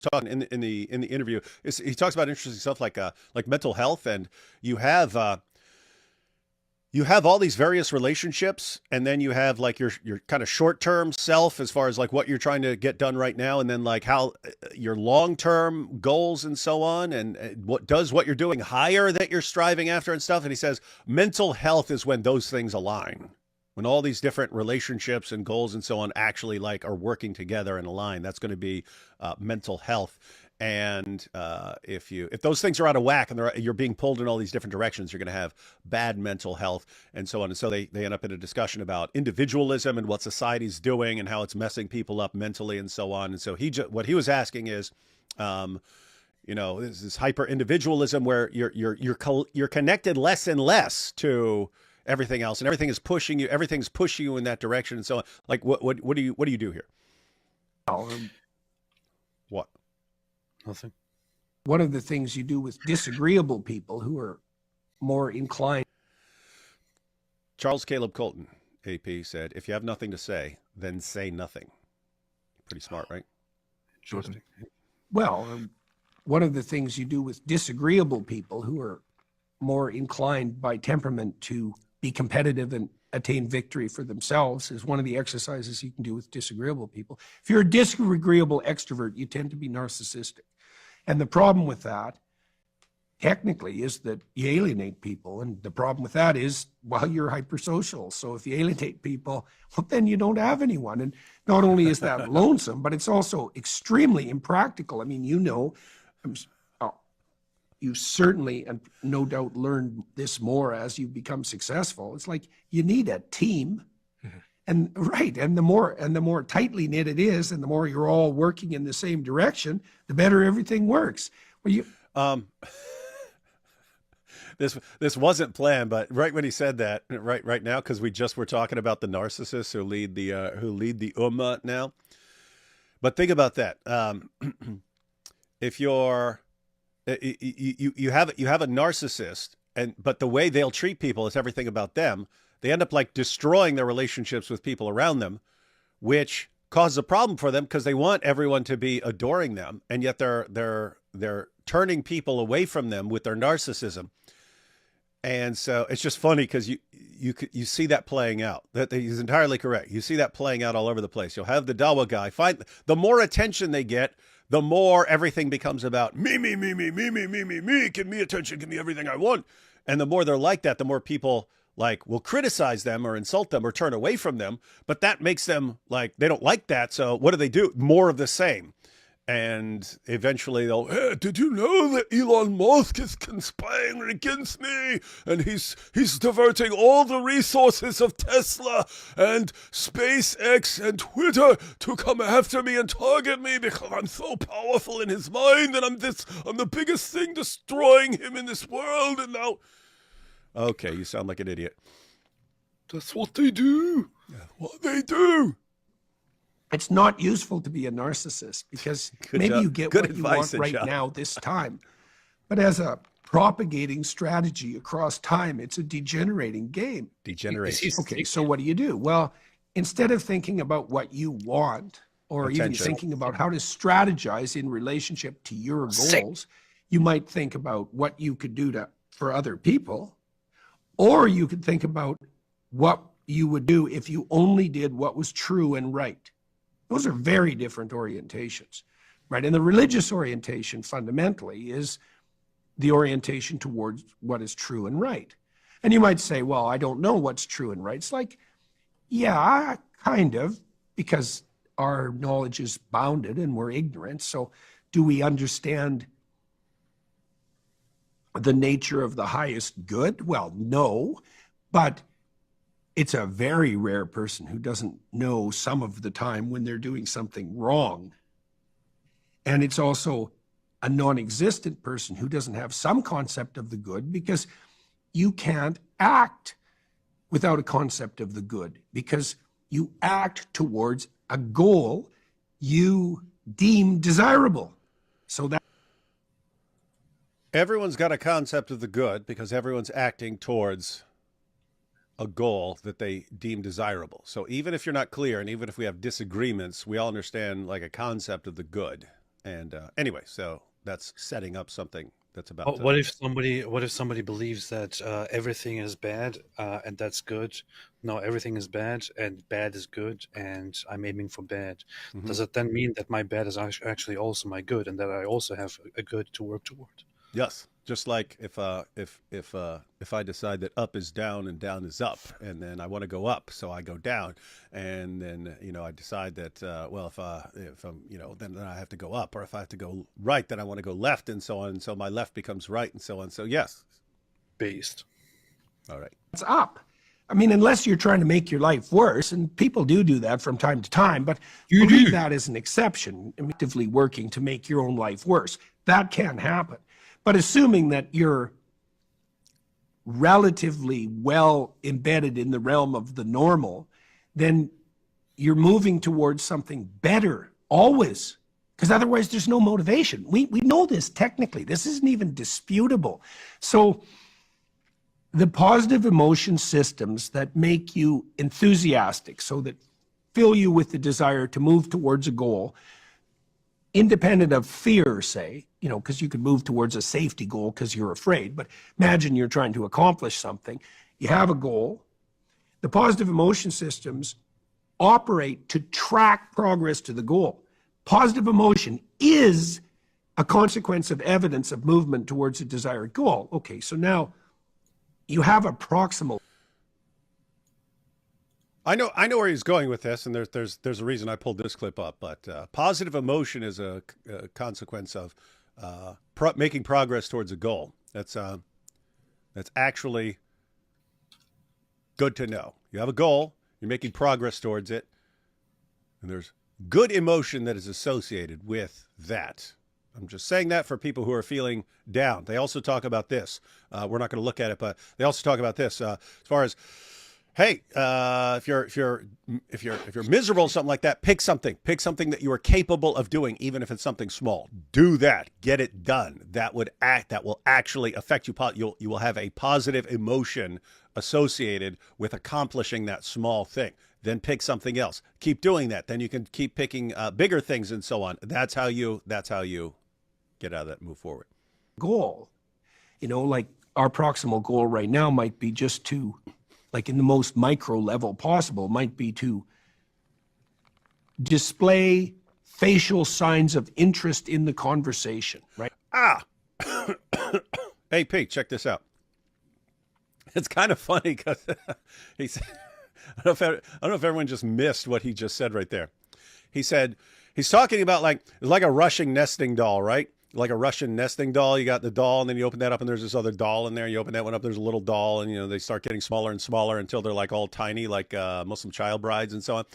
talking in the interview is he talks about interesting stuff like mental health, and you have you have all these various relationships, and then you have like your kind of short-term self as far as like what you're trying to get done right now, and then like how your long-term goals and so on, and what you're doing higher that you're striving after and stuff. And he says mental health is when those things align, when all these different relationships and goals and so on actually like are working together and align. That's going to be mental health. And if those things are out of whack and you're being pulled in all these different directions, you're going to have bad mental health and so on. And so they end up in a discussion about individualism and what society's doing and how it's messing people up mentally and so on. And so what he was asking is, this hyper individualism where you're connected less and less to everything else, and everything's pushing you in that direction and so on. Like what do you do here? What? Nothing. One of the things you do with disagreeable people who are more inclined. Charles Caleb Colton, AP, said, if you have nothing to say, then say nothing. Pretty smart, right? Interesting. Well, one of the things you do with disagreeable people who are more inclined by temperament to be competitive and attain victory for themselves is one of the exercises you can do with disagreeable people. If you're a disagreeable extrovert, you tend to be narcissistic. And the problem with that, technically, is that you alienate people. And the problem with that is, well, you're hypersocial. So if you alienate people, well, then you don't have anyone. And not only is that lonesome, but it's also extremely impractical. I mean, you certainly, and no doubt, learn this more as you become successful. It's like you need a team. And the more tightly knit it is, and the more you're all working in the same direction, the better everything works. Well, this wasn't planned, but right when he said that, right now, because we just were talking about the narcissists who lead the ummah now. But think about that. If you have a narcissist, but the way they'll treat people is everything about them. They end up like destroying their relationships with people around them, which causes a problem for them because they want everyone to be adoring them, and yet they're turning people away from them with their narcissism. And so it's just funny because you see that playing out. That he's entirely correct. You see that playing out all over the place. You'll have the Dawa guy find the more attention they get, the more everything becomes about me, me, me, me, me, me, me, me, me. Give me attention. Give me everything I want. And the more they're like that, the more people like will criticize them or insult them or turn away from them. But that makes them like, they don't like that. So what do? More of the same. And eventually they'll, hey, did you know that Elon Musk is conspiring against me? And he's diverting all the resources of Tesla and SpaceX and Twitter to come after me and target me because I'm so powerful in his mind, and I'm the biggest thing destroying him in this world. And now, okay, you sound like an idiot. That's what they do. What they do. it's not useful to be a narcissist because maybe you get what you want right now this time. But as a propagating strategy across time, it's a degenerating game. Degeneration. Okay, so what do? Well, instead of thinking about what you want or even thinking about how to strategize in relationship to your goals, you might think about what you could do for other people, or you could think about what you would do if you only did what was true and right. Those are very different orientations, right? And the religious orientation fundamentally is the orientation towards what is true and right. And you might say, well, I don't know what's true and right. It's like, yeah, kind of, because our knowledge is bounded and we're ignorant. So do we understand the nature of the highest good? Well, no, but it's a very rare person who doesn't know some of the time when they're doing something wrong. And it's also a non-existent person who doesn't have some concept of the good, because you can't act without a concept of the good, because you act towards a goal you deem desirable. So that everyone's got a concept of the good because everyone's acting towards a goal that they deem desirable. So even if you're not clear, and even if we have disagreements, we all understand like a concept of the good. And anyway, so that's setting up something that's about to... What if somebody believes that everything is bad and that's good? No, everything is bad and bad is good, and I'm aiming for bad. Mhm. Does it then mean that my bad is actually also my good, and that I also have a good to work toward? Yes, just like if I decide that up is down and down is up, and then I want to go up, so I go down, and then I decide that well, if I'm then I have to go up, or if I have to go right, then I want to go left, and so on. And so my left becomes right, and so on. So yes, Based. all right. It's up. I mean, unless you're trying to make your life worse, and people do that from time to time, but you believe that as an exception, actively working to make your own life worse. That can happen. But assuming that you're relatively well embedded in the realm of the normal, then you're moving towards something better always, because otherwise there's no motivation. We know this technically. This isn't even disputable. So the positive emotion systems that make you enthusiastic, so that fill you with the desire to move towards a goal, independent of fear, say, because you could move towards a safety goal because you're afraid. But imagine you're trying to accomplish something. You have a goal. The positive emotion systems operate to track progress to the goal. Positive emotion is a consequence of evidence of movement towards a desired goal. Okay, so now you have a proximal. I know where he's going with this, and there's a reason I pulled this clip up. But positive emotion is a consequence of making progress towards a goal. That's actually good to know. You have a goal, you're making progress towards it, and there's good emotion that is associated with that. I'm just saying that for people who are feeling down. They also talk about this. We're not going to look at it, but they also talk about this as far as, hey, if you're miserable, something like that, pick something that you are capable of doing, even if it's something small. Do that. Get it done. That will actually affect you. You will have a positive emotion associated with accomplishing that small thing. Then pick something else. Keep doing that. Then you can keep picking bigger things and so on. That's how you get out of that, move forward. Goal, like our proximal goal right now might be just to, like in the most micro level possible, might be to display facial signs of interest in the conversation, right? Hey, Pete, check this out. It's kind of funny because he said, I don't know if everyone just missed what he just said right there. He said, he's talking about like a Russian nesting doll, right? Like a Russian nesting doll. You got the doll, and then you open that up, and there's this other doll in there. You open that one up, there's a little doll, and they start getting smaller and smaller until they're like all tiny, like Muslim child brides and so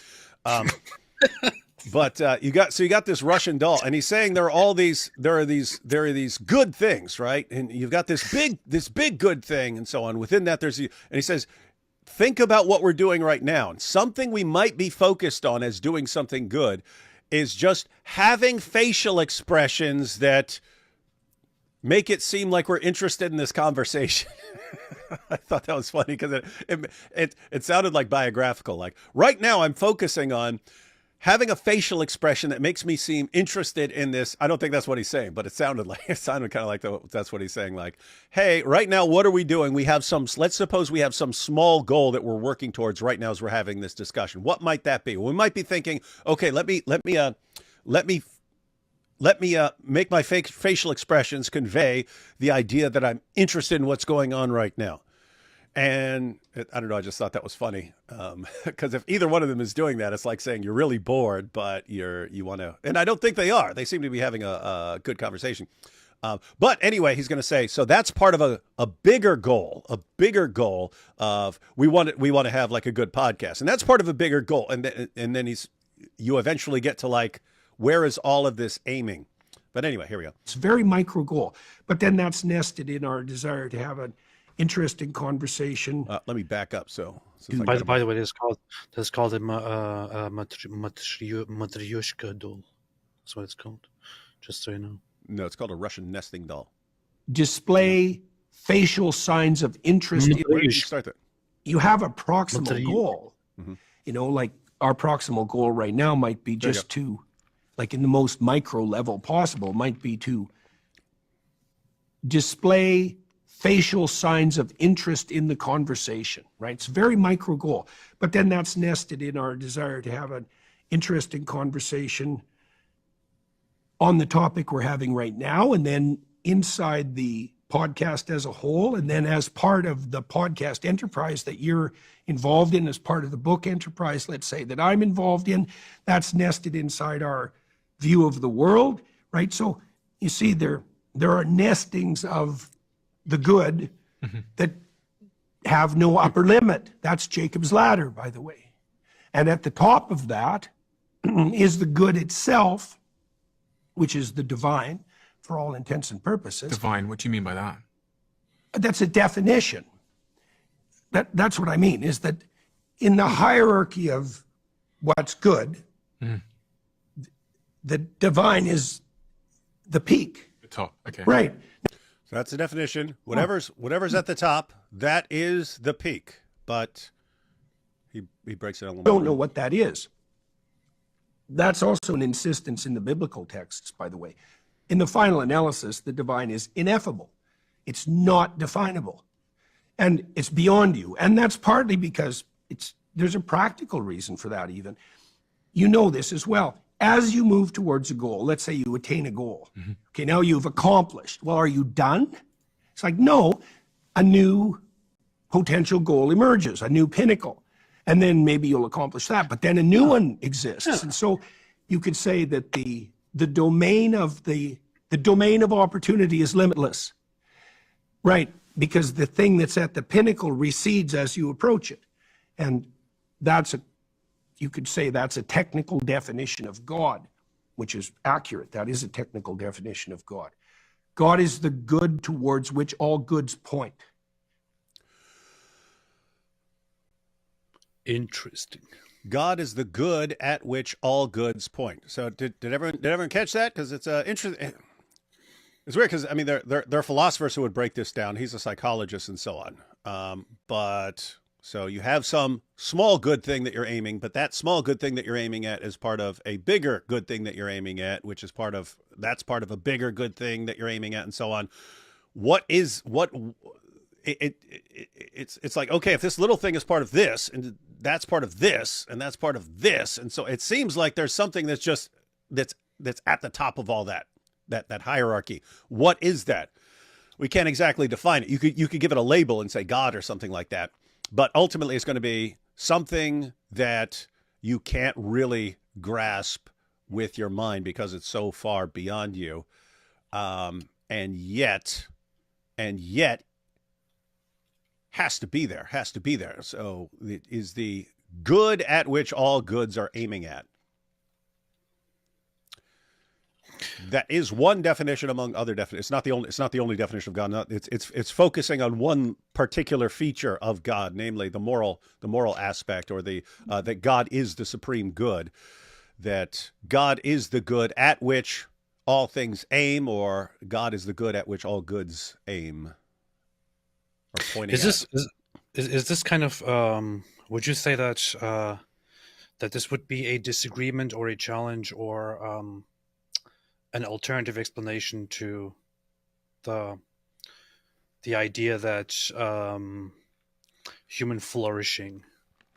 on. But you got this Russian doll, and he's saying there are these good things, right? And you've got this big good thing, and so on. Within that, and he says, think about what we're doing right now, and something we might be focused on as doing something good is just having facial expressions that make it seem like we're interested in this conversation. I thought that was funny because it sounded like biographical. Like, right now I'm focusing on having a facial expression that makes me seem interested in this. I don't think that's what he's saying, but it sounded kind of like that's what he's saying. Like, hey, right now, what are we doing? Let's suppose we have some small goal that we're working towards right now as we're having this discussion. What might that be? We might be thinking, okay, let me make my facial expressions convey the idea that I'm interested in what's going on right now. And I don't know, I just thought that was funny. Because if either one of them is doing that, it's like saying you're really bored, but you want to, and I don't think they are. They seem to be having a good conversation. But anyway, he's going to say, so that's part of a bigger goal of we want to have like a good podcast. And that's part of a bigger goal. And then you eventually get to like, where is all of this aiming? But anyway, here we go. It's a very micro goal, but then that's nested in our desire to have an interesting conversation. Let me back up. By the way, that's called a matryoshka doll. That's what it's called. Just so you know. No, it's called a Russian nesting doll. Display facial signs of interest. Where did you start that? You have a proximal goal. Mm-hmm. Like our proximal goal right now might be just to, like in the most micro level possible, might be to display facial signs of interest in the conversation, right? It's a very micro goal, but then that's nested in our desire to have an interesting conversation on the topic we're having right now, and then inside the podcast as a whole, and then as part of the podcast enterprise that you're involved in, as part of the book enterprise, let's say, that I'm involved in, that's nested inside our view of the world, right? So you see there are nestings of the good that have no upper limit. That's Jacob's ladder, by the way. And at the top of that is the good itself, which is the divine for all intents and purposes. Divine, what do you mean by that? That's a definition. That's what I mean, is that in the hierarchy of what's good, the divine is the peak. The top, okay. Right. So that's the definition. Whatever's at the top, that is the peak. But he breaks it down a little Don't more. know what that is. That's also an insistence in the biblical texts, by the way. In the final analysis, the divine is ineffable. It's not definable. And it's beyond you. And that's partly because there's a practical reason for that even. You know this as well. As you move towards a goal, let's say you attain a goal. Okay, now you've accomplished. Well, are you done? It's like, no, a new potential goal emerges, a new pinnacle. And then maybe you'll accomplish that, but then a new one exists. And so you could say that the domain of the domain of opportunity is limitless, right? Because the thing that's at the pinnacle recedes as you approach it. And you could say that's a technical definition of God, which is accurate. That is a technical definition of God. God is the good towards which all goods point. Interesting. God is the good at which all goods point. So did everyone catch that? Because it's interesting. It's weird because I mean there are philosophers who would break this down. He's a psychologist and so on. But so you have some small good thing that you're aiming, but that small good thing that you're aiming at is part of a bigger good thing that you're aiming at, which is part of a bigger good thing that you're aiming at, and so on. It's like, okay, if this little thing is part of this, and that's part of this, and that's part of this, and so it seems like there's something that's at the top of all that hierarchy. What is that? We can't exactly define it. You could give it a label and say God or something like that, but ultimately it's going to be something that you can't really grasp with your mind because it's so far beyond you, and yet has to be there. So it is the good at which all goods are aiming at. That is one definition among other definitions. It's not the only definition of God. It's focusing on one particular feature of God, namely the moral aspect, or that God is the supreme good, that God is the good at which all things aim, or God is the good at which all goods aim. Is this kind of would you say that that this would be a disagreement or a challenge or an alternative explanation to the idea that human flourishing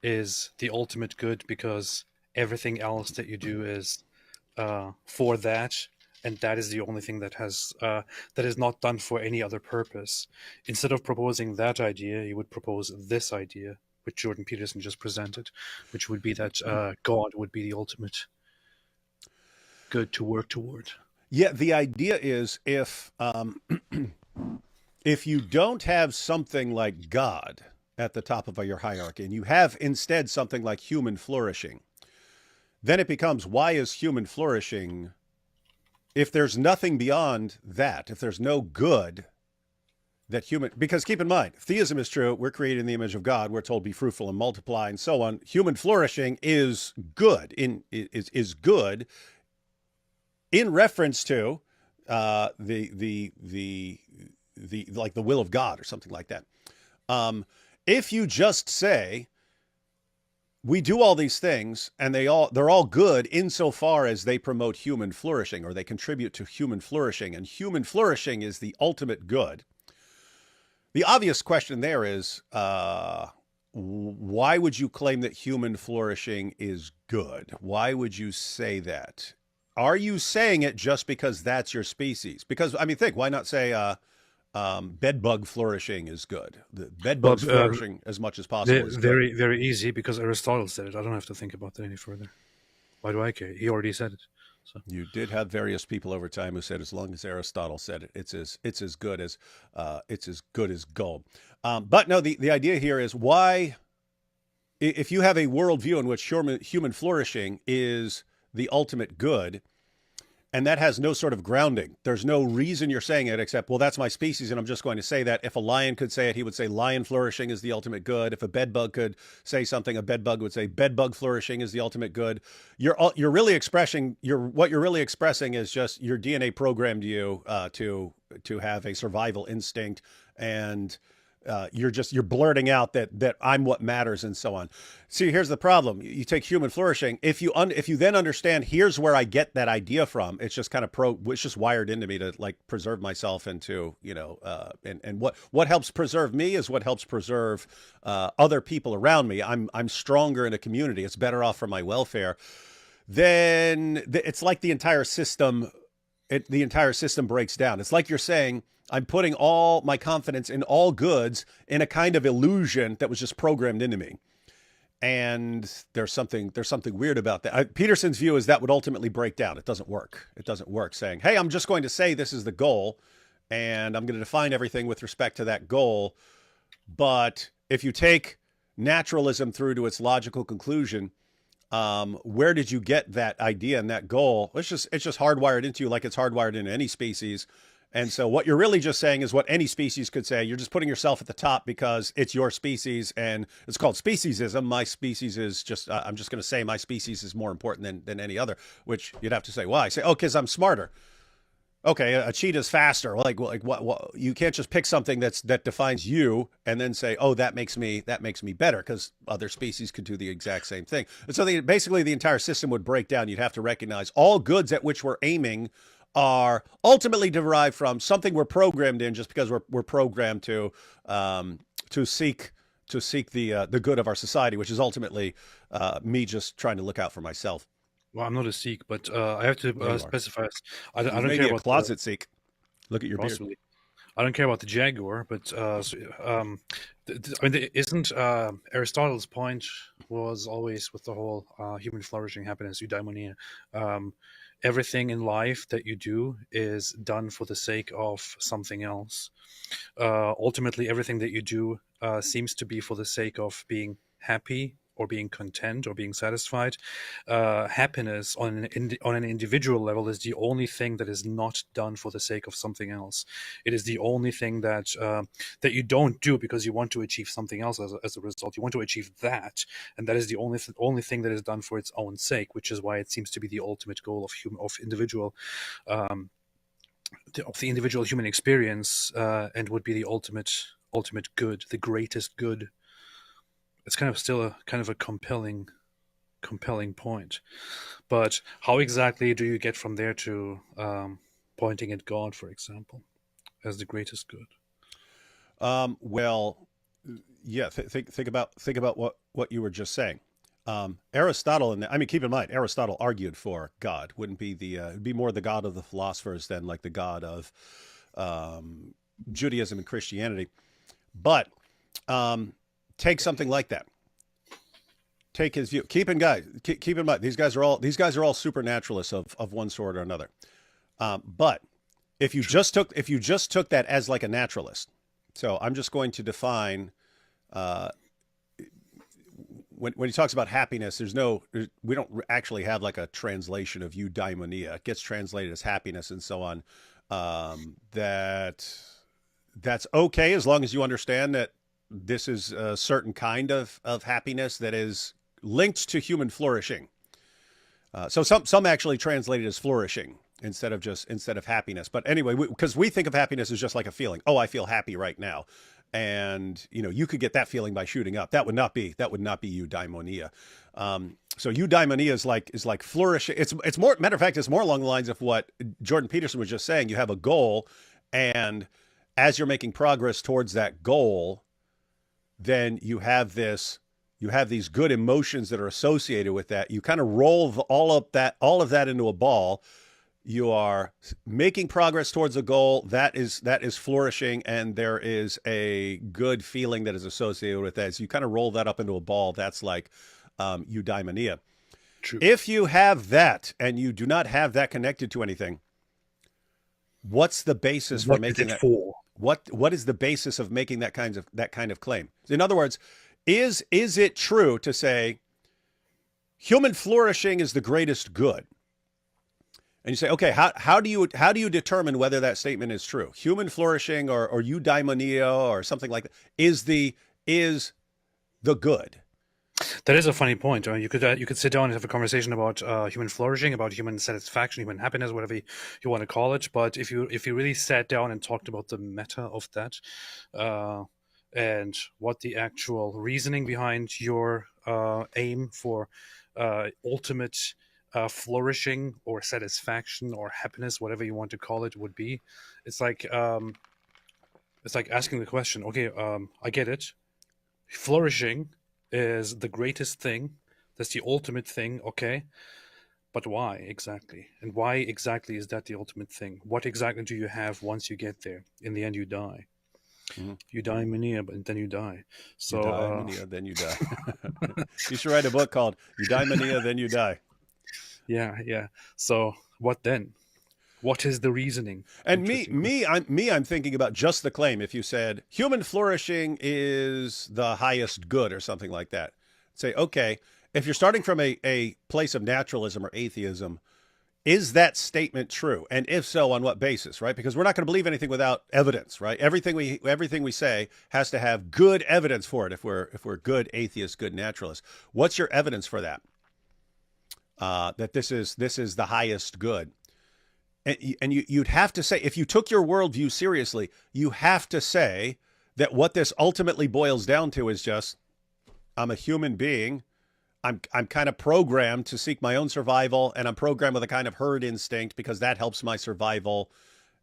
is the ultimate good because everything else that you do is for that, and that is the only thing that is not done for any other purpose. Instead of proposing that idea, you would propose this idea, which Jordan Peterson just presented, which would be that God would be the ultimate good to work toward. Yeah, the idea is if you don't have something like God at the top of your hierarchy, and you have instead something like human flourishing, then it becomes, why is human flourishing? If there's nothing beyond that, if there's no good that because keep in mind, if theism is true, we're created in the image of God, we're told be fruitful and multiply and so on. Human flourishing is good, is good in reference to the will of God or something like that. If you just say we do all these things, and they're all good insofar as they promote human flourishing, or they contribute to human flourishing, and human flourishing is the ultimate good. The obvious question there is, why would you claim that human flourishing is good? Why would you say that? Are you saying it just because that's your species? Because, I mean, think, why not say bedbug flourishing is good? The bedbugs flourishing as much as possible is very, good. very easy, because Aristotle said it. I don't have to think about that any further. Why do I care? He already said it. So. You did have various people over time who said, as long as Aristotle said it, it's as good as gold. But no, the idea here is, why, if you have a worldview in which human flourishing is the ultimate good, and that has no sort of grounding, there's no reason you're saying it except, well, that's my species, and I'm just going to say that. If a lion could say it, he would say lion flourishing is the ultimate good. If a bedbug could say something, a bedbug would say bedbug flourishing is the ultimate good. You're really expressing what you're really expressing is just your DNA programmed you to have a survival instinct, and you're blurting out that I'm what matters and so on. See, here's the problem. You take human flourishing. If you then understand, here's where I get that idea from. It's just kind of it's just wired into me to like preserve myself and to, and what helps preserve me is what helps preserve other people around me. I'm stronger in a community. It's better off for my welfare. Then it's like the entire system breaks down. It's like you're saying, I'm putting all my confidence in all goods in a kind of illusion that was just programmed into me. And there's something weird about that. Peterson's view is that would ultimately break down. It doesn't work. It doesn't work saying, hey, I'm just going to say this is the goal, and I'm going to define everything with respect to that goal. But if you take naturalism through to its logical conclusion, where did you get that idea and that goal? It's just hardwired into you, like it's hardwired into any species. And so what you're really just saying is what any species could say. You're just putting yourself at the top because it's your species, and it's called speciesism. My species is just, I'm just going to say my species is more important than any other, which you'd have to say, why? Say, oh, because I'm smarter. Okay, a cheetah's faster. Like what? You can't just pick something that defines you and then say, oh, that makes me better, because other species could do the exact same thing. And so basically the entire system would break down. You'd have to recognize all goods at which we're aiming are ultimately derived from something we're programmed in, just because we're programmed to seek the good of our society, which is ultimately me just trying to look out for myself. Well, I'm not a Sikh, but I have to specify. I don't maybe care a about closet Sikh. Look at your possibly. beard. I don't care about the jaguar, but I mean, isn't Aristotle's point was always with the whole human flourishing, happiness, eudaimonia. Everything in life that you do is done for the sake of something else. Ultimately, everything that you do seems to be for the sake of being happy, or being content, or being satisfied. Happiness on an individual level is the only thing that is not done for the sake of something else. It is the only thing that you don't do because you want to achieve something else as a result. You want to achieve that, and that is the only thing that is done for its own sake, which is why it seems to be the ultimate goal of individual human experience, and would be the ultimate good, the greatest good. It's kind of still a compelling point, but how exactly do you get from there to pointing at God, for example, as the greatest good? Well, yeah. Think about what you were just saying. Aristotle, and I mean, keep in mind, Aristotle argued for God. Wouldn't be it'd be more the God of the philosophers than like the God of Judaism and Christianity. But take something like that. Take his view. Keep in mind, these guys are all supernaturalists of one sort or another. But if you just took that as like a naturalist, so I'm just going to define when he talks about happiness, we don't actually have like a translation of eudaimonia. It gets translated as happiness and so on. That's okay as long as you understand that this is a certain kind of happiness that is linked to human flourishing. So some actually translate it as flourishing instead of happiness. But anyway, because we think of happiness as just like a feeling. Oh, I feel happy right now. and you could get that feeling by shooting up. That would not be eudaimonia. So eudaimonia is like flourishing. It's more, matter of fact, it's more along the lines of what Jordan Peterson was just saying. You have a goal, and as you're making progress towards that goal, then you have these good emotions that are associated with that. You kind of roll all of that into a ball. You are making progress towards a goal that is flourishing, and there is a good feeling that is associated with that. So you kind of roll that up into a ball. That's like eudaimonia. True. If you have that and you do not have that connected to anything, what's the basis for making that? What is the basis of making that kind of claim? In other words, is it true to say human flourishing is the greatest good? And you say, okay, how do you determine whether that statement is true? Human flourishing or eudaimonia or something like that is the good. That is a funny point. You could sit down and have a conversation about human flourishing, about human satisfaction, human happiness, whatever you want to call it. But if you really sat down and talked about the meta of that, and what the actual reasoning behind your aim for ultimate flourishing or satisfaction or happiness, whatever you want to call it, would be, it's like asking the question. Okay, I get it. Flourishing is the greatest thing. That's the ultimate thing. Okay, but why exactly? And why exactly is that the ultimate thing? What exactly do you have once you get there? In the end, you die. Mm-hmm. You die mania, but then you die. So you die mania, then you die. You should write a book called "You Die Mania, Then You Die." Yeah. So what then? What is the reasoning? And I'm thinking about just the claim. If you said human flourishing is the highest good or something like that, say, okay, if you're starting from a place of naturalism or atheism, is that statement true? And if so, on what basis, right? Because we're not going to believe anything without evidence, right? Everything we say has to have good evidence for it. If we're good atheists, good naturalists, what's your evidence for that? That this is the highest good. And you'd have to say, if you took your worldview seriously, you have to say that what this ultimately boils down to is just, I'm a human being. I'm kind of programmed to seek my own survival, and I'm programmed with a kind of herd instinct because that helps my survival.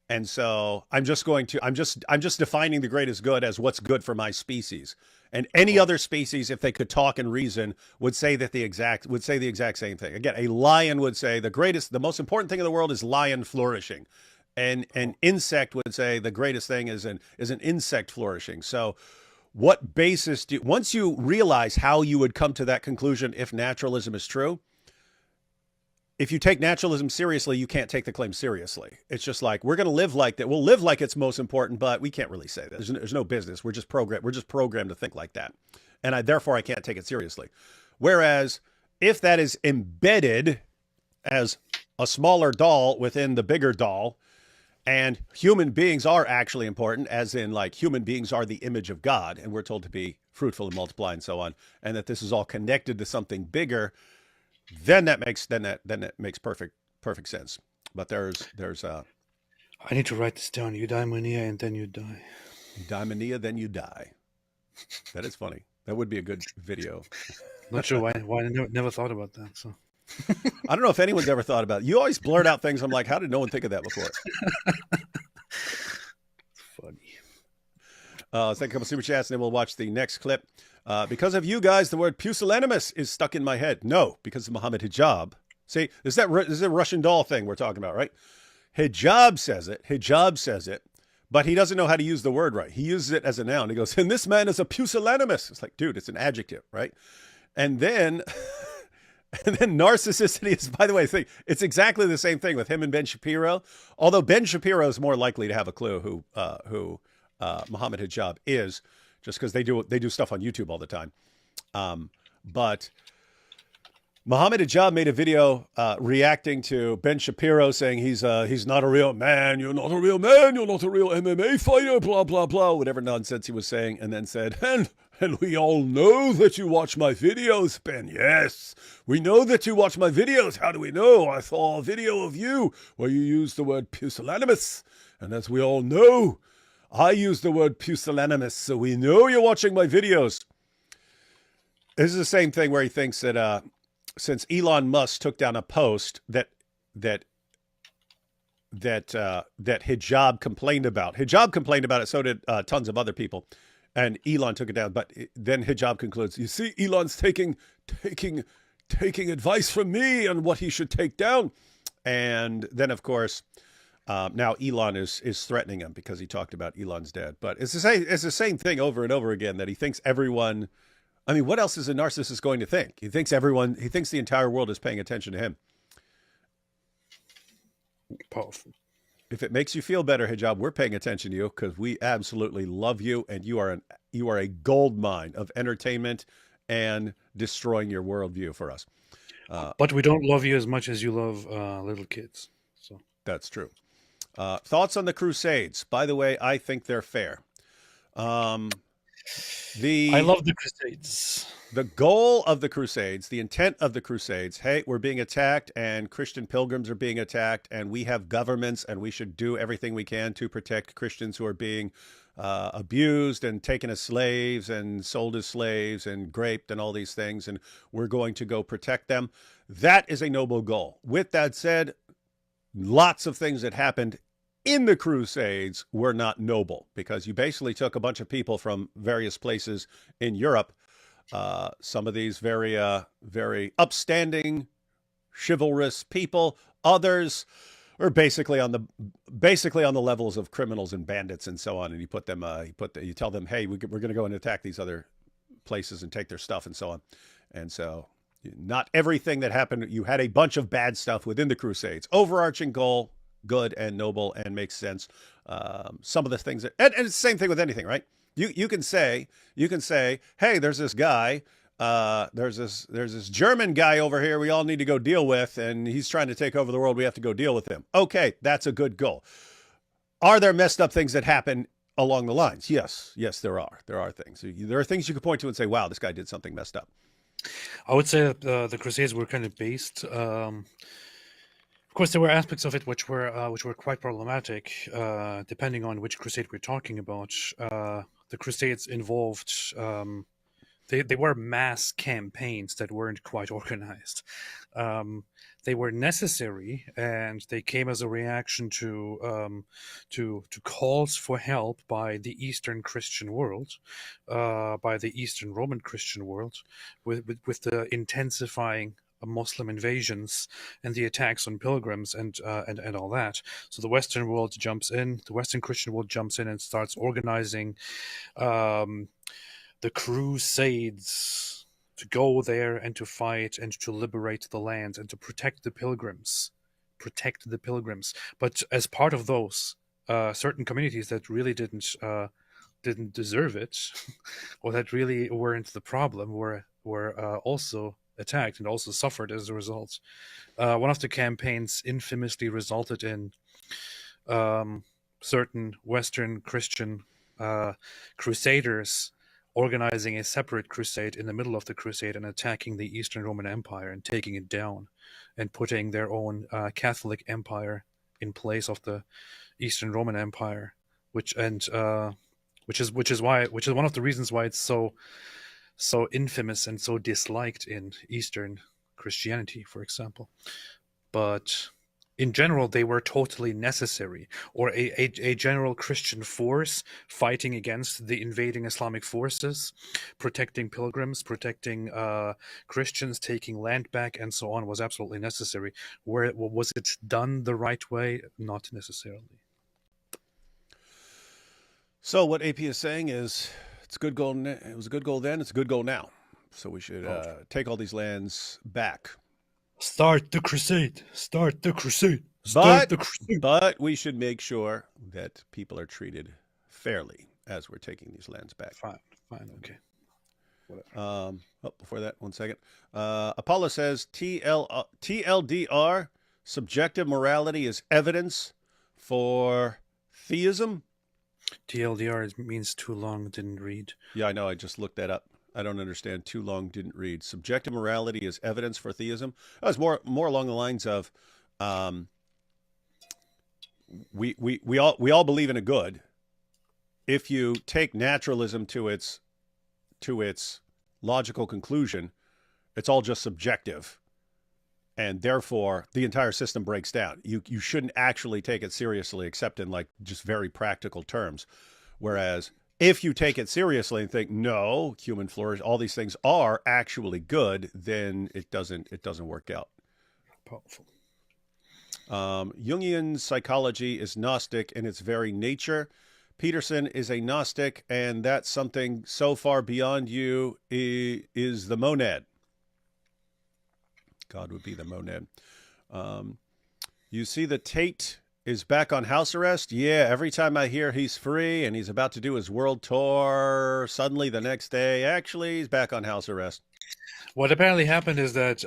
And so I'm just defining the greatest good as what's good for my species. And any other species, if they could talk and reason, would say the exact same thing. Again, a lion would say the most important thing in the world is lion flourishing. And an insect would say the greatest thing is an insect flourishing. So what basis once you realize how you would come to that conclusion if naturalism is true, if you take naturalism seriously, you can't take the claim seriously. It's just like, we're going to live like that. We'll live like it's most important, but we can't really say that. There's no business. We're just programmed to think like that. And therefore I can't take it seriously. Whereas if that is embedded as a smaller doll within the bigger doll, and human beings are actually important, as in like human beings are the image of God, and we're told to be fruitful and multiply and so on, and that this is all connected to something bigger, then that makes perfect sense. But there's I need to write this down. Eudaimonia, and then you die. Eudaimonia, then you die. That is funny. That would be a good video. Not sure why I never thought about that. So I don't know if anyone's ever thought about it. You always blurt out things. I'm like, how did no one think of that before? Funny. Let's take a couple super chats, and then we'll watch the next clip. Because of you guys, the word pusillanimous is stuck in my head. No, because of Muhammad Hijab. See, this is a Russian doll thing we're talking about, right? Hijab says it, but he doesn't know how to use the word right. He uses it as a noun. He goes, and this man is a pusillanimous. It's like, dude, it's an adjective, right? And then narcissistic is, by the way, it's exactly the same thing with him and Ben Shapiro. Although Ben Shapiro is more likely to have a clue who Muhammad Hijab is, just because they do stuff on YouTube all the time. But Muhammad Hijab made a video reacting to Ben Shapiro saying he's not a real man. You're not a real man. You're not a real MMA fighter. Blah blah blah. Whatever nonsense he was saying, and then said, and we all know that you watch my videos, Ben. Yes, we know that you watch my videos. How do we know? I saw a video of you where you used the word pusillanimous, and as we all know, I use the word pusillanimous, so we know you're watching my videos. This is the same thing where he thinks that since Elon Musk took down a post that Hijab complained about. Hijab complained about it, so did tons of other people. And Elon took it down. But then Hijab concludes, you see, Elon's taking advice from me on what he should take down. And then, of course, now Elon is threatening him because he talked about Elon's dad. But it's the same thing over and over again, that he thinks everyone, I mean, what else is a narcissist going to think? He thinks the entire world is paying attention to him. Powerful. If it makes you feel better, Hijab, we're paying attention to you because we absolutely love you, and you are a gold mine of entertainment and destroying your worldview for us. But we don't love you as much as you love little kids. So that's true. Thoughts on the Crusades? By the way, I think they're fair. I love the Crusades. The goal of the Crusades, the intent of the Crusades, hey, we're being attacked and Christian pilgrims are being attacked and we have governments and we should do everything we can to protect Christians who are being abused and taken as slaves and sold as slaves and raped and all these things, and we're going to go protect them. That is a noble goal. With that said, lots of things that happened in the Crusades were not noble because you basically took a bunch of people from various places in Europe, some of these very upstanding, chivalrous people. Others are basically on the levels of criminals and bandits and so on. And you tell them, hey, we're going to go and attack these other places and take their stuff and so on. And so, not everything that happened. You had a bunch of bad stuff within the Crusades. Overarching goal, good and noble and makes sense. Some of the things and it's the same thing with anything, right? You can say, hey, there's this guy, there's this German guy over here we all need to go deal with, and he's trying to take over the world. We have to go deal with him. Okay, that's a good goal. Are there messed up things that happen along the lines? Yes, there are. There are things. There are things you could point to and say, wow, this guy did something messed up. I would say that the Crusades were kind of based. Of course, there were aspects of it which were quite problematic, depending on which crusade we're talking about. The Crusades involved, they were mass campaigns that weren't quite organized. They were necessary, and they came as a reaction to calls for help by the Eastern Christian world, by the Eastern Roman Christian world, with the intensifying Muslim invasions and the attacks on pilgrims and all that. So the Western world jumps in, the Western Christian world jumps in and starts organizing the Crusades to go there and to fight and to liberate the land and to protect the pilgrims. But as part of those, certain communities that really didn't deserve it, or that really weren't the problem, were also attacked and also suffered as a result. One of the campaigns infamously resulted in certain Western Christian crusaders organizing a separate crusade in the middle of the crusade and attacking the Eastern Roman Empire and taking it down and putting their own Catholic empire in place of the Eastern Roman Empire, which is one of the reasons why it's so infamous and so disliked in Eastern Christianity, for example. But in general, they were totally necessary, or a general Christian force fighting against the invading Islamic forces, protecting pilgrims, protecting Christians, taking land back, and so on was absolutely necessary. Was it done the right way? Not necessarily. So what AP is saying is, it's a good goal. It was a good goal then. It's a good goal now. So we should take all these lands back. Start the crusade. Start the crusade. But we should make sure that people are treated fairly as we're taking these lands back. Fine, okay. Whatever. Before that, one second. Apollo says TLDR, subjective morality is evidence for theism. TLDR means too long, didn't read. Yeah, I know. I just looked that up. I don't understand. Too long, didn't read. Subjective morality is evidence for theism. That was more along the lines of, we all believe in a good, if you take naturalism to its logical conclusion, it's all just subjective. And therefore, the entire system breaks down. You shouldn't actually take it seriously, except in like just very practical terms. Whereas if you take it seriously and think, no, human flourish, all these things are actually good, then it doesn't work out. Powerful. Jungian psychology is Gnostic in its very nature. Peterson is a Gnostic, and that's something so far beyond you is the monad. God would be the monad. You see that Tate is back on house arrest? Yeah, every time I hear he's free and he's about to do his world tour, suddenly the next day, actually, he's back on house arrest. What apparently happened is that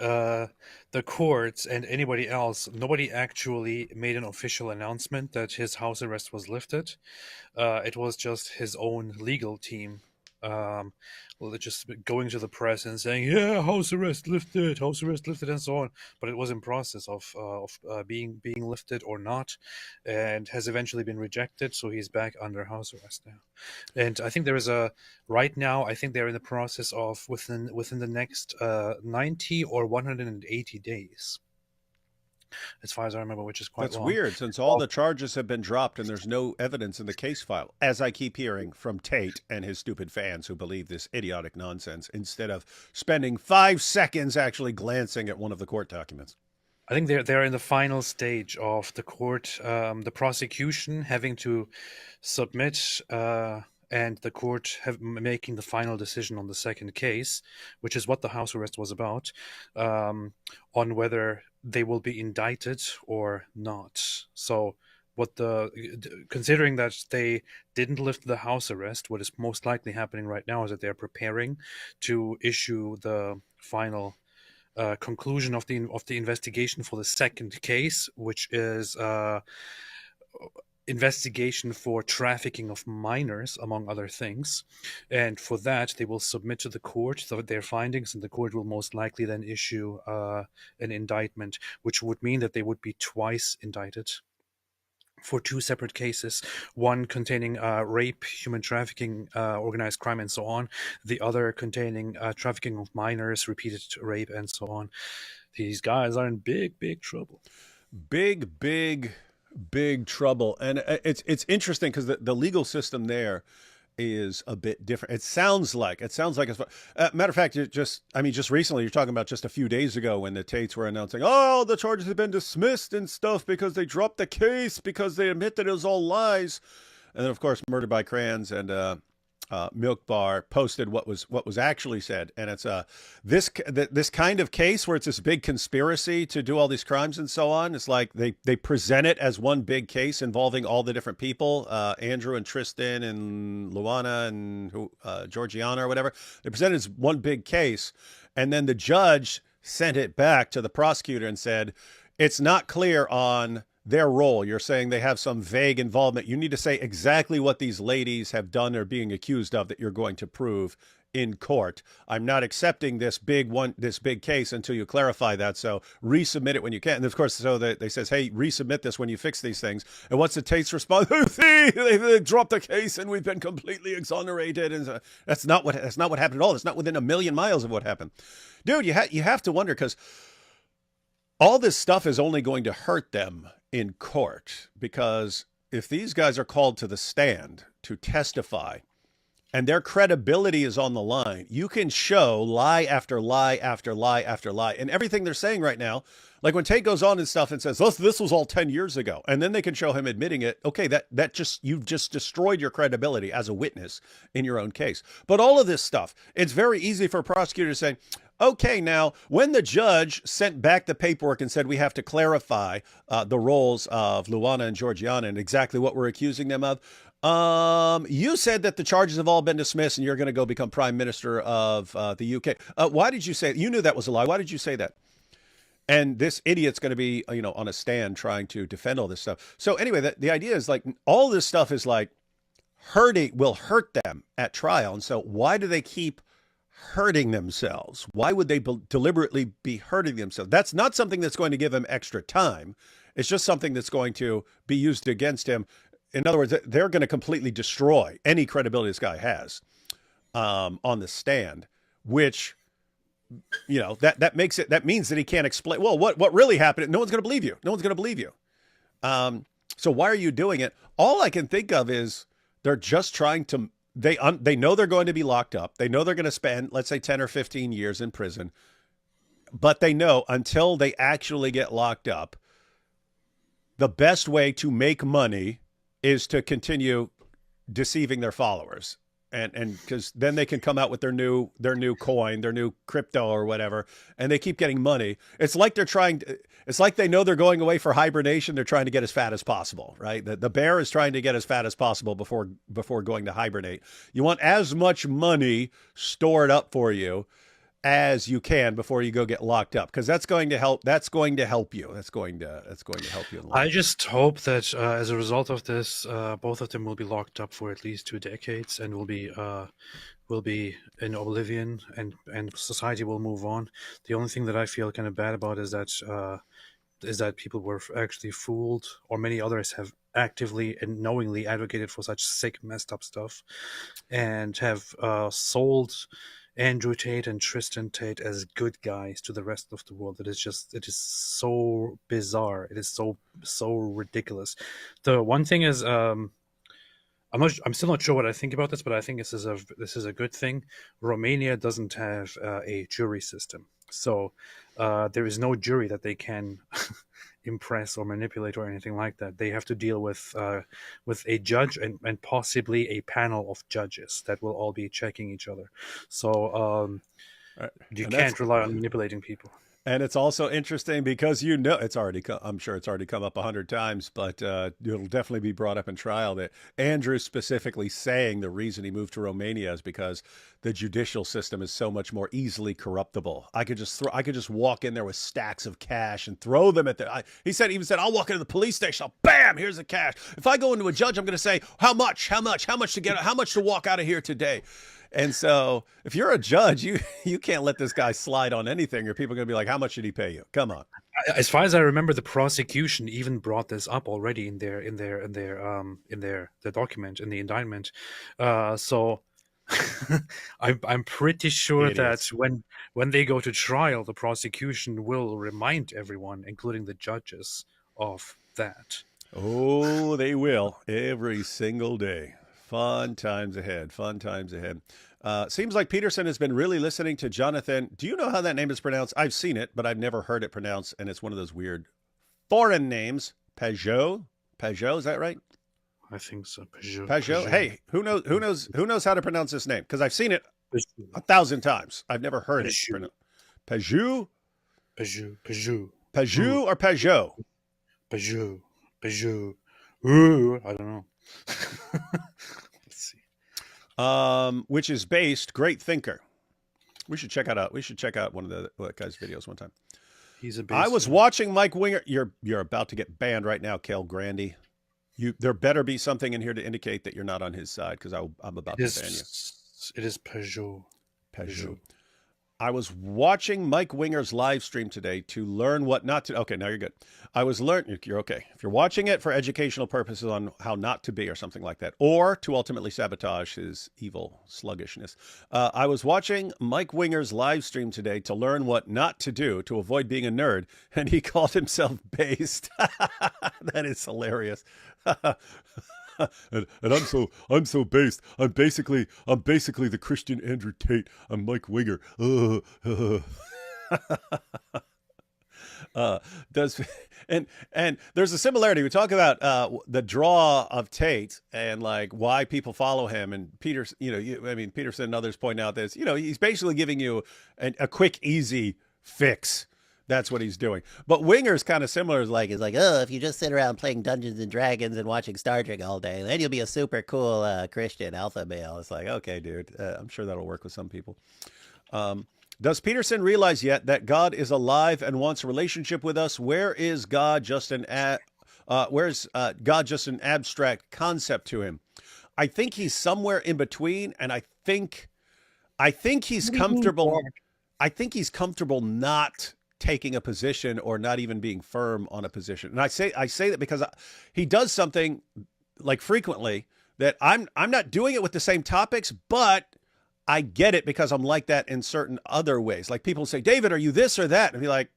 the courts and anybody else, nobody actually made an official announcement that his house arrest was lifted. It was just his own legal team just going to the press and saying, yeah, house arrest lifted, and so on. But it was in process of being lifted or not, and has eventually been rejected. So he's back under house arrest now. And I think right now, I think they're in the process of within the next 90 or 180 days. As far as I remember, which is quite long. That's weird, since all the charges have been dropped and there's no evidence in the case file, as I keep hearing from Tate and his stupid fans who believe this idiotic nonsense, instead of spending 5 seconds actually glancing at one of the court documents. I think they're in the final stage of the court, the prosecution having to submit and the court making the final decision on the second case, which is what the house arrest was about, on whether they will be indicted or not. So considering that they didn't lift the house arrest, what is most likely happening right now is that they're preparing to issue the final conclusion of the investigation for the second case, which is investigation for trafficking of minors, among other things. And for that, they will submit to the court their findings, and the court will most likely then issue an indictment, which would mean that they would be twice indicted for 2 separate cases, one containing rape, human trafficking, organized crime, and so on, the other containing trafficking of minors, repeated rape, and so on. These guys are in big, big trouble. Big trouble. And it's interesting because the legal system there is a bit different. It sounds like it's matter of fact, just recently, you're talking about just a few days ago when the Tates were announcing, oh, the charges have been dismissed and stuff because they dropped the case because they admit that it was all lies. And then of course, Murdered by Crayons and Milk Bar posted what was actually said, and it's this kind of case where it's this big conspiracy to do all these crimes and so on. It's like they present it as one big case involving all the different people, Andrew and Tristan and Luana and Georgiana or whatever. They present it as one big case, and then the judge sent it back to the prosecutor and said, it's not clear on their role. You're saying they have some vague involvement. You need to say exactly what these ladies have done or being accused of that you're going to prove in court. I'm not accepting this big case until you clarify that. So resubmit it when you can. And of course, so they says, hey, resubmit this when you fix these things. And what's the Tate's response? See, they dropped the case and we've been completely exonerated. And so that's not what happened at all. That's not within a million miles of what happened. Dude, you have to wonder, because all this stuff is only going to hurt them in court, because if these guys are called to the stand to testify and their credibility is on the line, you can show lie after lie after lie after lie. And everything they're saying right now, like when Tate goes on and stuff and says, this was all 10 years ago, and then they can show him admitting it. Okay, you've just destroyed your credibility as a witness in your own case. But all of this stuff, it's very easy for a prosecutor to say, okay, now, when the judge sent back the paperwork and said we have to clarify the roles of Luana and Georgiana and exactly what we're accusing them of, you said that the charges have all been dismissed and you're going to go become prime minister of the UK. Why did you say you knew that was a lie? Why did you say that? And this idiot's going to be, on a stand trying to defend all this stuff. So anyway, the idea is like all this stuff is like will hurt them at trial. And so why do they keep hurting themselves? Why would they deliberately be hurting themselves? That's not something that's going to give him extra time. It's just something that's going to be used against him in other words, they're going to completely destroy any credibility this guy has on the stand, which, you know, that means that he can't explain, well, what really happened. No one's going to believe you. No one's going to believe you. So why are you doing it? All I can think of is they're just trying to, they know they're going to be locked up. They know they're going to spend, let's say, 10 or 15 years in prison, but they know until they actually get locked up, the best way to make money is to continue deceiving their followers. And because then they can come out with their new coin, their new crypto or whatever, and they keep getting money. It's like it's like they know they're going away for hibernation. They're trying to get as fat as possible, right? The bear is trying to get as fat as possible before going to hibernate. You want as much money stored up for you as you can before you go get locked up, because that's going to help. That's going to help you. That's going to help you in life. I just hope that as a result of this, both of them will be locked up for at least 2 decades and will be in oblivion, and society will move on. The only thing that I feel kind of bad about is that people were actually fooled, or many others have actively and knowingly advocated for such sick, messed up stuff, and have sold Andrew Tate and Tristan Tate as good guys to the rest of the world. It is so bizarre. It is so ridiculous. The one thing is, I'm still not sure what I think about this, but I think this is a good thing. Romania doesn't have a jury system, so there is no jury that they can impress or manipulate or anything like that. They have to deal with a judge and possibly a panel of judges that will all be checking each other. So you can't rely on manipulating people. And it's also interesting because, you know, I'm sure it's already come up 100 times, but it'll definitely be brought up in trial that Andrew specifically saying the reason he moved to Romania is because the judicial system is so much more easily corruptible. I could just walk in there with stacks of cash and throw them at he even said, I'll walk into the police station, bam, here's the cash. If I go into a judge, I'm going to say, how much to walk out of here today. And so if you're a judge, you can't let this guy slide on anything, or people are going to be like, how much did he pay you? Come on. As far as I remember, the prosecution even brought this up already in their document, in the indictment. So I'm pretty sure Idiots. that when they go to trial, the prosecution will remind everyone, including the judges, of that. Oh, they will, every single day. Fun times ahead. Seems like Peterson has been really listening to Jonathan. Do you know how that name is pronounced? I've seen it, but I've never heard it pronounced, and it's one of those weird foreign names. Peugeot, is that right? I think so. Peugeot. Hey, who knows how to pronounce this name? Because I've seen it 1,000 times. I've never heard it pronounced. Peugeot or Peugeot? Peugeot. Ooh, I don't know. Let's see. Which is based, great thinker. We should check out one of that guy's videos one time. I was watching Mike Winger. You're about to get banned right now, Kel Grandy. There better be something in here to indicate that you're not on his side, because I'm about to ban you. It is Peugeot. I was watching Mike Winger's live stream today to learn what not to. Okay, now you're good. You're okay. If you're watching it for educational purposes on how not to be or something like that, or to ultimately sabotage his evil sluggishness. I was watching Mike Winger's live stream today to learn what not to do to avoid being a nerd, and he called himself based. That is hilarious. And I'm so based. I'm basically the Christian Andrew Tate. I'm Mike Winger. And there's a similarity. We talk about the draw of Tate and like why people follow him. And Peterson, Peterson and others point out this. He's basically giving you a quick, easy fix. That's what he's doing. But Winger's kind of similar. It's like, oh, if you just sit around playing Dungeons and Dragons and watching Star Trek all day, then you'll be a super cool Christian alpha male. It's like, okay, dude, I'm sure that'll work with some people. Does Peterson realize yet that God is alive and wants a relationship with us? Where is God just an God just an abstract concept to him? I think he's somewhere in between, and I think he's comfortable. I think he's comfortable not taking a position or not even being firm on a position. And I say that because he does something like frequently, that I'm not doing it with the same topics, but I get it because I'm like that in certain other ways. Like people say, David, are you this or that? And be like,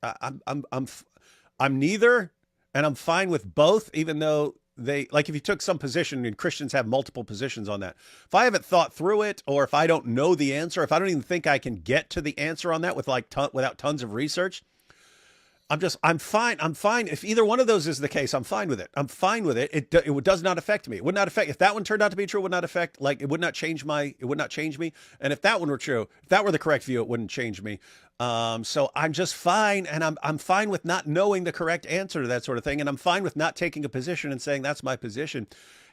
I'm neither, and I'm fine with both, even though they, like if you took some position, and Christians have multiple positions on that. If I haven't thought through it, or if I don't know the answer, if I don't even think I can get to the answer on that with without tons of research, I'm fine. I'm fine. If either one of those is the case, I'm fine with it. I'm fine with it. It does not affect me. It would not affect, if that one turned out to be true, it would not affect, like, it would not change me. And if that one were true, if that were the correct view, it wouldn't change me. So I'm just fine. And I'm fine with not knowing the correct answer to that sort of thing. And I'm fine with not taking a position and saying that's my position.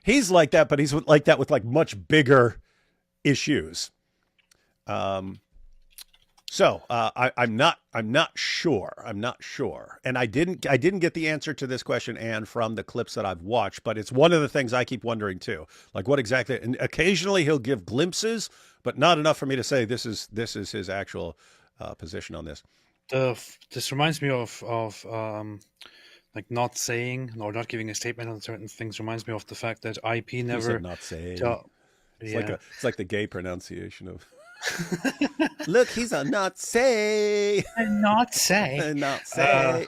He's like that, but he's like that with like much bigger issues. So I'm not sure. And I didn't get the answer to this question, Anne, from the clips that I've watched, but it's one of the things I keep wondering too. Like what exactly, and occasionally he'll give glimpses, but not enough for me to say this is his actual position on this. This reminds me of like not saying or not giving a statement on certain things. Reminds me of the fact that IP never not saying. Yeah. It's like the gay pronunciation of. Look, he's a not say. Not say. Not say.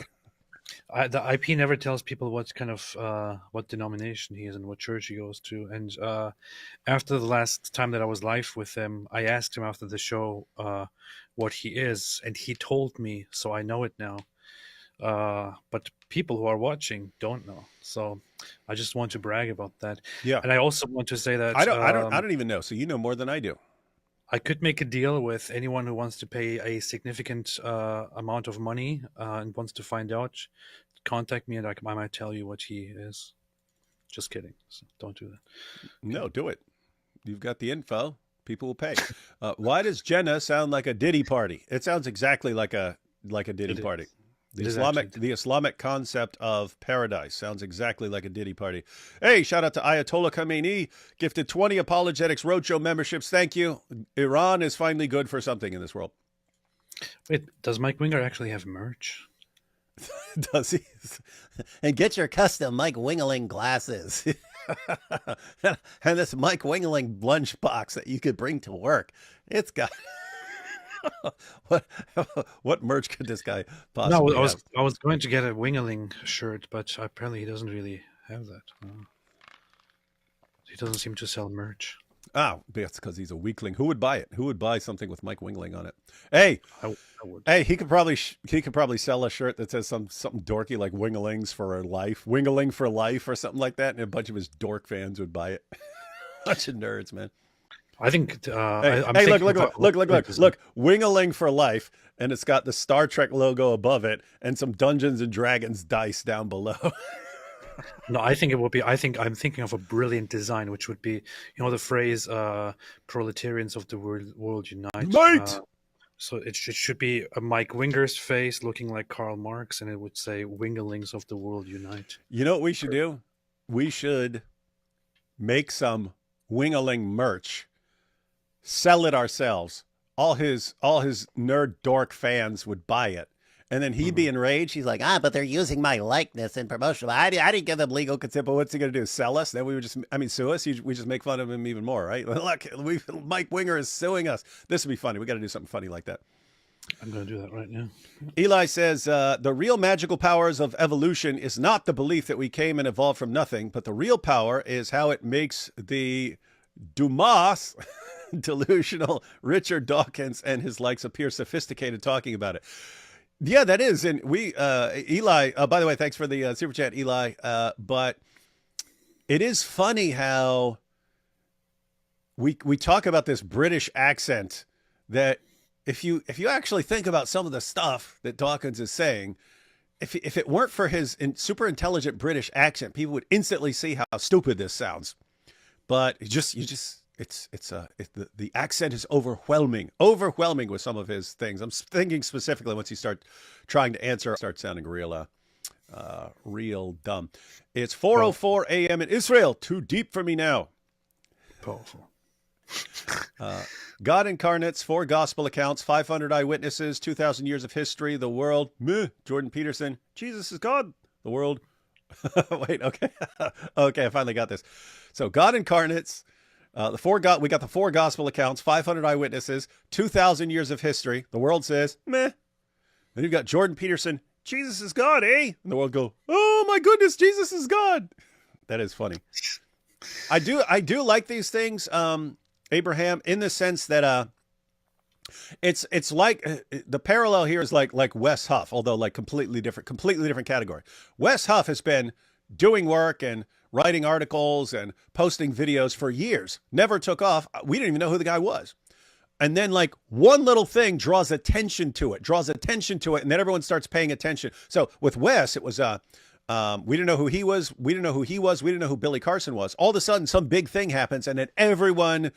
The IP never tells people what kind of what denomination he is and what church he goes to. And after the last time that I was live with him, I asked him after the show what he is, and he told me, so I know it now. But people who are watching don't know, so I just want to brag about that. Yeah, and I also want to say that I don't even know. So you know more than I do. I could make a deal with anyone who wants to pay a significant amount of money and wants to find out. Contact me, and I might tell you what he is. Just kidding. So don't do that. No, do it. You've got the info. People will pay. Why does Jenna sound like a Diddy party? It sounds exactly like a Diddy party. The Islamic concept of paradise sounds exactly like a Diddy party. Hey, shout out to Ayatollah Khamenei, gifted 20 Apologetics Roadshow memberships. Thank you. Iran is finally good for something in this world. Wait, does Mike Winger actually have merch? Does he? And get your custom Mike Wingeling glasses. And this Mike Wingeling lunchbox that you could bring to work. It's got... what merch could this guy possibly have? I was going to get a Wingeling shirt, but apparently he doesn't really have that. He doesn't seem to sell merch. Oh, that's because he's a weakling. Who would buy it? Who would buy something with Mike Wingeling on it? Hey, I would. Hey, he could probably sell a shirt that says something dorky like Wingelings for life, Wingeling for life, or something like that, and a bunch of his dork fans would buy it. Bunch of nerds, man. I think. Look! Wingeling for life, and it's got the Star Trek logo above it, and some Dungeons and Dragons dice down below. No, I think it would be. I'm thinking of a brilliant design, which would be, the phrase "proletarians of the world unite." Right. So it should be a Mike Winger's face looking like Karl Marx, and it would say "Wingelings of the world unite." You know what we should do? We should make some Wingeling merch. Sell it ourselves. All his nerd dork fans would buy it, and then he'd be enraged. He's like, but they're using my likeness in promotion. I didn't give them legal consent. But what's he gonna do? Sell us? Then we would sue us. We just make fun of him even more, right? Look, Mike Winger is suing us. This would be funny. We got to do something funny like that. I'm gonna do that right now. Eli says the real magical powers of evolution is not the belief that we came and evolved from nothing, but the real power is how it makes the Dumas. Delusional Richard Dawkins and his likes appear sophisticated talking about it. Yeah, that is. And we, Eli, by the way, thanks for the super chat, Eli. But it is funny how we talk about this British accent that if you actually think about some of the stuff that Dawkins is saying, if it weren't for his super intelligent British accent, people would instantly see how stupid this sounds. But the accent is overwhelming with some of his things. I'm thinking specifically once you start trying to answer, start sounding real dumb. It's 4:04 a.m. in Israel. Too deep for me now. Powerful. God incarnates, 4 gospel accounts, 500 eyewitnesses, 2,000 years of history. The world, Jordan Peterson. Jesus is God. The world, Wait, okay. Okay, I finally got this. So God incarnates, we got the four gospel accounts, 500 eyewitnesses, 2,000 years of history. The world says, meh. Then you've got Jordan Peterson, Jesus is God, eh? And the world go, oh my goodness, Jesus is God. That is funny. I do like these things, Abraham, in the sense that it's like the parallel here is like Wes Huff, although like completely different category. Wes Huff has been doing work and writing articles and posting videos for years, never took off. We didn't even know who the guy was. And then like one little thing draws attention to it, and then everyone starts paying attention. So with Wes, it was we didn't know who he was. We didn't know who he was. We didn't know who Billy Carson was. All of a sudden, some big thing happens, and then everyone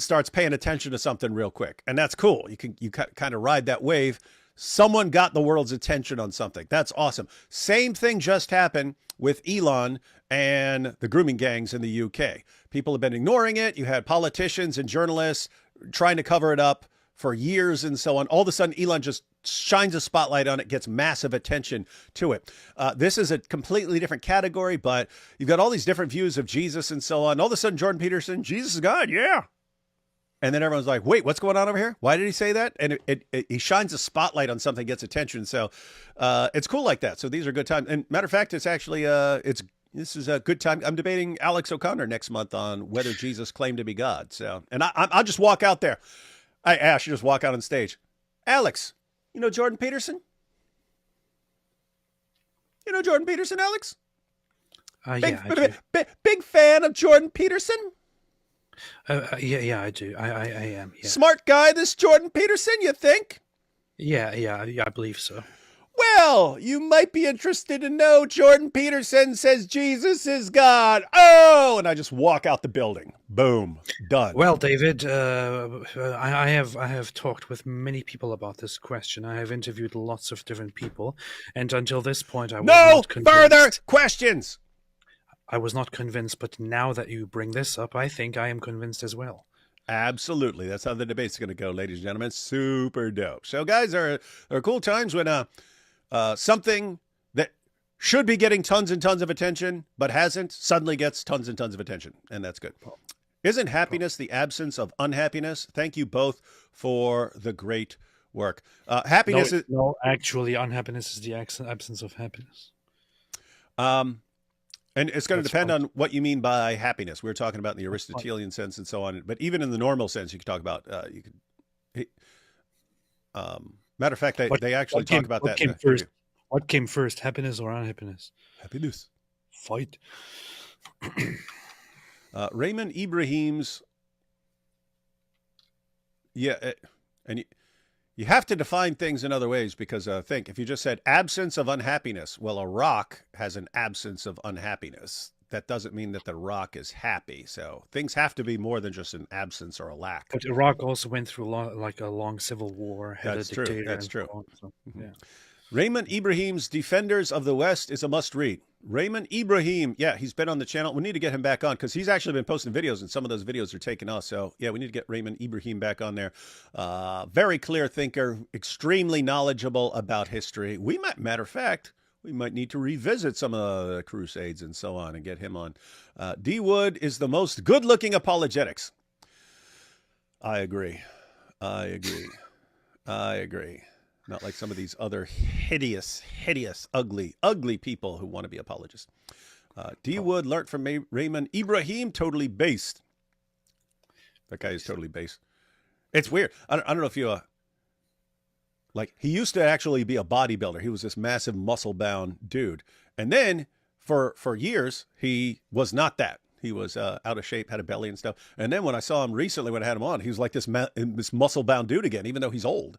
starts paying attention to something real quick, and that's cool. You kind of ride that wave. Someone got the world's attention on something. That's awesome. Same thing just happened with Elon and the grooming gangs in the UK. People have been ignoring it. You had politicians and journalists trying to cover it up for years and so on. All of a sudden, Elon just shines a spotlight on it, gets massive attention to it. This is a completely different category, but you've got all these different views of Jesus and so on. All of a sudden, Jordan Peterson, Jesus is God, yeah. And then everyone's like, wait, what's going on over here? Why did he say that? And he shines a spotlight on something, gets attention. So it's cool like that. So these are good times. And matter of fact, it's actually, this is a good time. I'm debating Alex O'Connor next month on whether Jesus claimed to be God. So, and I'll just walk out there. I should just walk out on stage. Alex, you know Jordan Peterson? You know Jordan Peterson, Alex? Yeah, I do. Big fan of Jordan Peterson? Yeah, I do. I am. Yeah. Smart guy, this Jordan Peterson, you think? Yeah, I believe so. Well, you might be interested to know Jordan Peterson says Jesus is God. Oh, and I just walk out the building. Boom, done. Well, David, I have talked with many people about this question. I have interviewed lots of different people, and until this point, I was not convinced. No further questions. I was not convinced, but now that you bring this up, I think I am convinced as well. Absolutely. That's how the debate's going to go, ladies and gentlemen. Super dope. So, guys, there are cool times when something that should be getting tons and tons of attention, but hasn't, suddenly gets tons and tons of attention, and that's good. Isn't happiness the absence of unhappiness? Thank you both for the great work. Happiness is... No, actually, unhappiness is the absence of happiness. And it's going to depend on what you mean by happiness. We were talking about in the Aristotelian sense and so on. But even in the normal sense, you could talk about, matter of fact, they actually talk about that. What came first, happiness or unhappiness? Happiness. Fight. Raymond Ibrahim's, and you have to define things in other ways because think, if you just said absence of unhappiness, well, a rock has an absence of unhappiness. That doesn't mean that the rock is happy. So things have to be more than just an absence or a lack. But Iraq also went through a long civil war. That's true. That's true. So, yeah. Raymond Ibrahim's Defenders of the West is a must-read. Raymond Ibrahim, yeah, he's been on the channel. We need to get him back on because he's actually been posting videos, and some of those videos are taking off. So, yeah, we need to get Raymond Ibrahim back on there. Very clear thinker, extremely knowledgeable about history. Matter of fact, we might need to revisit some of the Crusades and so on and get him on. D. Wood is the most good-looking apologetics. I agree. Not like some of these other hideous, ugly people who want to be apologists. D. Wood learned from Raymond Ibrahim, totally based. That guy is totally based. It's weird. I don't know if you, he used to actually be a bodybuilder. He was this massive muscle-bound dude. And then for years, he was not that. He was out of shape, had a belly and stuff. And then when I saw him recently, when I had him on, he was like this muscle-bound dude again, even though he's old.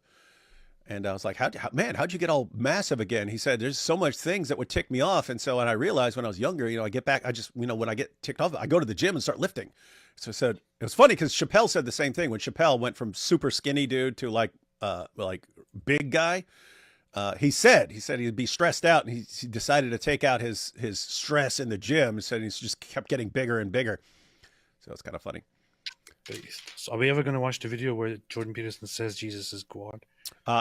And I was like, how'd you get all massive again? He said, there's so much things that would tick me off. And so when I realized when I was younger, I get back, when I get ticked off, I go to the gym and start lifting. So I said, it was funny because Chappelle said the same thing. When Chappelle went from super skinny dude to like big guy, he said he'd be stressed out, and he decided to take out his stress in the gym. He said he just kept getting bigger and bigger. So it's kind of funny. So are we ever going to watch the video where Jordan Peterson says Jesus is God?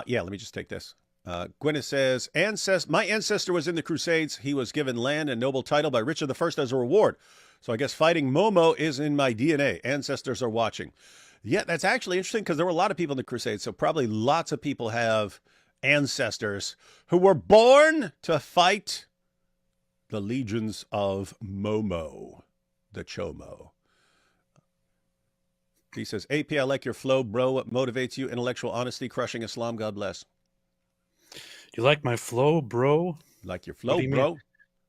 Yeah, let me just take this. Gwyneth says, my ancestor was in the Crusades. He was given land and noble title by Richard I as a reward. So I guess fighting Momo is in my DNA. Ancestors are watching. Yeah, that's actually interesting because there were a lot of people in the Crusades. So probably lots of people have ancestors who were born to fight the legions of Momo, the Chomo. He says, AP, I like your flow, bro. What motivates you? Intellectual honesty, crushing Islam. God bless. You like my flow, bro? Like your flow, bro? Mean?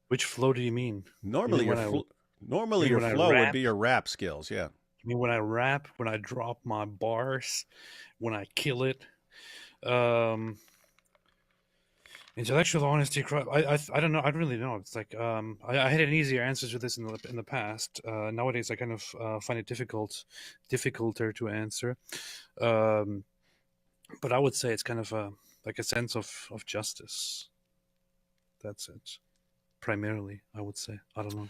Which flow do you mean? Normally, your flow would be your rap skills, yeah. You mean when I rap, when I drop my bars, when I kill it? Intellectual honesty. I don't know. I don't really know. It's like I had an easier answer to this in the past. Nowadays, I kind of find it difficulter to answer. But I would say it's kind of like a sense of justice. That's it. Primarily, I would say. I don't know.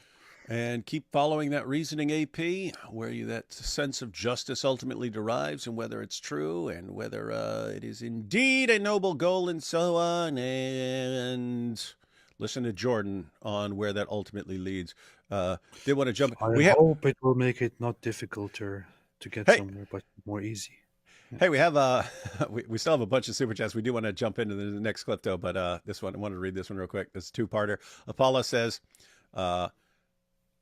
And keep following that reasoning, AP, where that sense of justice ultimately derives, and whether it's true, and whether it is indeed a noble goal, and so on. And listen to Jordan on where that ultimately leads. Did want to jump? I hope it will make it not difficulter to get somewhere, but more easy. Hey, we have we still have a bunch of super chats. We do want to jump into the next clip though, but this one, I wanted to read this one real quick. It's a two-parter. Apollo says,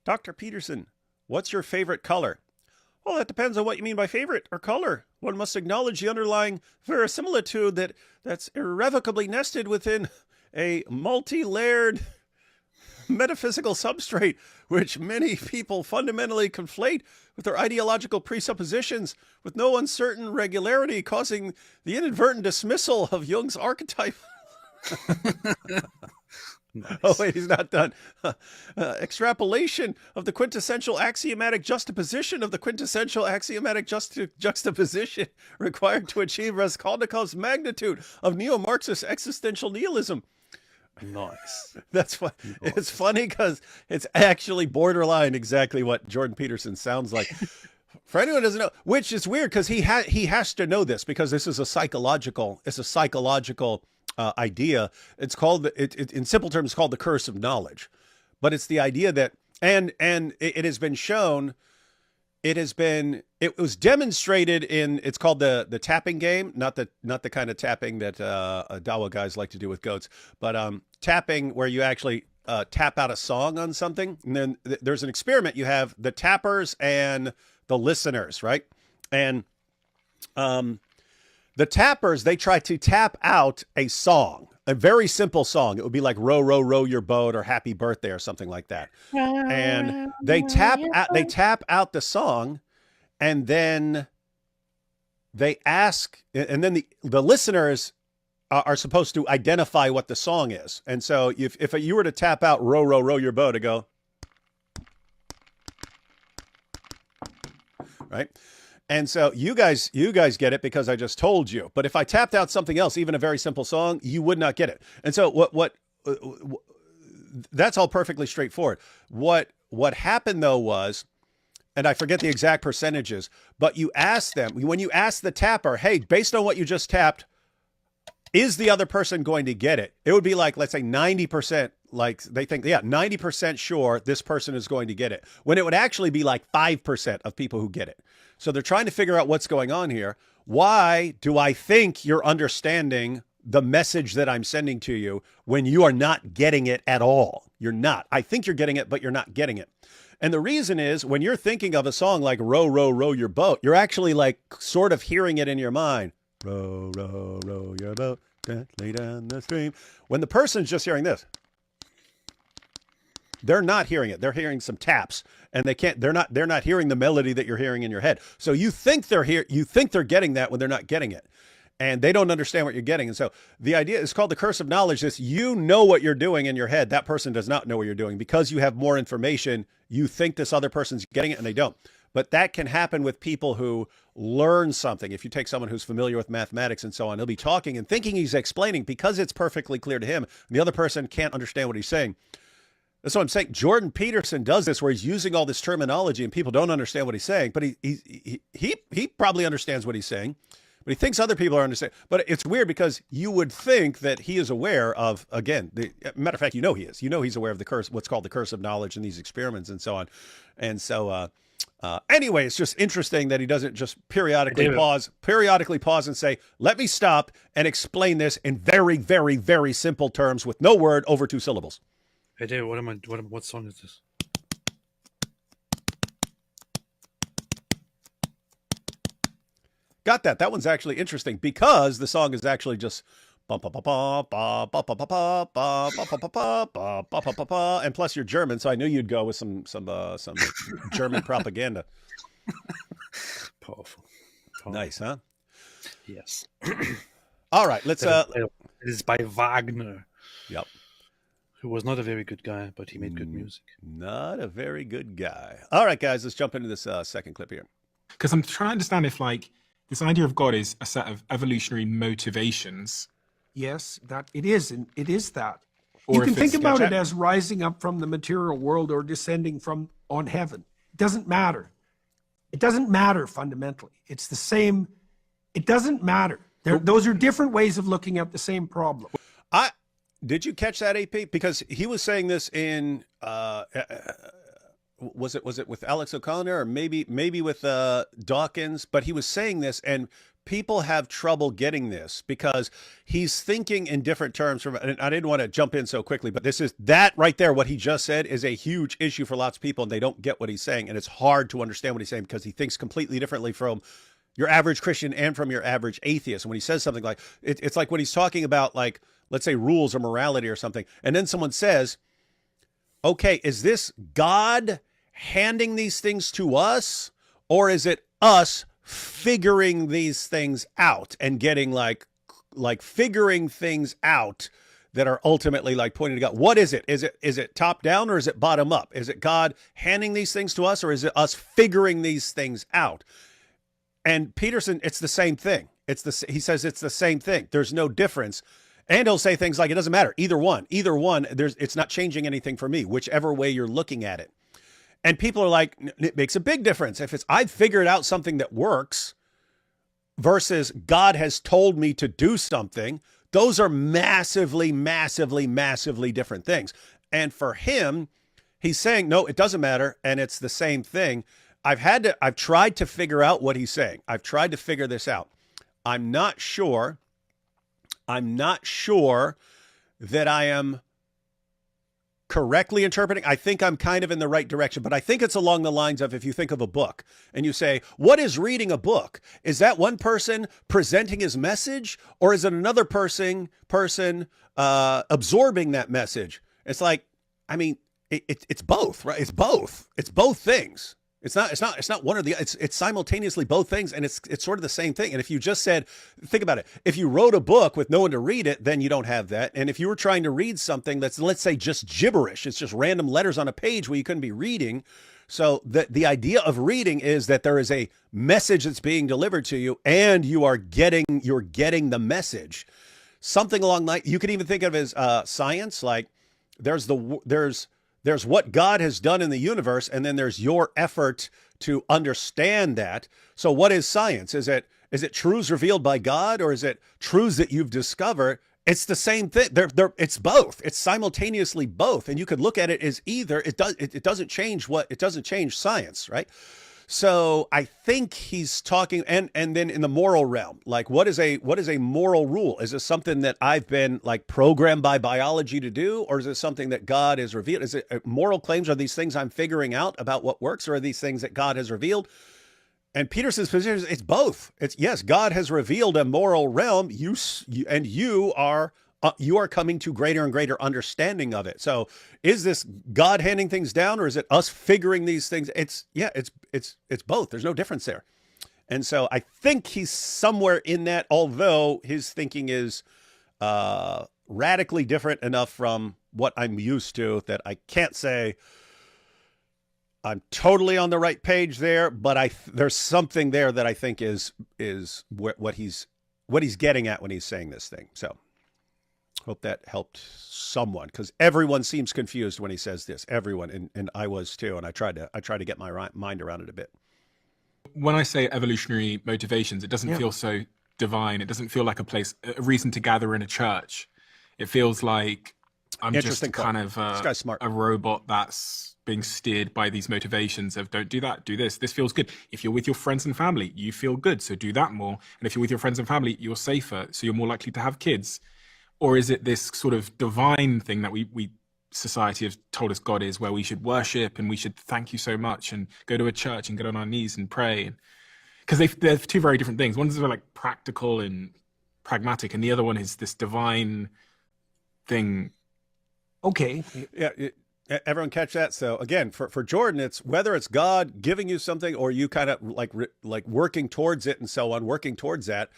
Dr. Peterson, what's your favorite color? Well, that depends on what you mean by favorite or color. One must acknowledge the underlying verisimilitude that's irrevocably nested within a multi-layered metaphysical substrate, which many people fundamentally conflate with their ideological presuppositions with no uncertain regularity, causing the inadvertent dismissal of Jung's archetype. Nice. Oh, wait, he's not done. Extrapolation of the quintessential axiomatic juxtaposition of the quintessential axiomatic juxtaposition required to achieve Raskolnikov's magnitude of neo-Marxist existential nihilism. Nice. That's why it's funny because it's actually borderline exactly what Jordan Peterson sounds like. For anyone who doesn't know, which is weird because he has to know this because this is a psychological idea. It's called in simple terms, it's called the curse of knowledge, but it's the idea that and it has been shown. It was demonstrated in, it's called the tapping game, not the kind of tapping that Dawa guys like to do with goats, but tapping where you actually tap out a song on something. And then there's an experiment. You have the tappers and the listeners, right? And the tappers, they try to tap out a song, a very simple song. It would be like row, row, row your boat or happy birthday or something like that. And they tap out the song, and then they ask, and then the listeners are supposed to identify what the song is. And so if you were to tap out row, row, row your boat, to go, right? And so you guys get it because I just told you. But if I tapped out something else, even a very simple song, you would not get it. And so what that's all perfectly straightforward. What happened though was, and I forget the exact percentages, but you ask them, when you ask the tapper, hey, based on what you just tapped, is the other person going to get it? It would be like, let's say 90%, like they think, yeah, 90% sure this person is going to get it, when it would actually be like 5% of people who get it. So they're trying to figure out what's going on here. Why do I think you're understanding the message that I'm sending to you when you are not getting it at all? You're not. I think you're getting it, but you're not getting it. And the reason is when you're thinking of a song like row, row, row your boat, you're actually like sort of hearing it in your mind. Row, row, row your boat, lay down the stream. When the person's just hearing this, they're not hearing it. They're hearing some taps, and they're not hearing the melody that you're hearing in your head. So you think they're getting that when they're not getting it. And they don't understand what you're getting. And so the idea is called the curse of knowledge. This, you know what you're doing in your head. That person does not know what you're doing. Because you have more information, you think this other person's getting it and they don't. But that can happen with people who learn something. If you take someone who's familiar with mathematics and so on, he'll be talking and thinking he's explaining because it's perfectly clear to him. And the other person can't understand what he's saying. That's what I'm saying. Jordan Peterson does this where he's using all this terminology and people don't understand what he's saying, but he probably understands what he's saying. but he thinks other people are understanding. But it's weird because you would think that he is aware of, again, matter of fact, he is. He's aware of the curse, what's called the curse of knowledge in these experiments and so on. And so, anyway, it's just interesting that he doesn't just periodically pause and say, let me stop and explain this in very, very, very simple terms with no word over 2 syllables. Hey, Dave, what song is this? Got that. That one's actually interesting because the song is actually just and plus you're German, so I knew you'd go with some German propaganda. Powerful. Nice, huh? Yes. All right, let's It is by Wagner. Yep. Who was not a very good guy, but he made good music. Not a very good guy. All right, guys, let's jump into this second clip here. Because I'm trying to understand if, like, this idea of God is a set of evolutionary motivations. Yes, that it is, and it is that. Or You if can think it's- about it as rising up from the material world or descending from on heaven. It doesn't matter. It doesn't matter fundamentally. It's the same. It doesn't matter. Those are different ways of looking at the same problem. Did you catch that, AP? Because he was saying this in was it with Alex O'Connor or maybe with Dawkins? But he was saying this, and people have trouble getting this because he's thinking in different terms. And I didn't want to jump in so quickly, but this is that right there. What he just said is a huge issue for lots of people, and they don't get what he's saying, and it's hard to understand what he's saying because he thinks completely differently from your average Christian and from your average atheist. And when he says something like it's like when he's talking about, like, let's say rules or morality or something, and then someone says, okay, is this God handing these things to us, or is it us figuring these things out and getting like figuring things out that are ultimately like pointing to God? What is it? Is it top down or is it bottom up? Is it God handing these things to us, or is it us figuring these things out? And Peterson, it's the same thing. He says it's the same thing. There's no difference. And he'll say things like, it doesn't matter. Either one, it's not changing anything for me, whichever way you're looking at it. And people are like, it makes a big difference. If I've figured out something that works versus God has told me to do something, those are massively, massively, massively different things. And for him, he's saying, no, it doesn't matter. And it's the same thing. I've tried to figure out what he's saying. I've tried to figure this out. I'm not sure that I am correctly interpreting. I think I'm kind of in the right direction, but I think it's along the lines of, if you think of a book and you say, what is reading a book? Is that one person presenting his message, or is it another person absorbing that message? It's like, I mean, it's both, right? It's both things. It's not one or the other. It's simultaneously both things, and it's sort of the same thing. And if you just said, think about it, if you wrote a book with no one to read it, then you don't have that. And if you were trying to read something that's, let's say, just gibberish, it's just random letters on a page where you couldn't be reading. So the idea of reading is that there is a message that's being delivered to you, and you're getting the message. Something along that. You could even think of it as science. Like there's what God has done in the universe, and then there's your effort to understand that. So what is science? Is it truths revealed by God, or is it truths that you've discovered? It's the same thing. It's both. It's simultaneously both. And you could look at it as either. It doesn't change science, right? So I think he's talking, and then in the moral realm, like what is a moral rule? Is it something that I've been like programmed by biology to do, or is it something that God has revealed? Is it moral claims? Are these things I'm figuring out about what works, or are these things that God has revealed? And Peterson's position is it's both. It's yes, God has revealed a moral realm. You are coming to greater and greater understanding of it. So is this God handing things down, or is it us figuring these things? It's both. There's no difference there. And so I think he's somewhere in that, although his thinking is radically different enough from what I'm used to that I can't say I'm totally on the right page there, but there's something there that I think is what he's getting at when he's saying this thing. So hope that helped someone, because everyone seems confused when he says this. Everyone, and I was too. And I tried to get my mind around it a bit. When I say evolutionary motivations, it doesn't feel so divine. It doesn't feel like a reason to gather in a church. It feels like I'm just Interesting kind point. of This guy's smart. a robot that's being steered by these motivations of don't do that, do this. This feels good. If you're with your friends and family, you feel good, so do that more. And if you're with your friends and family, you're safer, so you're more likely to have kids. Or is it this sort of divine thing that we society have told us God is, where we should worship and we should thank you so much and go to a church and get on our knees and pray? Because they're two very different things. One's like practical and pragmatic, and the other one is this divine thing. Okay. Yeah, everyone catch that. So again, for Jordan, it's whether it's God giving you something or you kind of like working towards it and so on, working towards that.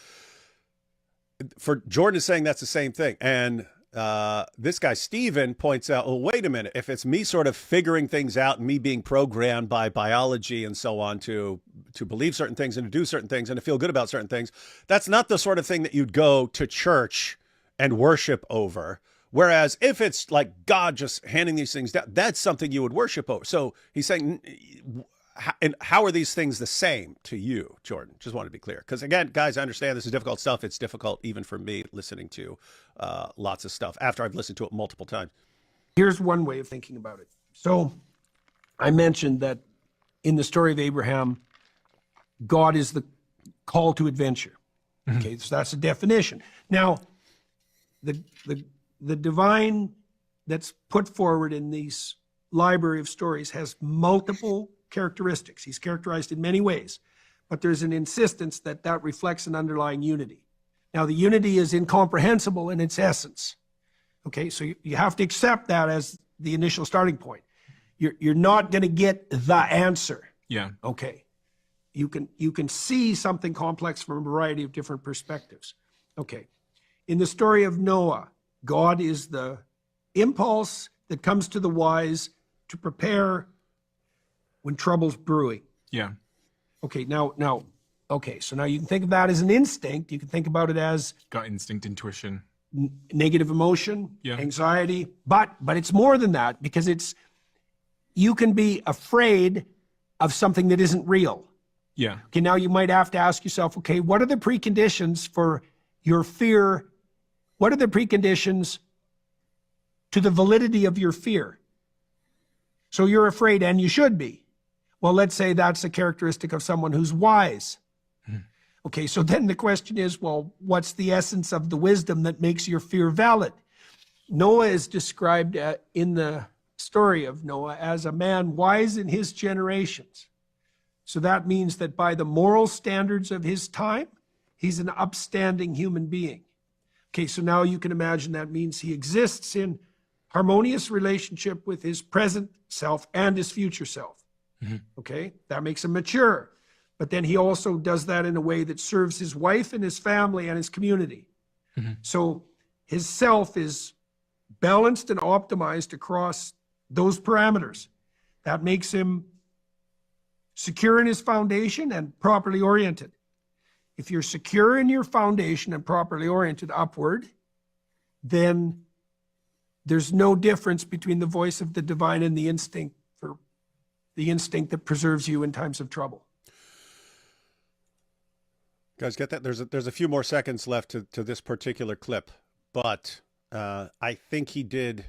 For Jordan is saying that's the same thing. And this guy, Stephen, points out, well, wait a minute. If it's me sort of figuring things out and me being programmed by biology and so on to believe certain things and to do certain things and to feel good about certain things, that's not the sort of thing that you'd go to church and worship over. Whereas if it's like God just handing these things down, that's something you would worship over. So he's saying, and how are these things the same to you, Jordan? Just want to be clear. Because again, guys, I understand this is difficult stuff. It's difficult even for me listening to lots of stuff after I've listened to it multiple times. Here's one way of thinking about it. So I mentioned that in the story of Abraham, God is the call to adventure. Okay, so that's a definition. Now, the divine that's put forward in these library of stories has multiple characteristics. He's characterized in many ways, but there's an insistence that reflects an underlying unity. Now, the unity is incomprehensible in its essence. Okay, so you have to accept that as the initial starting point. You're not going to get the answer. Yeah. Okay, you can see something complex from a variety of different perspectives. Okay, in the story of Noah, God is the impulse that comes to the wise to prepare when trouble's brewing. Yeah. Okay, okay, so now you can think of that as an instinct. You can think about it as Gut instinct, intuition. Negative emotion, Yeah. anxiety, but it's more than that, because you can be afraid of something that isn't real. Yeah. Okay, now you might have to ask yourself, okay, what are the preconditions for your fear? What are the preconditions to the validity of your fear? So you're afraid, and you should be. Well, let's say that's a characteristic of someone who's wise. Okay, so then the question is, well, what's the essence of the wisdom that makes your fear valid? Noah is described in the story of Noah as a man wise in his generations. So that means that by the moral standards of his time, he's an upstanding human being. Okay, so now you can imagine that means he exists in harmonious relationship with his present self and his future self. Okay, that makes him mature. But then he also does that in a way that serves his wife and his family and his community. So his self is balanced and optimized across those parameters. That makes him secure in his foundation and properly oriented. If you're secure in your foundation and properly oriented upward, then there's no difference between the voice of the divine and the instinct that preserves you in times of trouble. Guys, get that? There's a few more seconds left to this particular clip, but I think he did.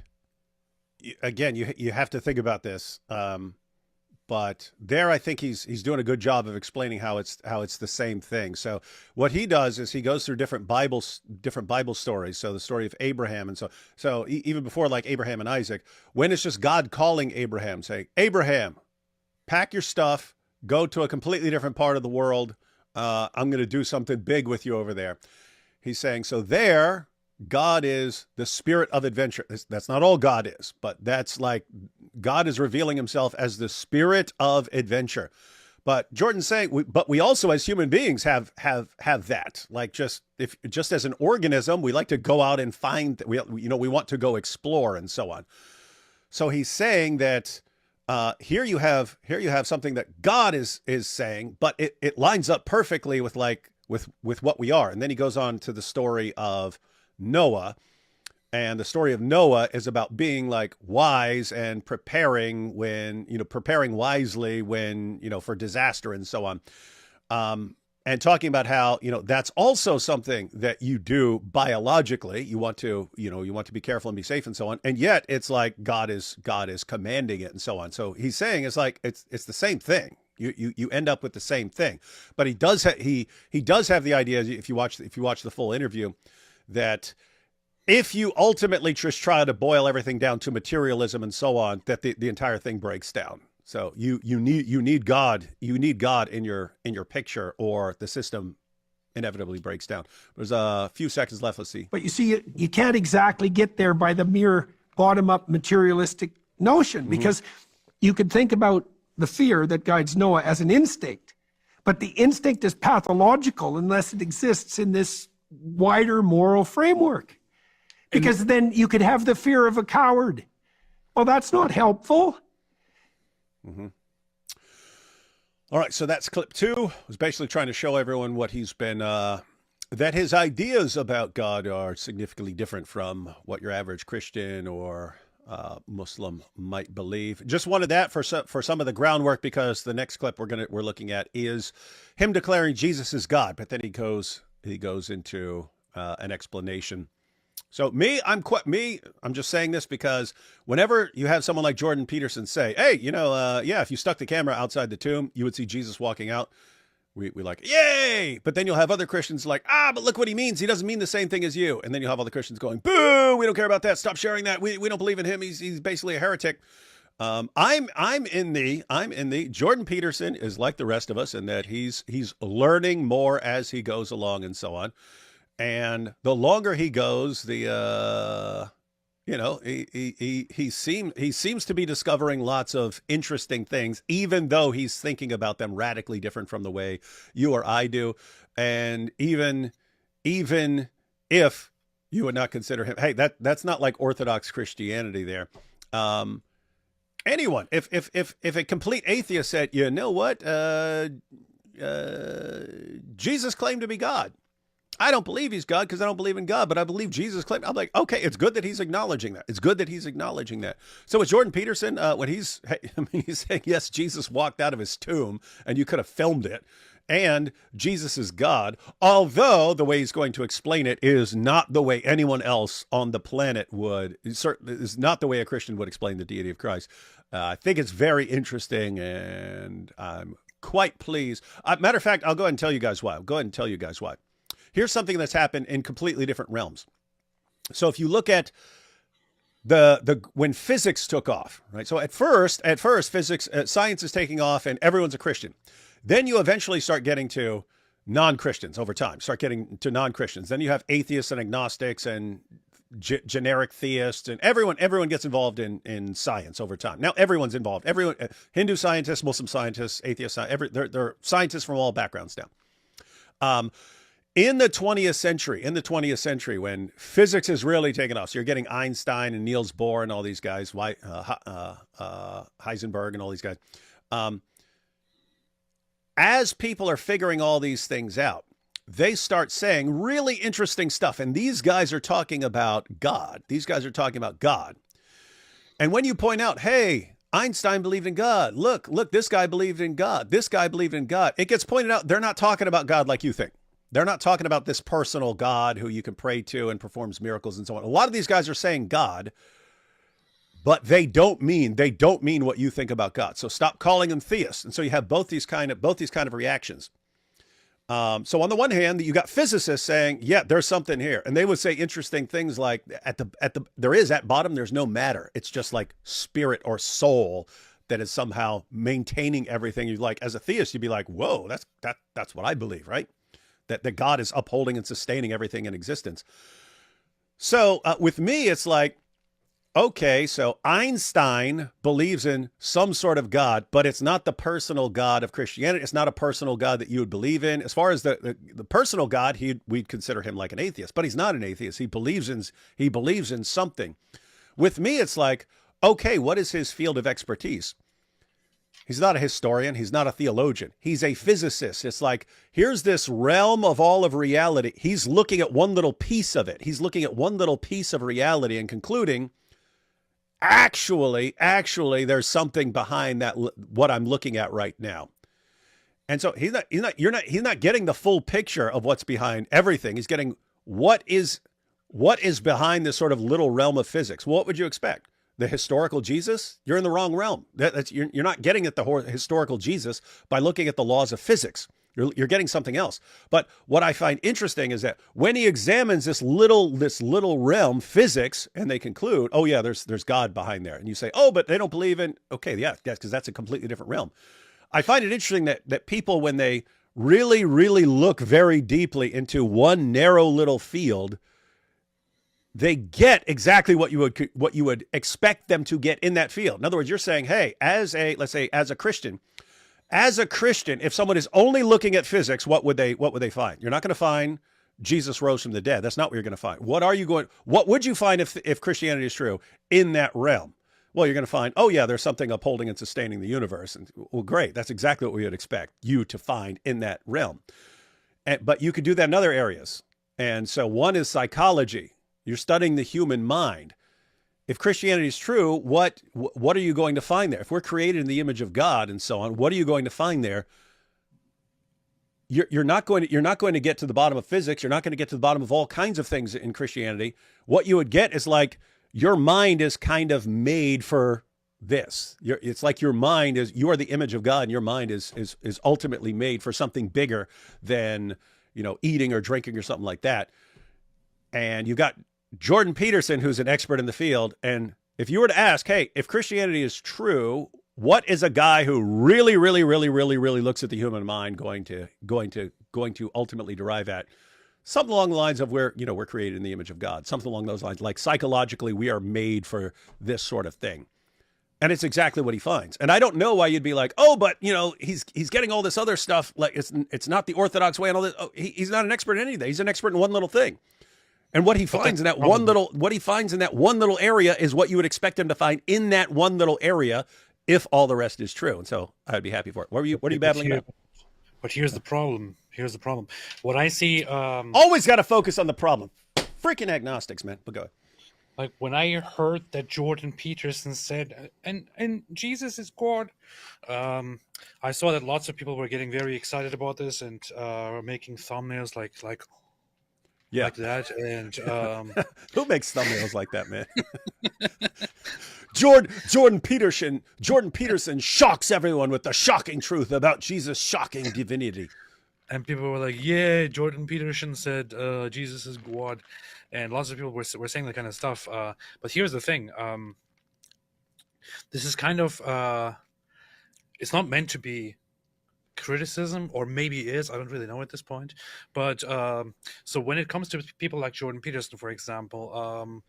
Again, you have to think about this. But there, I think he's doing a good job of explaining how it's the same thing. So what he does is he goes through different Bible stories. So the story of Abraham, and so even before like Abraham and Isaac, when it's just God calling Abraham, saying, "Abraham, pack your stuff, go to a completely different part of the world. I'm going to do something big with you over there." He's saying, so there, God is the spirit of adventure. That's not all God is, but that's like God is revealing himself as the spirit of adventure. But Jordan's saying, but we also as human beings have that. Like just as an organism, we like to go out and find, we want to go explore and so on. So he's saying that here you have something that God is saying, but it lines up perfectly with what we are. And then he goes on to the story of Noah, and the story of Noah is about being like wise and preparing wisely when, for disaster and so on. and talking about how, that's also something that you do biologically. You want to be careful and be safe and so on. And yet it's like God is commanding it and so on. So he's saying it's like, it's the same thing. You end up with the same thing, but he does have the idea, if you watch the full interview, that if you ultimately just try to boil everything down to materialism and so on, that the entire thing breaks down. So you need God in your picture, or the system inevitably breaks down. There's a few seconds left. Let's see. But you see, you can't exactly get there by the mere bottom-up materialistic notion, because you could think about the fear that guides Noah as an instinct, but the instinct is pathological unless it exists in this wider moral framework. Because then you could have the fear of a coward. Well, that's not helpful. All right, so that's clip 2. I was basically trying to show everyone what he's been, that his ideas about God are significantly different from what your average Christian or Muslim might believe. Just wanted that for some of the groundwork, because the next clip we're looking at is him declaring Jesus is God, but then he goes into an explanation. So I'm just saying this because whenever you have someone like Jordan Peterson say, hey, if you stuck the camera outside the tomb, you would see Jesus walking out. We like, yay! But then you'll have other Christians like, but look what he means. He doesn't mean the same thing as you. And then you'll have other Christians going, boo, we don't care about that. Stop sharing that. We don't believe in him. He's basically a heretic. I'm in the Jordan Peterson is like the rest of us in that he's learning more as he goes along and so on. And the longer he goes, he seems to be discovering lots of interesting things, even though he's thinking about them radically different from the way you or I do. And even if you would not consider him, hey, that's not like Orthodox Christianity there. Anyone, if a complete atheist said, you know what, Jesus claimed to be God. I don't believe he's God because I don't believe in God, but I believe Jesus claimed. I'm like, okay, it's good that he's acknowledging that. It's good that he's acknowledging that. So with Jordan Peterson, when he's saying, yes, Jesus walked out of his tomb and you could have filmed it, and Jesus is God, although the way he's going to explain it is not the way anyone else on the planet would. Is not the way a Christian would explain the deity of Christ. I think it's very interesting, and I'm quite pleased. Matter of fact, I'll go ahead and tell you guys why. Here's something that's happened in completely different realms. So if you look at when physics took off, right? So at first physics, science is taking off and everyone's a Christian. Then you eventually start getting to non-Christians over time, Then you have atheists and agnostics and generic theists, and everyone gets involved in science over time. Now everyone's involved. Everyone, Hindu scientists, Muslim scientists, atheists, they're scientists from all backgrounds now. In the 20th century, when physics is really taken off, so you're getting Einstein and Niels Bohr and all these guys, Heisenberg and all these guys. As people are figuring all these things out, they start saying really interesting stuff. And these guys are talking about God. And when you point out, hey, Einstein believed in God. Look, this guy believed in God. This guy believed in God. It gets pointed out they're not talking about God like you think. They're not talking about this personal God who you can pray to and performs miracles and so on. A lot of these guys are saying God, but they don't mean what you think about God. So stop calling them theists. And so you have both these kind of reactions. So on the one hand, you got physicists saying, yeah, there's something here. And they would say interesting things like at bottom, there's no matter. It's just like spirit or soul that is somehow maintaining everything. You like, as a theist, you'd be like, whoa, that's what I believe, right? That God is upholding and sustaining everything in existence. So with me, it's like, okay, so Einstein believes in some sort of God, but it's not the personal God of Christianity. It's not a personal God that you would believe in. As far as the personal God, we'd consider him like an atheist, but he's not an atheist. He believes in something. With me, it's like, okay, what is his field of expertise? He's not a historian. He's not a theologian. He's a physicist. It's like, here's this realm of all of reality. He's looking at one little piece of it. He's looking at one little piece of reality and concluding, actually, there's something behind that, what I'm looking at right now. And so he's not getting the full picture of what's behind everything. He's getting what is behind this sort of little realm of physics. What would you expect? The historical Jesus? You're in the wrong realm. You're not getting at the historical Jesus by looking at the laws of physics. You're getting something else. But what I find interesting is that when he examines this little realm, physics, and they conclude, oh yeah, there's God behind there. And you say, oh, but they don't believe in, okay, yeah, because that's a completely different realm. I find it interesting that people, when they really, really look very deeply into one narrow little field, they get exactly what you would expect them to get in that field. In other words, you're saying, hey, let's say as a Christian, if someone is only looking at physics, what would they find? You're not going to find Jesus rose from the dead. That's not what you're going to find. What would you find if Christianity is true in that realm? Well, you're going to find, oh yeah, there's something upholding and sustaining the universe. And well, great. That's exactly what we would expect you to find in that realm. But you could do that in other areas. And so one is psychology. You're studying the human mind. If Christianity is true, what are you going to find there? If we're created in the image of God and so on, what are you going to find there? You're not going to get to the bottom of physics. You're not going to get to the bottom of all kinds of things in Christianity. What you would get is like, your mind is kind of made for this. It's like your mind is, you are the image of God, and your mind is ultimately made for something bigger than, eating or drinking or something like that. And you've got Jordan Peterson, who's an expert in the field. And if you were to ask, hey, if Christianity is true, what is a guy who really, really, really, really, really looks at the human mind going to ultimately derive at? Something along the lines of we're created in the image of God. Something along those lines, like psychologically, we are made for this sort of thing. And it's exactly what he finds. And I don't know why you'd be like, oh, but he's getting all this other stuff. Like it's not the orthodox way and all this. Oh, he's not an expert in anything. He's an expert in one little thing. And what he finds in that one little area is what you would expect him to find in that one little area, if all the rest is true. And so I'd be happy for it. What are you battling about? But here's the problem. What I see... Always got to focus on the problem. Freaking agnostics, man. But go ahead. Like, when I heard that Jordan Peterson said, and Jesus is God, I saw that lots of people were getting very excited about this and were making thumbnails like that. And who makes thumbnails like that, man? Jordan Peterson shocks everyone with the shocking truth about Jesus' shocking divinity. And people were like, yeah, Jordan Peterson said Jesus is God. And lots of people were saying that kind of stuff. But here's the thing. This is kind of... it's not meant to be criticism, or maybe it is. I don't really know at this point. But so when it comes to people like Jordan Peterson, for example...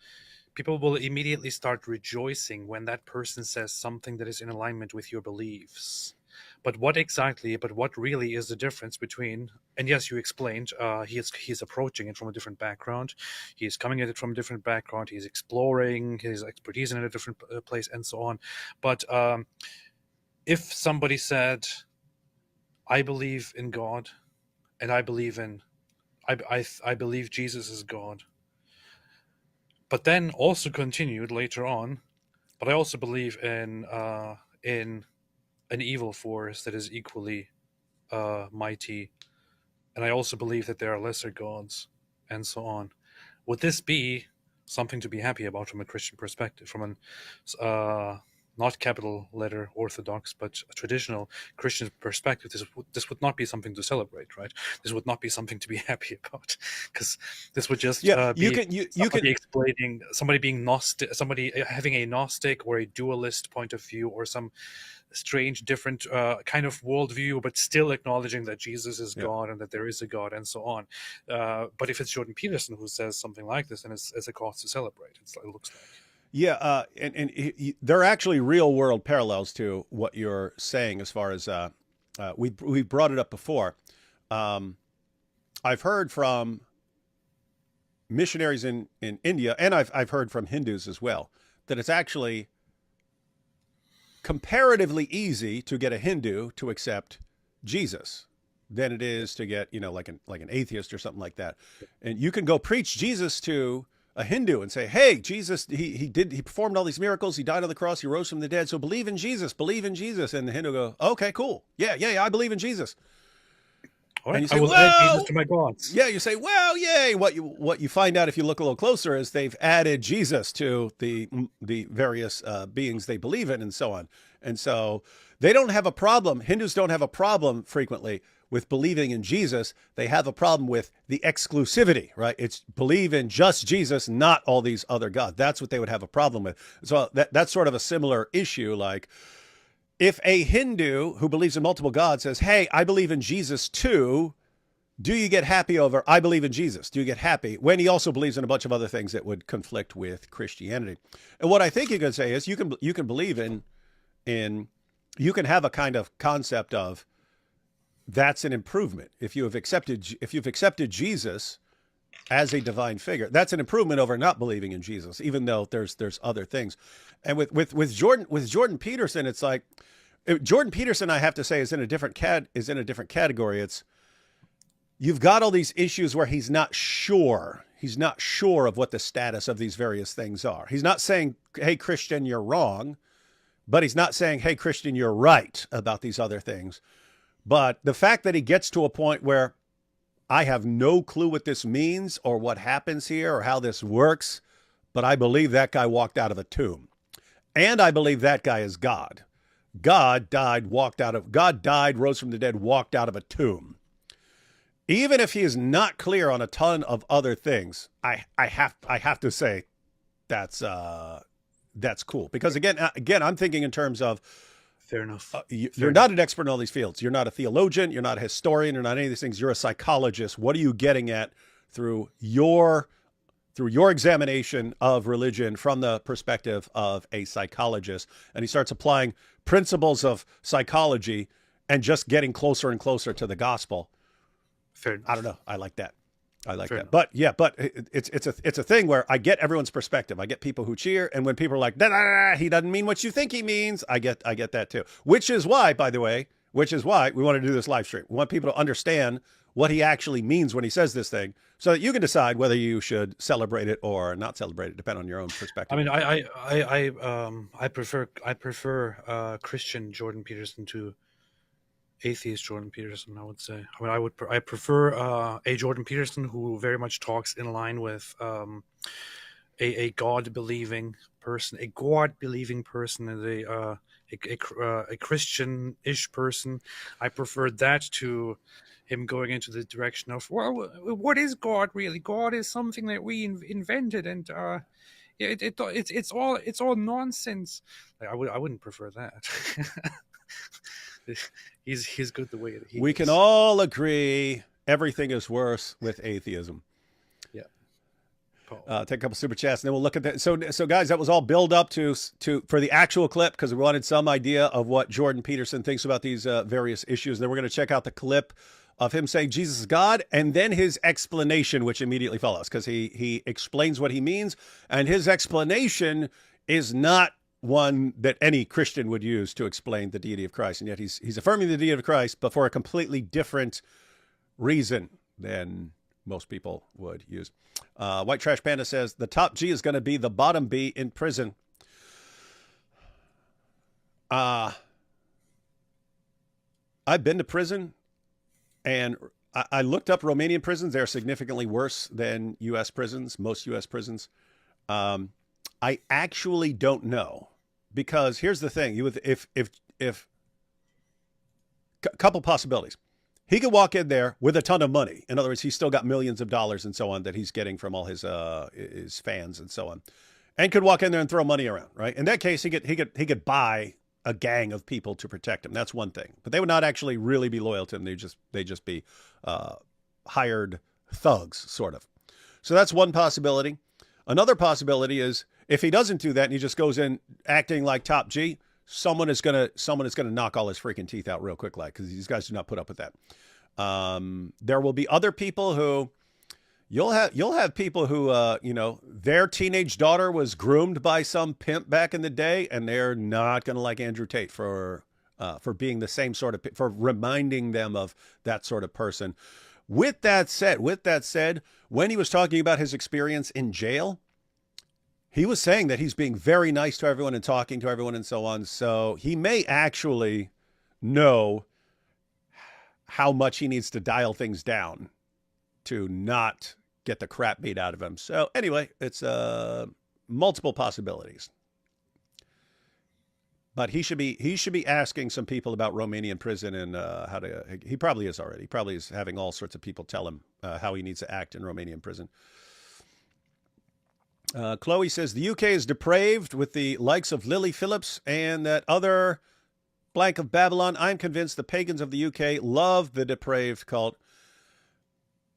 people will immediately start rejoicing when that person says something that is in alignment with your beliefs. But what really is the difference between, and yes, you explained, he's approaching it from a different background. He's coming at it from a different background. He's exploring his expertise in a different place and so on. But if somebody said, I believe in God, and I believe Jesus is God, but then also continued later on, but I also believe in an evil force that is equally mighty, and I also believe that there are lesser gods, and so on. Would this be something to be happy about from a Christian perspective, from an not capital letter Orthodox, but a traditional Christian perspective? This would not be something to celebrate, right? This would not be something to be happy about, because this would just explaining somebody being Gnostic, somebody having a Gnostic or a dualist point of view, or some strange different kind of worldview, but still acknowledging that Jesus is God and that there is a God and so on. But if it's Jordan Peterson who says something like this, then it's a cause to celebrate. It looks like. Yeah, and there are actually real world parallels to what you're saying as far as we brought it up before. I've heard from missionaries in India, and I've heard from Hindus as well, that it's actually comparatively easy to get a Hindu to accept Jesus than it is to get, like an atheist or something like that. And you can go preach Jesus to a Hindu and say, hey, Jesus, he performed all these miracles. He died on the cross. He rose from the dead. So believe in Jesus. Believe in Jesus. And the Hindu go, okay, cool. Yeah, I believe in Jesus. All right, And you say, I will add Jesus to my gods. Yeah, you say, well, yay. What you find out if you look a little closer is they've added Jesus to the various beings they believe in and so on. And so they don't have a problem. Hindus don't have a problem frequently with believing in Jesus. They have a problem with the exclusivity, right? It's believe in just Jesus, not all these other gods. That's what they would have a problem with. So that's sort of a similar issue. Like, if a Hindu who believes in multiple gods says, hey, I believe in Jesus too, do you get happy over, I believe in Jesus? Do you get happy when he also believes in a bunch of other things that would conflict with Christianity? And what I think you can say is you can believe in you can have a kind of concept of that's an improvement. If you've accepted Jesus as a divine figure, that's an improvement over not believing in Jesus, even though there's other things. And with Jordan Peterson, it's like Jordan Peterson, I have to say, is in a different category. It's, you've got all these issues where he's not sure of what the status of these various things are. He's not saying, hey, Christian, you're wrong, but he's not saying, hey, Christian, you're right about these other things. But the fact that he gets to a point where I have no clue what this means or what happens here or how this works, but I believe that guy walked out of a tomb. And I believe that guy is God. God died, rose from the dead, walked out of a tomb. Even if he is not clear on a ton of other things, I have to say that's cool. Because again, I'm thinking in terms of, fair enough. You're not an expert in all these fields. You're not a theologian. You're not a historian. You're not any of these things. You're a psychologist. What are you getting at through your examination of religion from the perspective of a psychologist? And he starts applying principles of psychology and just getting closer and closer to the gospel. Fair enough. I don't know. I like that. Fair that. enough. But it's a thing where I get everyone's perspective. I get people who cheer, and when people are like, nah, he doesn't mean what you think he means, I get that too. Which is why, by the way, we want to do this live stream. We want people to understand what he actually means when he says this thing, so that you can decide whether you should celebrate it or not celebrate it, depending on your own perspective. I mean, I prefer Christian Jordan Peterson to atheist Jordan Peterson, I would say. I mean, I prefer a Jordan Peterson who very much talks in line with a God-believing person, and a Christian-ish person. I prefer that to him going into the direction of, well, what is God really? God is something that we invented, and it's all nonsense. Like, I wouldn't prefer that. He's good the way it is. We can all agree everything is worse with atheism. Yeah. Take a couple super chats and then we'll look at that. So guys, that was all build up to for the actual clip, because we wanted some idea of what Jordan Peterson thinks about these various issues. And then we're going to check out the clip of him saying Jesus is God, and then his explanation, which immediately follows, because he explains what he means, and his explanation is not one that any Christian would use to explain the deity of Christ. And yet he's affirming the deity of Christ, but for a completely different reason than most people would use. White Trash Panda says, the top G is going to be the bottom B in prison. I've been to prison, and I looked up Romanian prisons. They're significantly worse than U.S. prisons, most U.S. prisons. I actually don't know. Because here's the thing, if couple possibilities. He could walk in there with a ton of money. In other words, he's still got millions of dollars and so on that he's getting from all his fans and so on, and could walk in there and throw money around, right? In that case, he could buy a gang of people to protect him. That's one thing. But they would not actually really be loyal to him. They'd just be hired thugs, sort of. So that's one possibility. Another possibility is, if he doesn't do that and he just goes in acting like top G, someone is gonna knock all his freaking teeth out real quick, like, because these guys do not put up with that. There will be other people who you'll have people who their teenage daughter was groomed by some pimp back in the day, and they're not gonna like Andrew Tate for being the same sort of, for reminding them of that sort of person. With that said, when he was talking about his experience in jail, he was saying that he's being very nice to everyone and talking to everyone and so on. So he may actually know how much he needs to dial things down to not get the crap beat out of him. So anyway, it's multiple possibilities. But he should be asking some people about Romanian prison and how to. He probably is already. He probably is having all sorts of people tell him how he needs to act in Romanian prison. Chloe says the UK is depraved with the likes of Lily Phillips and that other blank of Babylon. I'm convinced the pagans of the UK love the depraved cult.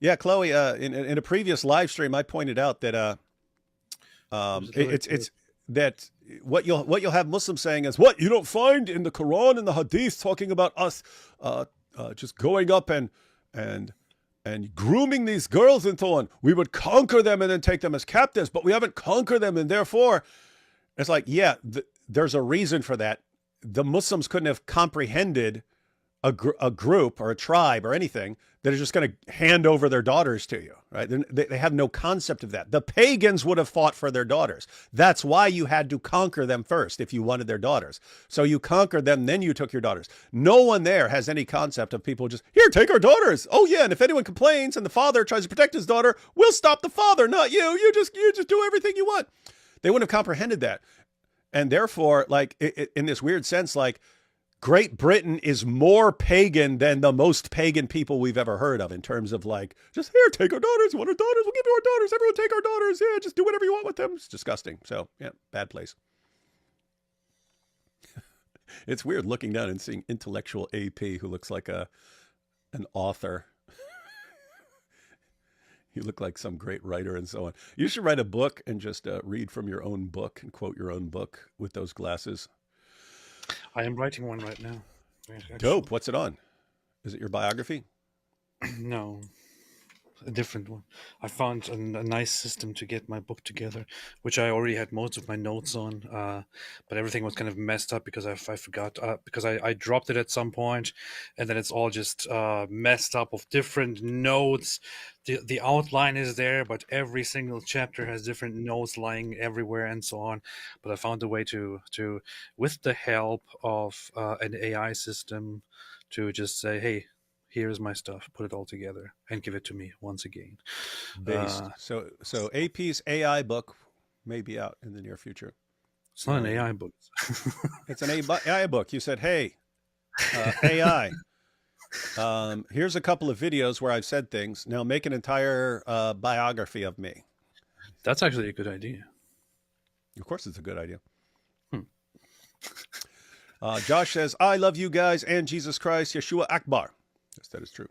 Yeah, Chloe. In a previous live stream, I pointed out that it's that what you'll have Muslims saying is, what you don't find in the Quran and the Hadith talking about us just going up and grooming these girls and so on. We would conquer them and then take them as captives, but we haven't conquered them, and therefore it's like, yeah, there's a reason for that. The Muslims couldn't have comprehended a group or a tribe or anything that is just going to hand over their daughters to you, right? They have no concept of that. The pagans would have fought for their daughters. That's why you had to conquer them first if you wanted their daughters. So you conquered them, then you took your daughters. No one there has any concept of people just, here, take our daughters. Oh yeah, and if anyone complains and the father tries to protect his daughter, we'll stop the father, not you. You just do everything you want. They wouldn't have comprehended that. And therefore, like, in this weird sense, like, Great Britain is more pagan than the most pagan people we've ever heard of in terms of like, just here, take our daughters. You want our daughters? We'll give you our daughters. Everyone take our daughters. Yeah, just do whatever you want with them. It's disgusting. So, yeah, bad place. It's weird looking down and seeing intellectual AP who looks like an author. You look like some great writer and so on. You should write a book and just read from your own book and quote your own book with those glasses. I am writing one right now. Actually. Dope. What's it on? Is it your biography? No, a different one. I found a nice system to get my book together, which I already had most of my notes on, but everything was kind of messed up because I forgot, because I dropped it at some point, and then it's all just messed up of different notes. The outline is there, but every single chapter has different notes lying everywhere and so on. But I found a way to with the help of an AI system, to just say, hey, here's my stuff, put it all together, and give it to me once again. Based. So AP's AI book may be out in the near future. It's not an AI book. It's an AI book. You said, hey, AI, here's a couple of videos where I've said things. Now make an entire biography of me. That's actually a good idea. Of course it's a good idea. Josh says, I love you guys and Jesus Christ, Yeshua Akbar. Yes, that is true.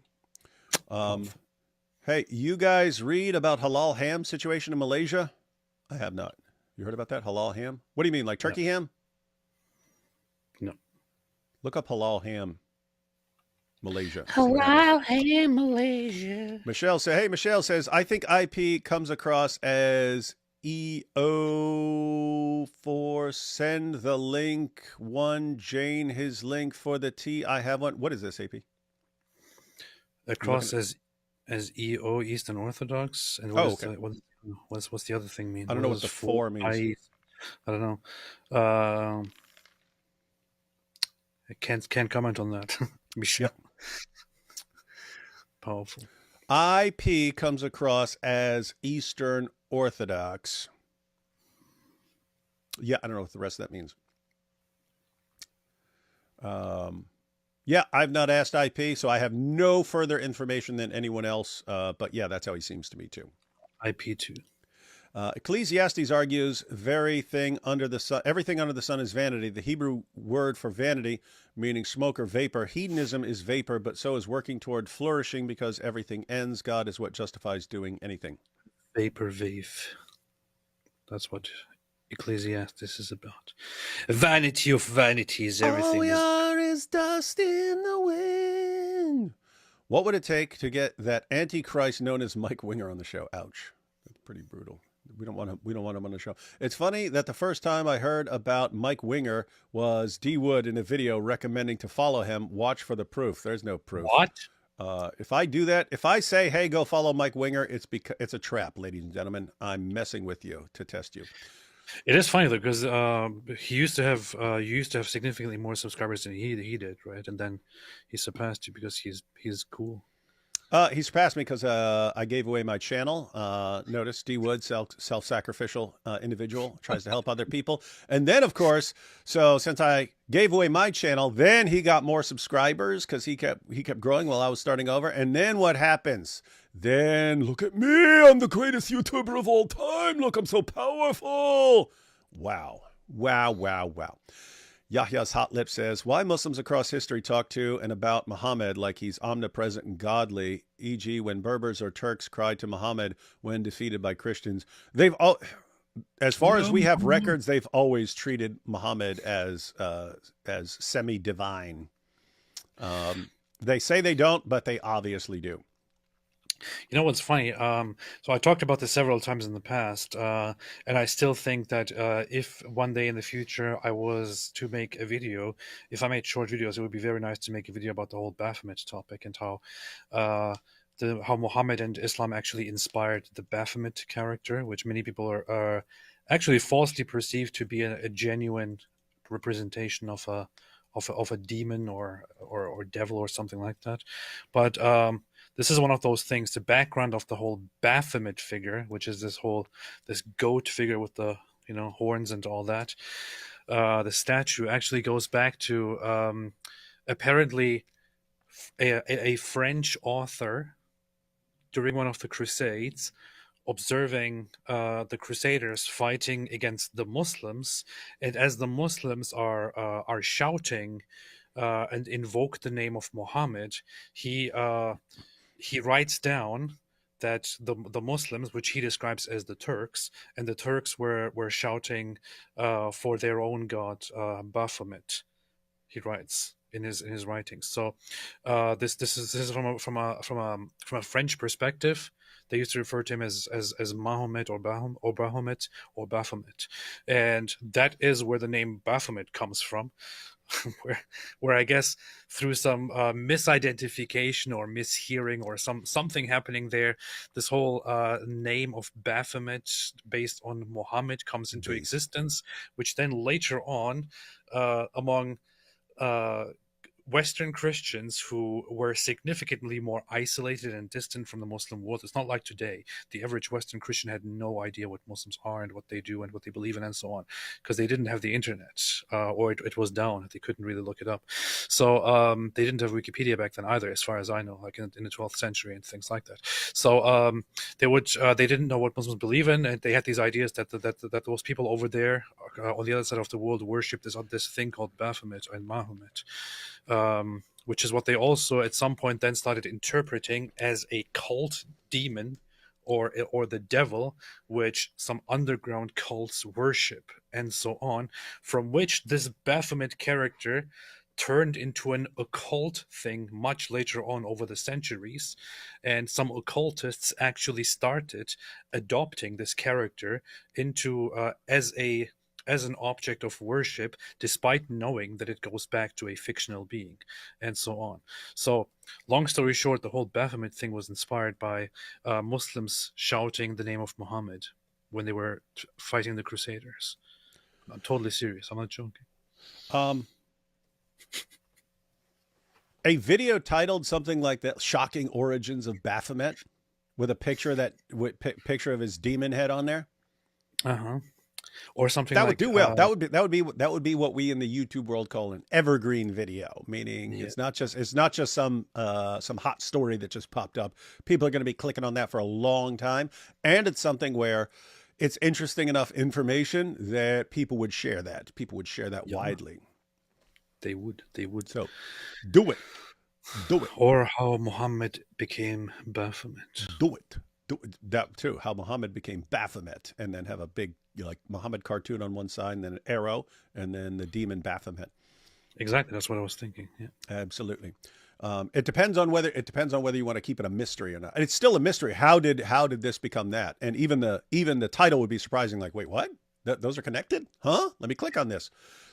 Hey, you guys read about halal ham situation in Malaysia? I have not. You heard about that? Halal ham? What do you mean, like turkey ham? No. Look up halal ham, Malaysia. Halal ham, Malaysia. Michelle says, I think IP comes across as EO for send the link. One, Jane, his link for the T. I have one. What is this, AP? Across as EO, Eastern Orthodox, and what's the other thing mean? I don't know what the 4 means. I don't know. I can't comment on that. Michelle. Yep. Powerful. IP comes across as Eastern Orthodox. Yeah, I don't know what the rest of that means. Yeah, I've not asked IP, so I have no further information than anyone else. But yeah, that's how he seems to me too. IP2. Ecclesiastes argues everything under the sun is vanity. The Hebrew word for vanity, meaning smoke or vapor. Hedonism is vapor, but so is working toward flourishing because everything ends. God is what justifies doing anything. Vapor wave. That's what Ecclesiastes is about. Vanity of vanities. Everything. All we are is dust in the wind. What would it take to get that Antichrist known as Mike Winger on the show? Ouch. That's pretty brutal. We don't want him on the show. It's funny that the first time I heard about Mike Winger was D Wood in a video recommending to follow him. Watch for the proof. There's no proof. What? If I do that, if I say, hey, go follow Mike Winger, it's a trap, ladies and gentlemen. I'm messing with you to test you. It is funny though, because he used to have you used to have significantly more subscribers than he did, right? And then he surpassed you because he's cool. He surpassed me because I gave away my channel. Notice D Wood, self-sacrificial individual, tries to help other people. And then, of course, so since I gave away my channel, then he got more subscribers because he kept growing while I was starting over. And then what happens? Then look at me, I'm the greatest YouTuber of all time. Look, I'm so powerful. Wow, wow, wow, wow. Yahya's Hot Lip says, why Muslims across history talk to and about Muhammad like he's omnipresent and godly, e.g. when Berbers or Turks cried to Muhammad when defeated by Christians. They've all, as far as we have records, they've always treated Muhammad as semi-divine. They say they don't, but they obviously do. You know what's funny? So I talked about this several times in the past, and I still think that if one day in the future I was to make a video, if I made short videos, it would be very nice to make a video about the whole Baphomet topic and how Muhammad and Islam actually inspired the Baphomet character, which many people are actually falsely perceived to be a genuine representation of a demon or devil or something like that. But this is one of those things. The background of the whole Baphomet figure, which is this goat figure with the horns and all that, the statue actually goes back to apparently a French author during one of the Crusades, observing the Crusaders fighting against the Muslims, and as the Muslims are shouting and invoke the name of Muhammad, he writes down that the Muslims, which he describes as the Turks, and the Turks were shouting for their own god Baphomet. He writes in his writings. So this is from a French perspective. They used to refer to him as Mahomet or Bahomet or Baphomet, and that is where the name Baphomet comes from. where I guess through some misidentification or mishearing or something happening there, this whole name of Baphomet based on Muhammad comes into existence, which then later on among Western Christians who were significantly more isolated and distant from the Muslim world. It's not like today. The average Western Christian had no idea what Muslims are and what they do and what they believe in and so on, because they didn't have the internet, or it was down. They couldn't really look it up. So they didn't have Wikipedia back then either, as far as I know, like in the 12th century and things like that. So they didn't know what Muslims believe in, and they had these ideas that those people over there on the other side of the world worship this thing called Baphomet and Mahomet. Which is what they also at some point then started interpreting as a cult demon or the devil, which some underground cults worship and so on, from which this Baphomet character turned into an occult thing much later on over the centuries, and some occultists actually started adopting this character into as an object of worship, despite knowing that it goes back to a fictional being, and so on. So, long story short, the whole Baphomet thing was inspired by Muslims shouting the name of Muhammad when they were fighting the Crusaders. I'm totally serious. I'm not joking. A video titled something like that, "Shocking Origins of Baphomet," with a picture of his demon head on there. Or something that would do well. That would be what we in the YouTube world call an evergreen video, meaning it's not just some hot story that just popped up. People are going to be clicking on that for a long time, and it's something where it's interesting enough information that people would share that. People would share that widely. They would. So, do it. Or how Muhammad became Baphomet. Do it. That too. How Muhammad became Baphomet, and then have a big Muhammad cartoon on one side, and then an arrow, and then the demon Baphomet. Exactly. That's what I was thinking. Yeah. Absolutely. It depends on whether you want to keep it a mystery or not. And it's still a mystery. How did this become that? And even the title would be surprising. Like, wait, what? Those are connected? Huh? Let me click on this.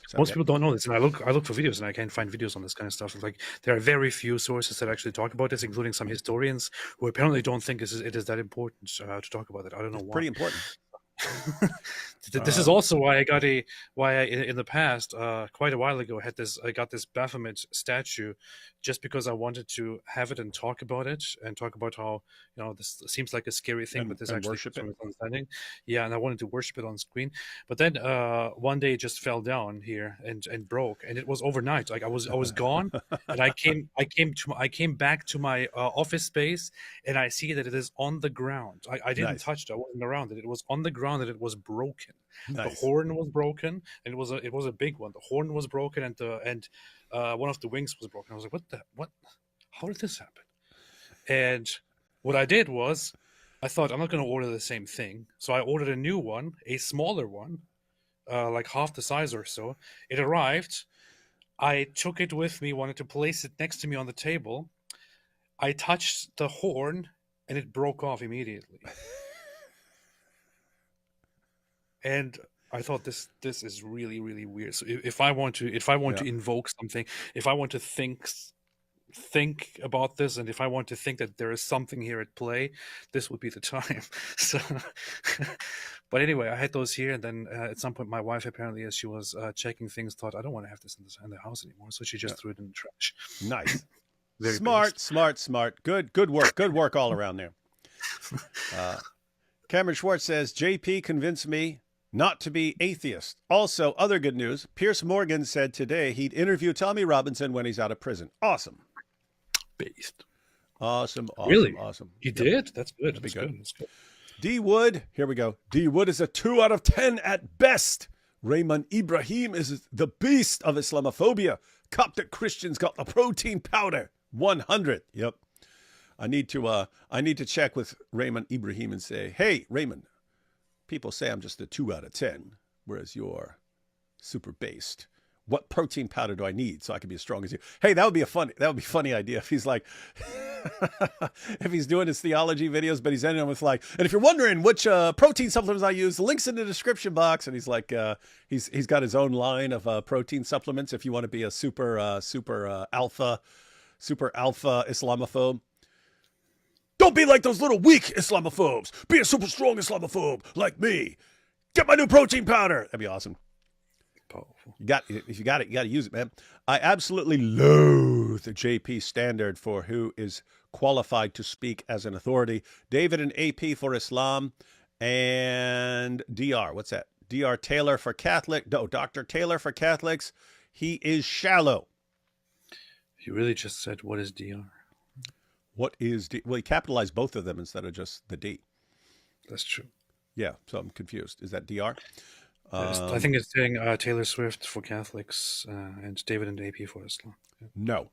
So, most people don't know this, and I look for videos, and I can't find videos on this kind of stuff. Like, there are very few sources that actually talk about this, including some historians who apparently don't think it is that important to talk about it. I don't know why. Pretty important. This is also why in the past, quite a while ago, I got this Baphomet statue, just because I wanted to have it and talk about it and talk about how, this seems like a scary thing, but this and actually worship comes it. from understanding. Yeah, and I wanted to worship it on screen, but then one day it just fell down here and broke, and it was overnight. Like I was gone, and I came back to my office space, and I see that it is on the ground. I didn't Nice. touch it. I wasn't around it. It was on the ground, and it was broken. The Nice. horn was broken, and it was a big one. The horn was broken, and one of the wings was broken. I was like, what? How did this happen? And what I did was, I thought, I'm not going to order the same thing, so I ordered a new one, a smaller one, like half the size or so. It arrived. I took it with me, wanted to place it next to me on the table. I touched the horn, and it broke off immediately. And I thought this is really, really weird. So if I want to invoke something, if I want to think about this, and if I want to think that there is something here at play, this would be the time. So, but anyway, I had those here, and then at some point, my wife apparently, as she was checking things, thought, I don't want to have this in the house anymore, so she just threw it in the trash. Nice. Very smart, based. smart. Good work all around there. Cameron Schwartz says, JP convinced me not to be atheist. Also, other good news, Pierce Morgan said today he'd interview Tommy Robinson when he's out of prison. Awesome. Based. Awesome. Really? Awesome. You did? That's good. That'd be That's good. D Wood, here we go. D Wood is a 2 out of 10 at best. Raymond Ibrahim is the beast of Islamophobia. Coptic Christians got the protein powder. 100. Yep. I need to check with Raymond Ibrahim and say, hey, Raymond, people say I'm just a 2 out of 10, whereas you're super based. What protein powder do I need so I can be as strong as you? Hey, that would be a funny idea if he's like, if he's doing his theology videos, but he's ending them with like, and if you're wondering which protein supplements I use, the link's in the description box. And he's like, he's got his own line of protein supplements if you want to be a super alpha Islamophobe. Don't be like those little weak Islamophobes. Be a super strong Islamophobe like me. Get my new protein powder. That'd be awesome. Powerful. If you got it, you got to use it, man. I absolutely loathe the JP standard for who is qualified to speak as an authority. David and AP for Islam, and DR. What's that? DR Taylor for Catholic. No, Dr. Taylor for Catholics. He is shallow. You really just said, what is DR? What is D? Well, he capitalized both of them instead of just the D. That's true. Yeah, so I'm confused. Is that DR? I think it's saying Taylor Swift for Catholics and David and AP for Islam. Yeah. No.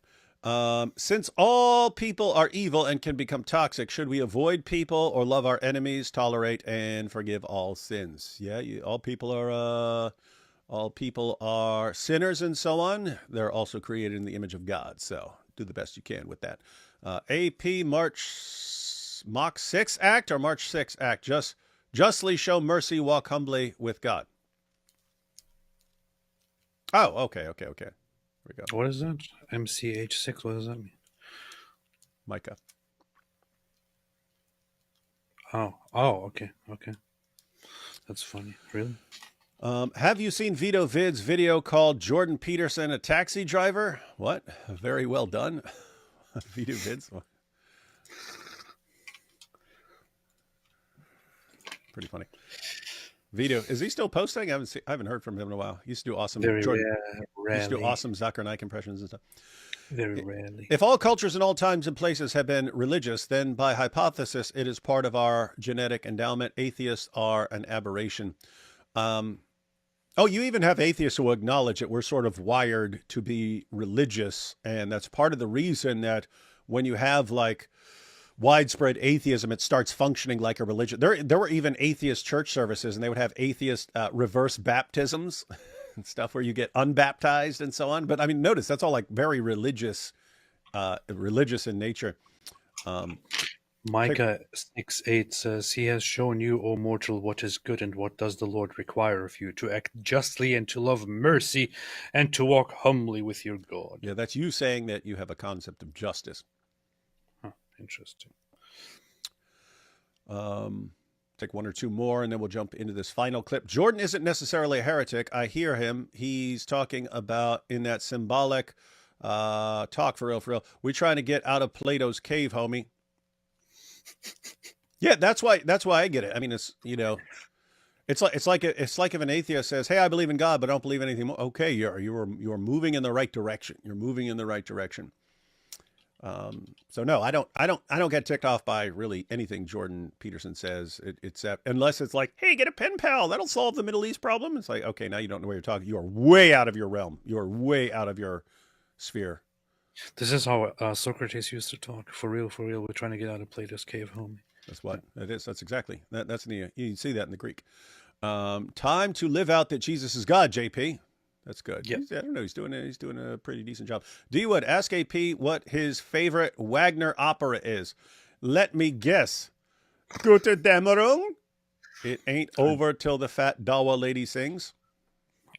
Since all people are evil and can become toxic, should we avoid people or love our enemies, tolerate and forgive all sins? Yeah, all people are sinners and so on. They're also created in the image of God. So do the best you can with that. AP Mach 6 Act or March 6 Act? Justly show mercy, walk humbly with God. Oh, okay. Here we go. What is that? MCH6, what does that mean? Micah. Oh, okay. That's funny. Really? Have you seen Vito Vid's video called Jordan Peterson, a taxi driver? What? Very well done. Vito Vids. Pretty funny. Vito, is he still posting? I haven't heard from him in a while. He used to do awesome. Very Jordan, rarely. he used to do awesome Zucker Nike impressions and stuff. Very rarely. If all cultures in all times and places have been religious, then by hypothesis, it is part of our genetic endowment. Atheists are an aberration. Oh, you even have atheists who acknowledge that we're sort of wired to be religious. And that's part of the reason that when you have like widespread atheism, it starts functioning like a religion. There were even atheist church services, and they would have atheist reverse baptisms and stuff where you get unbaptized and so on. But I mean, notice that's all like very religious in nature. Micah 6:8 says, He has shown you, O mortal, what is good, and what does the Lord require of you, to act justly and to love mercy and to walk humbly with your God. Yeah, that's you saying that you have a concept of justice. Huh, interesting. take one or two more, and then we'll jump into this final clip. Jordan isn't necessarily a heretic. I hear him. He's talking about in that symbolic talk, for real. We're trying to get out of Plato's cave, homie. Yeah, that's why I get it. I mean, it's, you know, it's like if an atheist says, "Hey, I believe in God, but I don't believe anything more." Okay, you're moving in the right direction. You're moving in the right direction. So no, I don't get ticked off by really anything Jordan Peterson says. It's unless it's like, "Hey, get a pen pal. That'll solve the Middle East problem." It's like, okay, now you don't know what you're talking. You are way out of your realm. You are way out of your sphere. This is how Socrates used to talk. For real, we're trying to get out of Plato's cave, homie. That's what it is. That's exactly that's in the, you see that in the Greek. Time to live out that Jesus is God, JP. That's good. Yep. I don't know. He's doing a pretty decent job. Deyon, ask AP what his favorite Wagner opera is. Let me guess. Gute Dämmerung. It ain't over till the fat Dawa lady sings.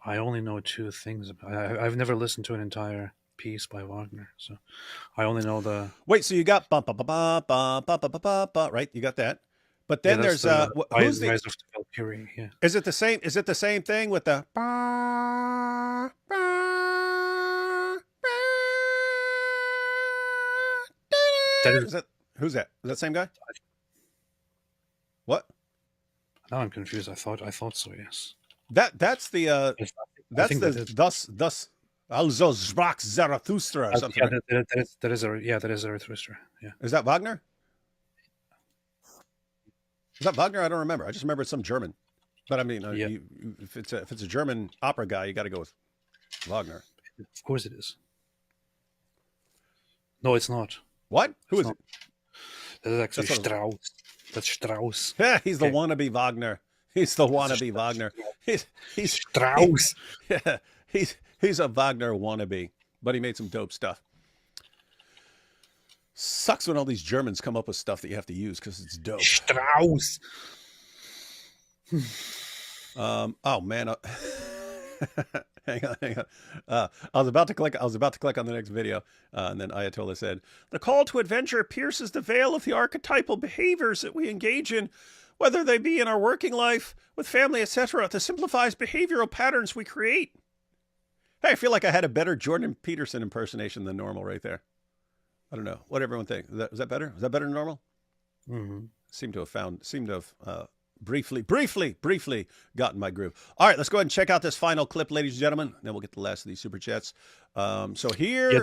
I only know two things. I've never listened to an entire piece by Wagner, so I only know the. Wait, so you got ba ba ba ba ba ba ba ba ba, right? You got that. But then there's who's the Rise of the Valkyrie? Yeah. Is it the same? Is it the same thing with the? Is that who's that? Is that the same guy? What? Now I'm confused. I thought so. Yes. That's the That's thus also sprach Zarathustra or something. That is Zarathustra. Yeah. Is that Wagner? Is that Wagner? I don't remember. I just remember it's some German. But I mean, Yeah. if it's a German opera guy, you got to go with Wagner. Of course it is. No, it's not. What? Who is not. it? That is actually That's not- Strauss. That's Strauss. Yeah, he's the Okay. wannabe Wagner. He's the wannabe Wagner. He's Strauss. yeah, he's a Wagner wannabe, but he made some dope stuff. Sucks when all these Germans come up with stuff that you have to use because it's dope. Strauss. Oh man, hang on. I was about to click on the next video, and then Ayatollah said, "The call to adventure pierces the veil of the archetypal behaviors that we engage in, whether they be in our working life, with family, etc. This simplifies behavioral patterns we create." Hey, I feel like I had a better Jordan Peterson impersonation than normal right there. I don't know what everyone thinks. Was that better? Was that better than normal? Mm-hmm. Seem to have briefly gotten my groove. All right, let's go ahead and check out this final clip, ladies and gentlemen. Then we'll get the last of these super chats. So here, Yeah,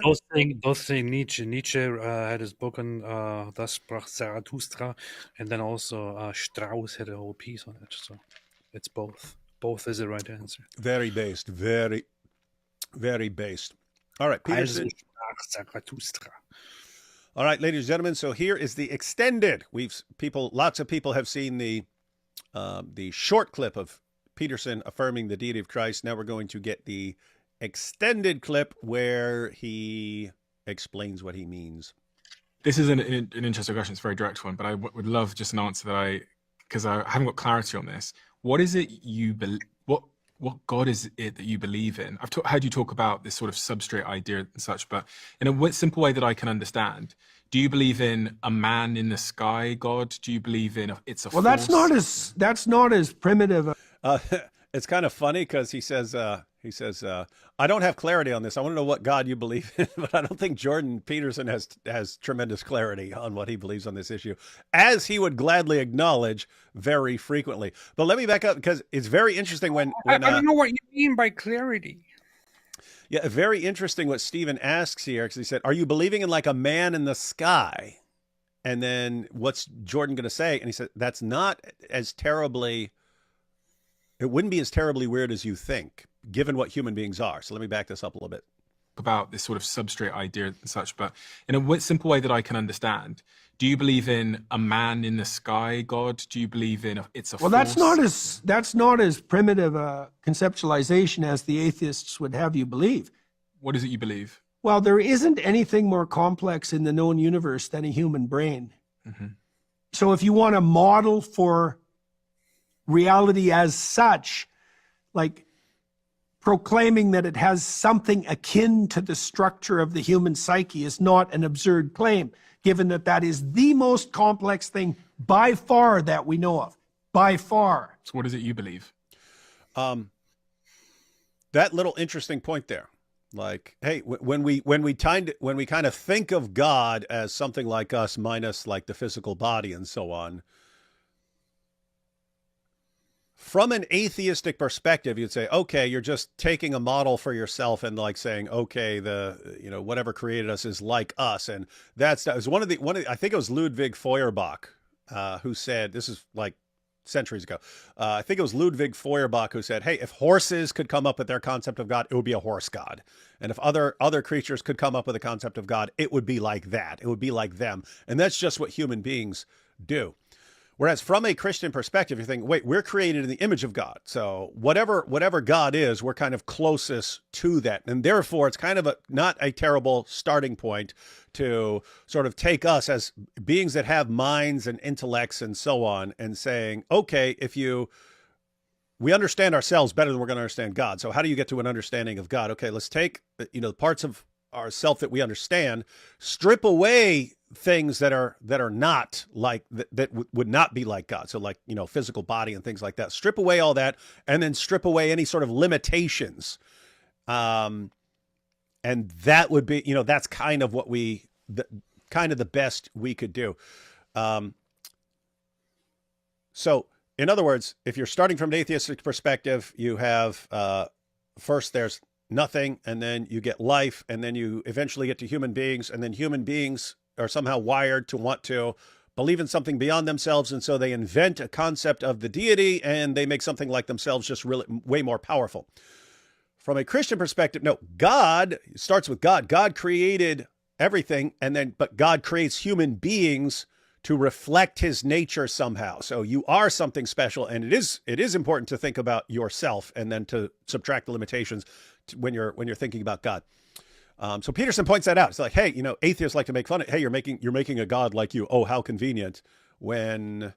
those things Nietzsche had his book on Das sprach Zarathustra, and then also Strauss had a whole piece on it. So it's both. Both is the right answer. very based, very based. All right, Peterson. Also sprach Zarathustra. All right, ladies and gentlemen. So here is the extended. Lots of people have seen the short clip of Peterson affirming the deity of Christ. Now we're going to get the extended clip where he explains what he means. This is an interesting question. It's a very direct one, but I would love just an answer because I haven't got clarity on this. What is it you believe? What God is it that you believe in? I've heard you talk about this sort of substrate idea and such, but in a simple way that I can understand, do you believe in a man in the sky God? Do you believe in it's a Well, force? that's not as primitive. It's kind of funny because he says, I don't have clarity on this. I want to know what God you believe in, but I don't think Jordan Peterson has tremendous clarity on what he believes on this issue, as he would gladly acknowledge very frequently. But let me back up because it's very interesting when I don't know what you mean by clarity. Yeah, very interesting what Stephen asks here, because he said, "Are you believing in like a man in the sky?" And then what's Jordan going to say? And he said, "That's not as terribly. It wouldn't be as terribly weird as you think, given what human beings are." So let me back this up a little bit. About this sort of substrate idea and such, but in a simple way that I can understand, do you believe in a man in the sky God? Do you believe in it's a Well, force? that's not as primitive a conceptualization as the atheists would have you believe. What is it you believe? Well, there isn't anything more complex in the known universe than a human brain. Mm-hmm. So if you want a model for reality as such, like proclaiming that it has something akin to the structure of the human psyche is not an absurd claim, given that that is the most complex thing by far that we know of. by far. So what is it you believe? That little interesting point there. Like, hey, when we kind of think of God as something like us minus like the physical body and so on, from an atheistic perspective, you'd say, okay, you're just taking a model for yourself and like saying, okay, whatever created us is like us, and that was one of the I think it was Ludwig Feuerbach who said, this is like centuries ago. I think it was Ludwig Feuerbach who said, hey, if horses could come up with their concept of God, it would be a horse god. And if other creatures could come up with a concept of God, it would be like that. It would be like them. And that's just what human beings do. Whereas from a Christian perspective, you think, wait, we're created in the image of God. So whatever God is, we're kind of closest to that. And therefore, it's kind of not a terrible starting point to sort of take us as beings that have minds and intellects and so on and saying, okay, we understand ourselves better than we're going to understand God. So how do you get to an understanding of God? Okay, let's take, parts of ourself that we understand, strip away things that are not like that would not be like God. So like, physical body and things like that, strip away all that, and then strip away any sort of limitations. And that would be, that's kind of what kind of the best we could do. So in other words, if you're starting from an atheistic perspective, you have, first there's nothing, and then you get life, and then you eventually get to human beings, and then human beings are somehow wired to want to believe in something beyond themselves, and so they invent a concept of the deity, and they make something like themselves just really way more powerful. From a Christian perspective, no, God starts with God. God created everything, but God creates human beings to reflect his nature somehow. So you are something special, and it is important to think about yourself and then to subtract the limitations when you're thinking about God. So Peterson points that out. It's like, hey, atheists like to make fun of, hey, you're making a God like you. Oh, how convenient. When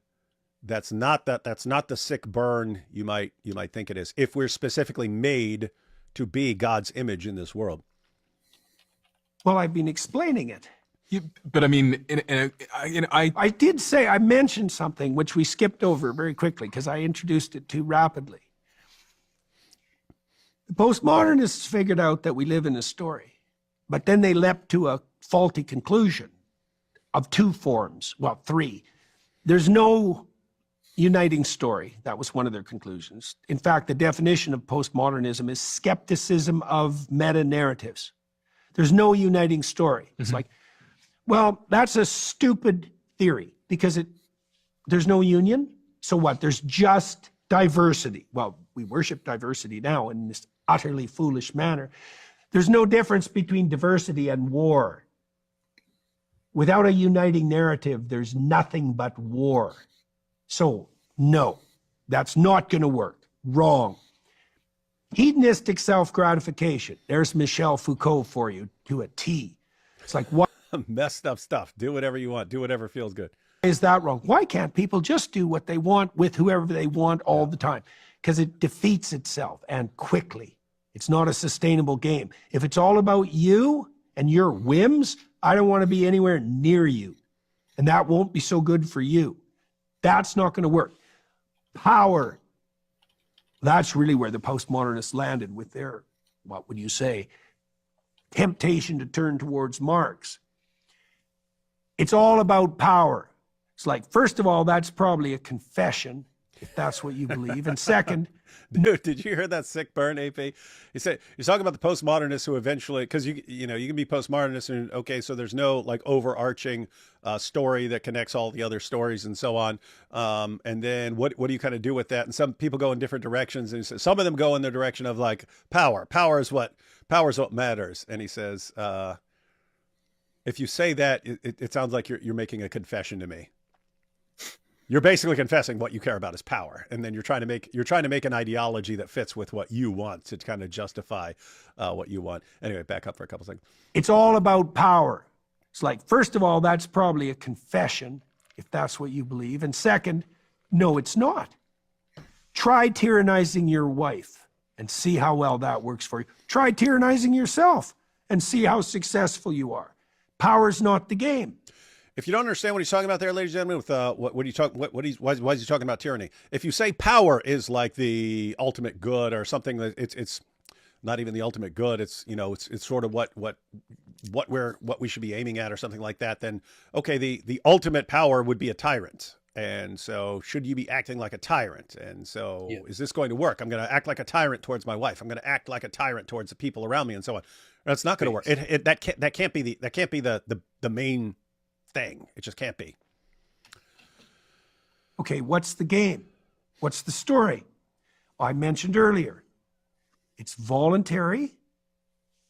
that's not the sick burn you might think it is, if we're specifically made to be God's image in this world. Well, I've been explaining it. But I mean, I did say, I mentioned something which we skipped over very quickly because I introduced it too rapidly. The postmodernists figured out that we live in a story, but then they leapt to a faulty conclusion of two forms, well, three. There's no uniting story. That was one of their conclusions. In fact, the definition of postmodernism is skepticism of meta-narratives. There's no uniting story. It's like, well, that's a stupid theory because there's no union. So what? There's just diversity. Well, we worship diversity now in this utterly foolish manner. There's no difference between diversity and war. Without a uniting narrative, there's nothing but war. So, no, that's not going to work. Wrong. Hedonistic self-gratification. There's Michel Foucault for you to a T. It's like, what? Messed up stuff. Do whatever you want. Do whatever feels good. Is that wrong? Why can't people just do what they want with whoever they want all the time? Because it defeats itself, and quickly. It's not a sustainable game. If it's all about you and your whims, I don't want to be anywhere near you. And that won't be so good for you. That's not going to work. Power. That's really where the postmodernists landed with their, what would you say, temptation to turn towards Marx. It's all about power. It's like, first of all, that's probably a confession, if that's what you believe. And second, dude, did you hear that sick burn, AP? He said, you're talking about the postmodernists who eventually, because you can be postmodernist and okay, so there's no like overarching story that connects all the other stories and so on. And then what do you kind of do with that? And some people go in different directions, and he says, some of them go in the direction of like power. Power is what matters. And he says, if you say that, it sounds like you're making a confession to me. You're basically confessing what you care about is power, and then you're trying to make an ideology that fits with what you want to kind of justify what you want. Anyway, back up for a couple seconds. It's all about power. It's like, first of all, that's probably a confession, if that's what you believe. And second, no, it's not. Try tyrannizing your wife and see how well that works for you. Try tyrannizing yourself and see how successful you are. Power's not the game. if you don't understand what he's talking about there, ladies and gentlemen, with what he talk, why is he talking about tyranny? If you say power is like the ultimate good or something, that it's not even the ultimate good. It's, you know, it's sort of what we should be aiming at or something like that. Then okay, the ultimate power would be a tyrant. And so should you be acting like a tyrant? And so is this going to work? I'm going to act like a tyrant towards my wife. I'm going to act like a tyrant towards the people around me and so on. That's not going to work. That can't be the main thing. It just can't be. Okay, what's the game? What's the story? I mentioned earlier, it's voluntary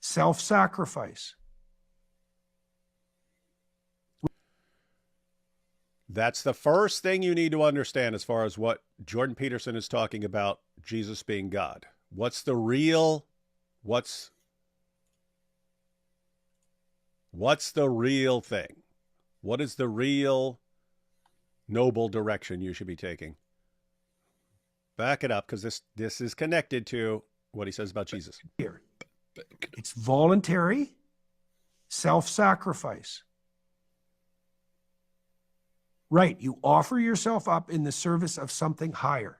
self-sacrifice. That's the first thing you need to understand as far as what Jordan Peterson is talking about Jesus being God. What's the real thing? What is the real noble direction you should be taking? Back it up, because this is connected to what he says about Jesus. Here, it's voluntary self-sacrifice. Right, you offer yourself up in the service of something higher.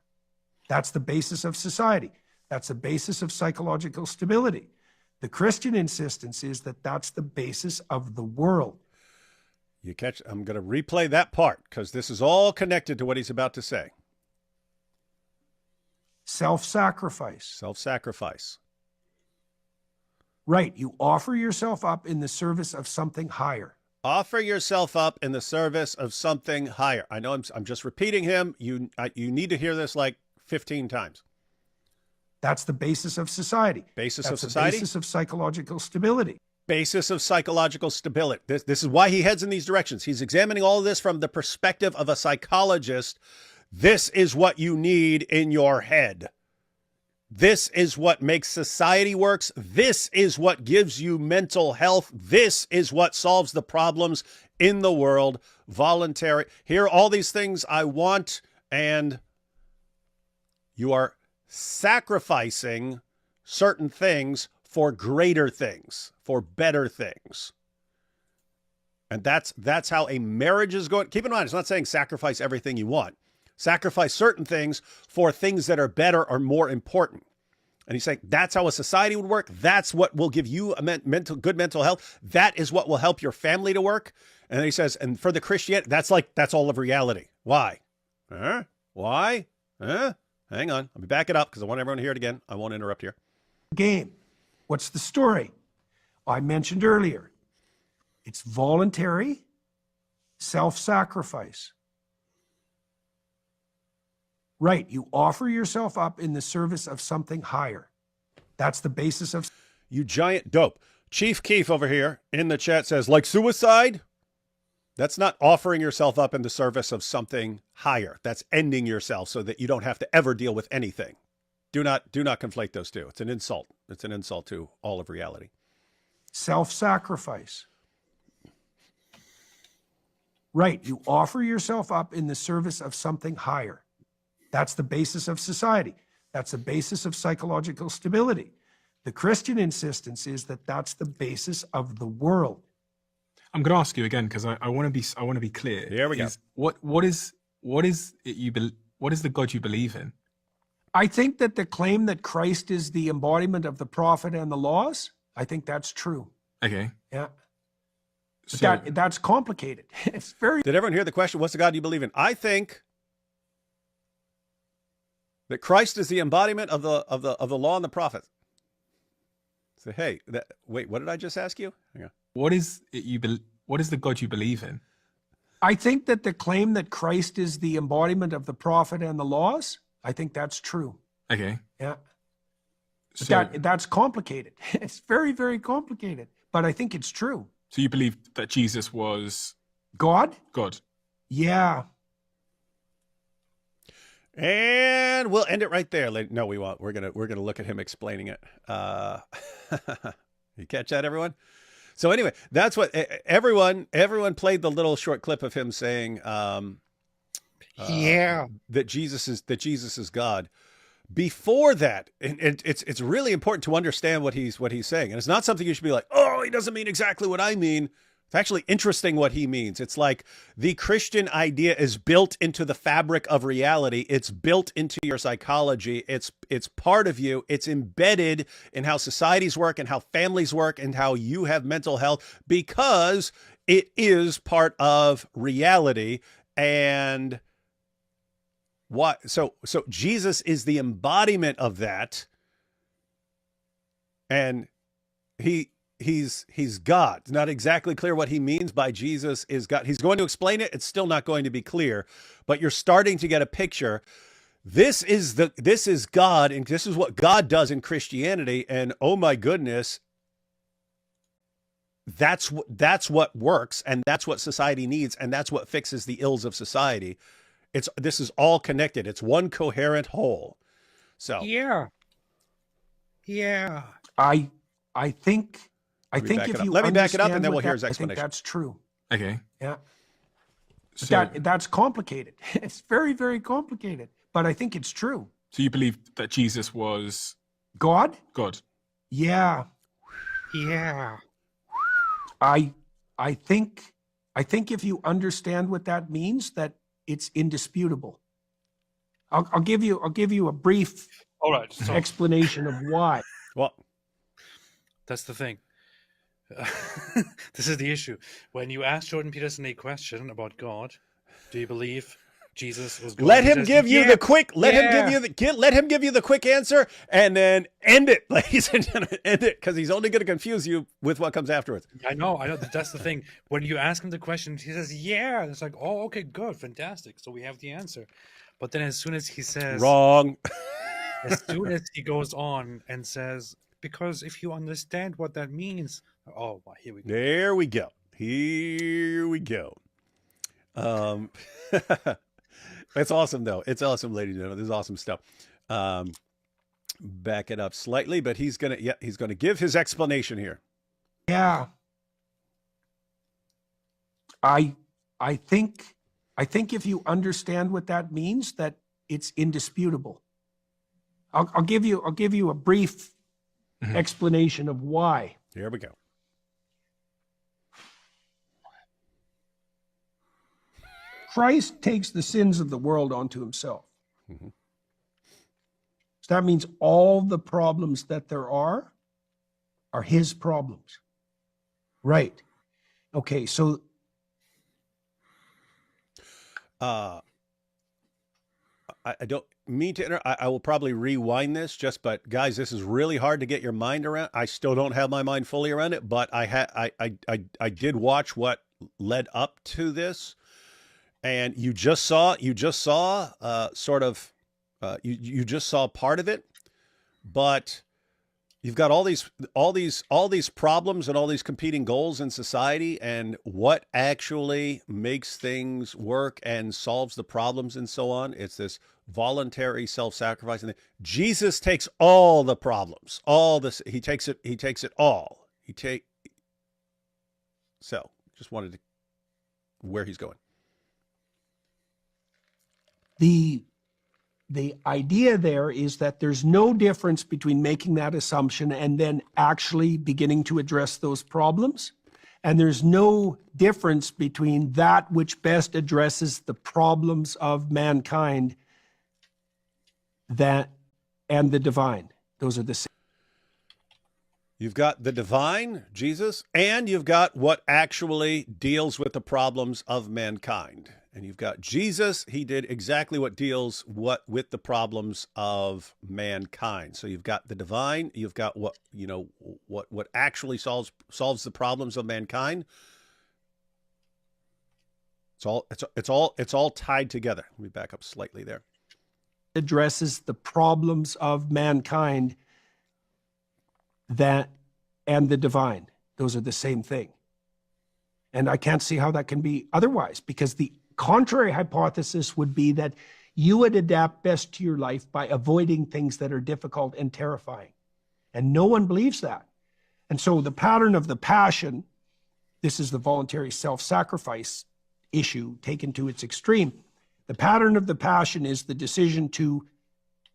That's the basis of society. That's the basis of psychological stability. The Christian insistence is that that's the basis of the world. I'm going to replay that part because this is all connected to what he's about to say. Self-sacrifice. Self-sacrifice. Right, you offer yourself up in the service of something higher. Offer yourself up in the service of something higher. I know I'm just repeating him. You need to hear this like 15 times. That's the basis of society. Basis That's of society? the basis of psychological stability. Basis of psychological stability. This is why he heads in these directions. He's examining all of this from the perspective of a psychologist. This is what you need in your head. This is what makes society works. This is what gives you mental health. This is what solves the problems in the world. Voluntary. Here are all these things I want, and you are sacrificing certain things for greater things, for better things. And that's how a marriage is going. Keep in mind, it's not saying sacrifice everything you want. Sacrifice certain things for things that are better or more important. And he's saying that's how a society would work. That's what will give you a good mental health. That is what will help your family to work. And then he says, and for the Christianity, that's all of reality. Why? Why? Hang on. Let me back it up because I want everyone to hear it again. I won't interrupt here. Game. What's the story? I mentioned earlier, it's voluntary self-sacrifice. Right, you offer yourself up in the service of something higher. That's the basis of... You giant dope. Chief Keef over here in the chat says, like suicide? That's not offering yourself up in the service of something higher. That's ending yourself so that you don't have to ever deal with anything. Do not conflate those two. It's an insult. It's an insult to all of reality. Self-sacrifice. Right, you offer yourself up in the service of something higher. That's the basis of society. That's the basis of psychological stability. The Christian insistence is that that's the basis of the world. I'm going to ask you again because I want to be clear. Here we go. What is the God you believe in? I think that the claim that Christ is the embodiment of the prophet and the laws, I think that's true. Okay. Yeah. So, That's complicated. It's very... Did everyone hear the question? What's the God you believe in? I think that Christ is the embodiment of the law and the prophets. So, hey, wait, what did I just ask you? Hang on. what is the God you believe in? I think that the claim that Christ is the embodiment of the prophet and the laws, I think that's true. Okay. Yeah. So, That's complicated. It's very, very complicated. But I think it's true. so you believe that Jesus was God? God? Yeah. And we'll end it right there. No, we won't. We're gonna look at him explaining it. You catch that, everyone? So anyway, that's what everyone played the little short clip of him saying. That Jesus is God. Before that, and it's really important to understand what he's saying, and it's not something you should be like, oh, he doesn't mean exactly what I mean. It's actually interesting what he means. It's like the Christian idea is built into the fabric of reality. It's built into your psychology. It's part of you. It's embedded in how societies work and how families work and how you have mental health, because it is part of reality. And what? So Jesus is the embodiment of that, and He's God. It's not exactly clear what he means by Jesus is God. He's going to explain it. It's still not going to be clear, but you're starting to get a picture. This is God, and this is what God does in Christianity. And oh my goodness, that's what works, and that's what society needs, and that's what fixes the ills of society. This is all connected. It's one coherent whole. So yeah. I think if you let me back it up, and then understand we'll hear his I think explanation. that's true. Okay. Yeah. So, That's complicated. It's very, very complicated, but I think it's true. so you believe that Jesus was God? God? Yeah. Yeah. I think if you understand what that means, that it's indisputable. I'll give you a brief All right. So explanation of why. Well, that's the thing. This is the issue. When you ask Jordan Peterson a question about God, do you believe Jesus was God? let He him says, give you "Yeah, the quick. Let yeah." him give you the quick answer, and then end it, ladies and gentlemen. End it, because he's only going to confuse you with what comes afterwards. I know. That's the thing. When you ask him the question, he says, "Yeah." It's like, "Oh, okay, good, fantastic." So we have the answer. But then, as soon as he says, Wrong. as soon as he goes on and says, "Because if you understand what that means," oh, well, here we go. There we go. Here we go. It's awesome, though. It's awesome, ladies and gentlemen. This is awesome stuff. Back it up slightly, but he's gonna give his explanation here. Yeah. I think if you understand what that means, that it's indisputable. I'll give you a brief explanation of why. Here we go. Christ takes the sins of the world onto himself. Mm-hmm. So that means all the problems that there are his problems. Right. Okay, so I don't mean to I will probably rewind this but guys, this is really hard to get your mind around. I still don't have my mind fully around it, but I did watch what led up to this, and you just saw sort of you just saw part of it, but you've got all these problems and all these competing goals in society, and what actually makes things work and solves the problems and so on. It's this voluntary self-sacrifice. And Jesus takes all the problems, all this. He takes it all. So just wanted to where he's going. The idea there is that there's no difference between making that assumption and then actually beginning to address those problems. And there's no difference between that which best addresses the problems of mankind and the divine. Those are the same. You've got the divine, Jesus, and you've got what actually deals with the problems of mankind. And you've got Jesus. He did exactly what deals with the problems of mankind. So you've got the divine. You've got what actually solves the problems of mankind. It's all tied together. Let me back up slightly there. Addresses the problems of mankind and the divine. Those are the same thing. And I can't see how that can be otherwise, because the contrary hypothesis would be that you would adapt best to your life by avoiding things that are difficult and terrifying. And no one believes that. And so the pattern of the passion, this is the voluntary self-sacrifice issue taken to its extreme. The pattern of the passion is the decision to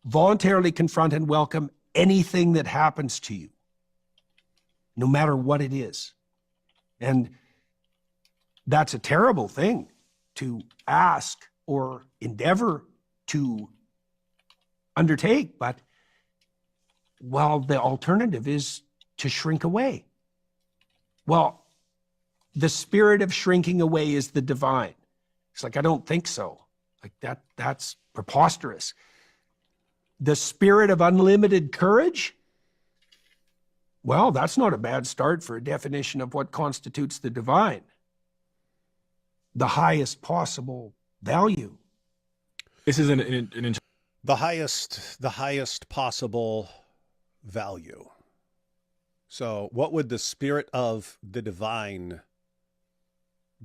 voluntarily confront and welcome anything that happens to you, no matter what it is. And that's a terrible thing to ask or endeavor to undertake. But, well, the alternative is to shrink away. Well, the spirit of shrinking away is the divine. It's like, I don't think so. Like that's preposterous. The spirit of unlimited courage? Well, that's not a bad start for a definition of what constitutes the divine. The highest possible value. This is the highest possible value. So what would the spirit of the divine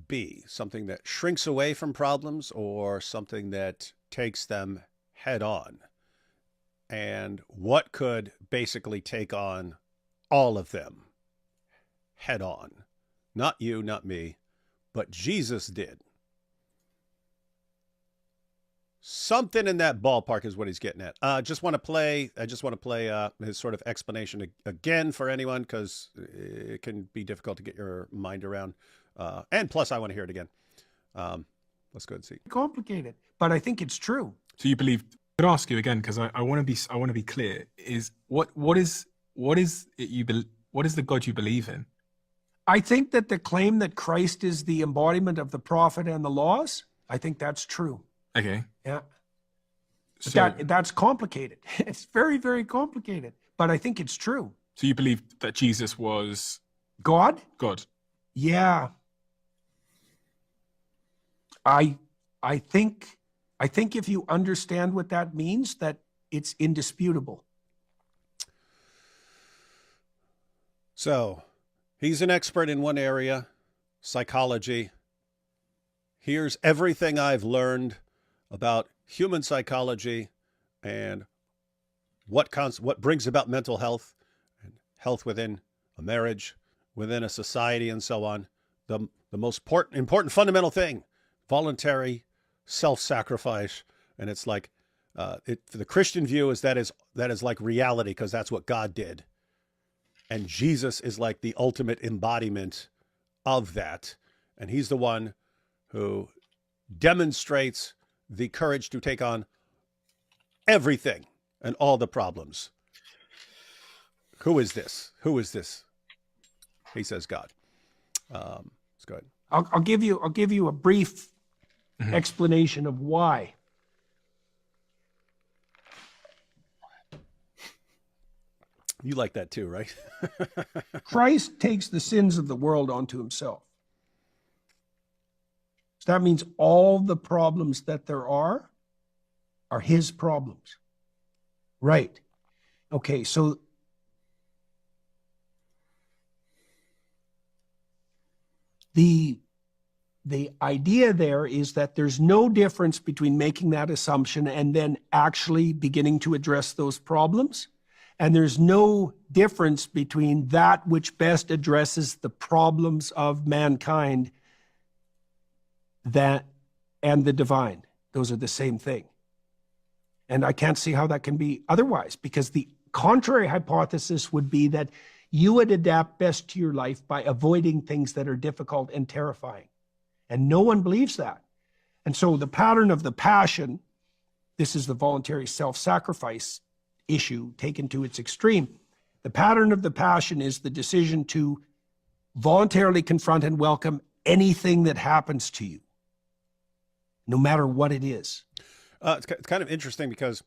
be? Something that shrinks away from problems or something that takes them head on? And what could basically take on all of them head on? Not you, not me, but Jesus did. Something in that ballpark is what he's getting at. I just want to play his sort of explanation again for anyone, because it can be difficult to get your mind around. And plus, I want to hear it again. Let's go and see. Complicated, but I think it's true. So you believe? I could ask you again, because I want to be clear. Is what is it you what is the God you believe in? I think that the claim that Christ is the embodiment of the prophet and the laws, I think that's true. Okay. Yeah. So, That's complicated. It's very, very complicated, but I think it's true. So you believe that Jesus was God? God? Yeah. I think if you understand what that means, that it's indisputable. So he's an expert in one area, psychology. Here's everything I've learned about human psychology and what brings about mental health and health within a marriage, within a society, and so on. The most important fundamental thing, voluntary self-sacrifice. And it's like, the Christian view is that is like reality, because that's what God did. And Jesus is like the ultimate embodiment of that. And he's the one who demonstrates the courage to take on everything and all the problems. Who is this? Who is this? He says God. Let's go ahead. I'll give you a brief explanation of why. You like that too, right? Christ takes the sins of the world onto himself. So that means all the problems that there are his problems. Right. Okay, so the idea there is that there's no difference between making that assumption and then actually beginning to address those problems. And there's no difference between that which best addresses the problems of mankind and the divine. Those are the same thing. And I can't see how that can be otherwise, because the contrary hypothesis would be that you would adapt best to your life by avoiding things that are difficult and terrifying. And no one believes that. And so the pattern of the passion, this is the voluntary self-sacrifice issue taken to its extreme. The pattern of the passion is the decision to voluntarily confront and welcome anything that happens to you, no matter what it is. It's kind of interesting, because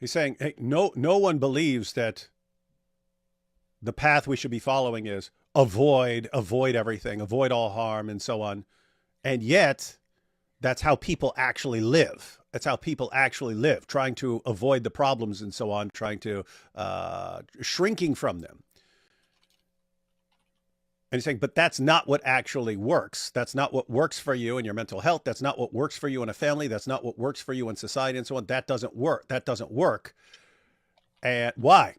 he's saying, hey, no one believes that the path we should be following is avoid everything, avoid all harm, and so on. And yet, that's how people actually live. That's how people actually live, trying to avoid the problems and so on, trying to shrinking from them. And he's saying, but that's not what actually works. That's not what works for you in your mental health. That's not what works for you in a family. That's not what works for you in society and so on. That doesn't work. That doesn't work. And why?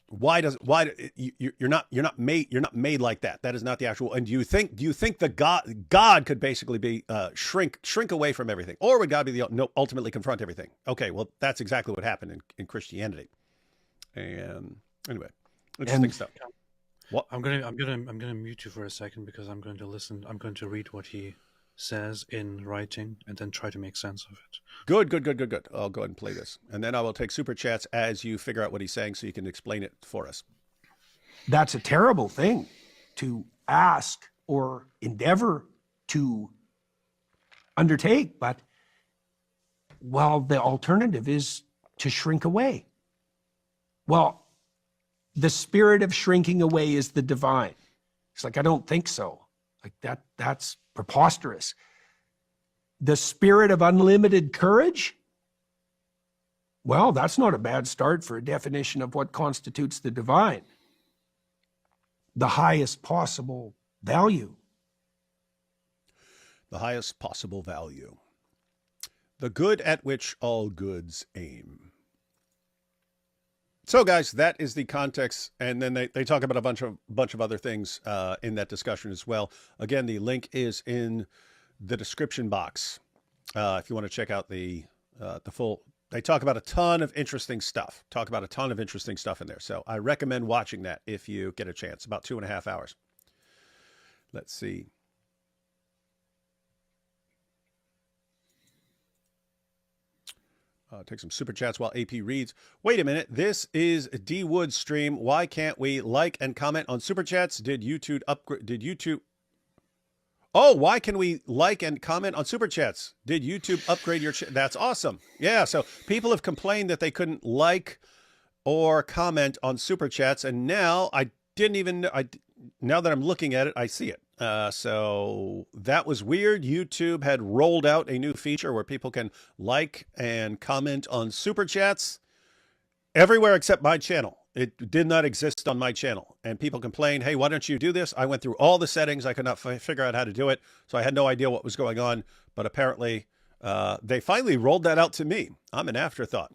You're not made like that. That is not the actual. And do you think the God could basically be shrink away from everything, or would God be the ultimately confront everything? Okay, well, that's exactly what happened in Christianity. And anyway, interesting stuff. What? I'm gonna mute you for a second because I'm going to listen. I'm going to read what he says in writing and then try to make sense of it. Good. I'll go ahead and play this. And then I will take super chats as you figure out what he's saying so you can explain it for us. That's a terrible thing to ask or endeavor to undertake. But, well, the alternative is to shrink away. Well, the spirit of shrinking away is the divine. It's like, I don't think so. Like that's preposterous. The spirit of unlimited courage? Well, that's not a bad start for a definition of what constitutes the divine. The highest possible value. The highest possible value. The good at which all goods aim. So, guys, that is the context, and then they talk about a bunch of other things in that discussion as well. Again, the link is in the description box if you want to check out the full. They talk about a ton of interesting stuff. In there. So I recommend watching that if you get a chance. About 2.5 hours. Let's see. Take some super chats while AP reads. Wait a minute. This is D Wood's stream. Why can't we like and comment on super chats? Did YouTube upgrade? Oh, why can we like and comment on super chats? Did YouTube upgrade your That's awesome. Yeah. So people have complained that they couldn't like or comment on super chats. And now now that I'm looking at it, I see it. So that was weird. YouTube had rolled out a new feature where people can like and comment on super chats everywhere except my channel. It did not exist on my channel. And people complained, hey, why don't you do this? I went through all the settings. I could not figure out how to do it. So I had no idea what was going on. But apparently they finally rolled that out to me. I'm an afterthought.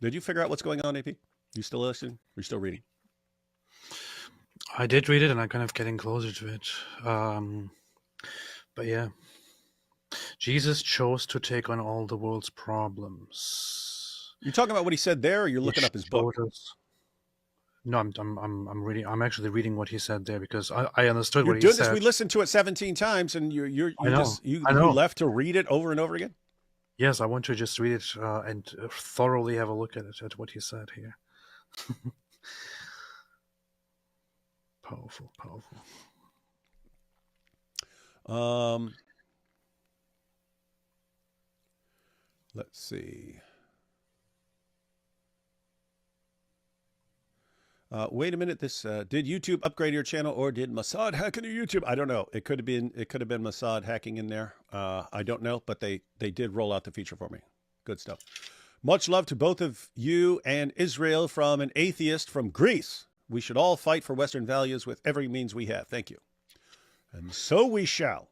Did you figure out what's going on, AP? You still listening? Or you still reading? I did read it, and I'm kind of getting closer to it. But yeah, Jesus chose to take on all the world's problems. You talking about what he said there, or you're looking up his book? No, I'm reading. I'm actually reading what he said there because I understood You're what he doing said. this. We listened to it 17 times, and you know. left to read it over and over again. Yes, I want to just read it and thoroughly have a look at it, at what he said here. Powerful. Let's see. Wait a minute. This did YouTube upgrade your channel, or did Mossad hack into YouTube? I don't know. It could have been Mossad hacking in there. I don't know, but they did roll out the feature for me. Good stuff. Much love to both of you and Israel from an atheist from Greece. We should all fight for Western values with every means we have. Thank you. And so we shall.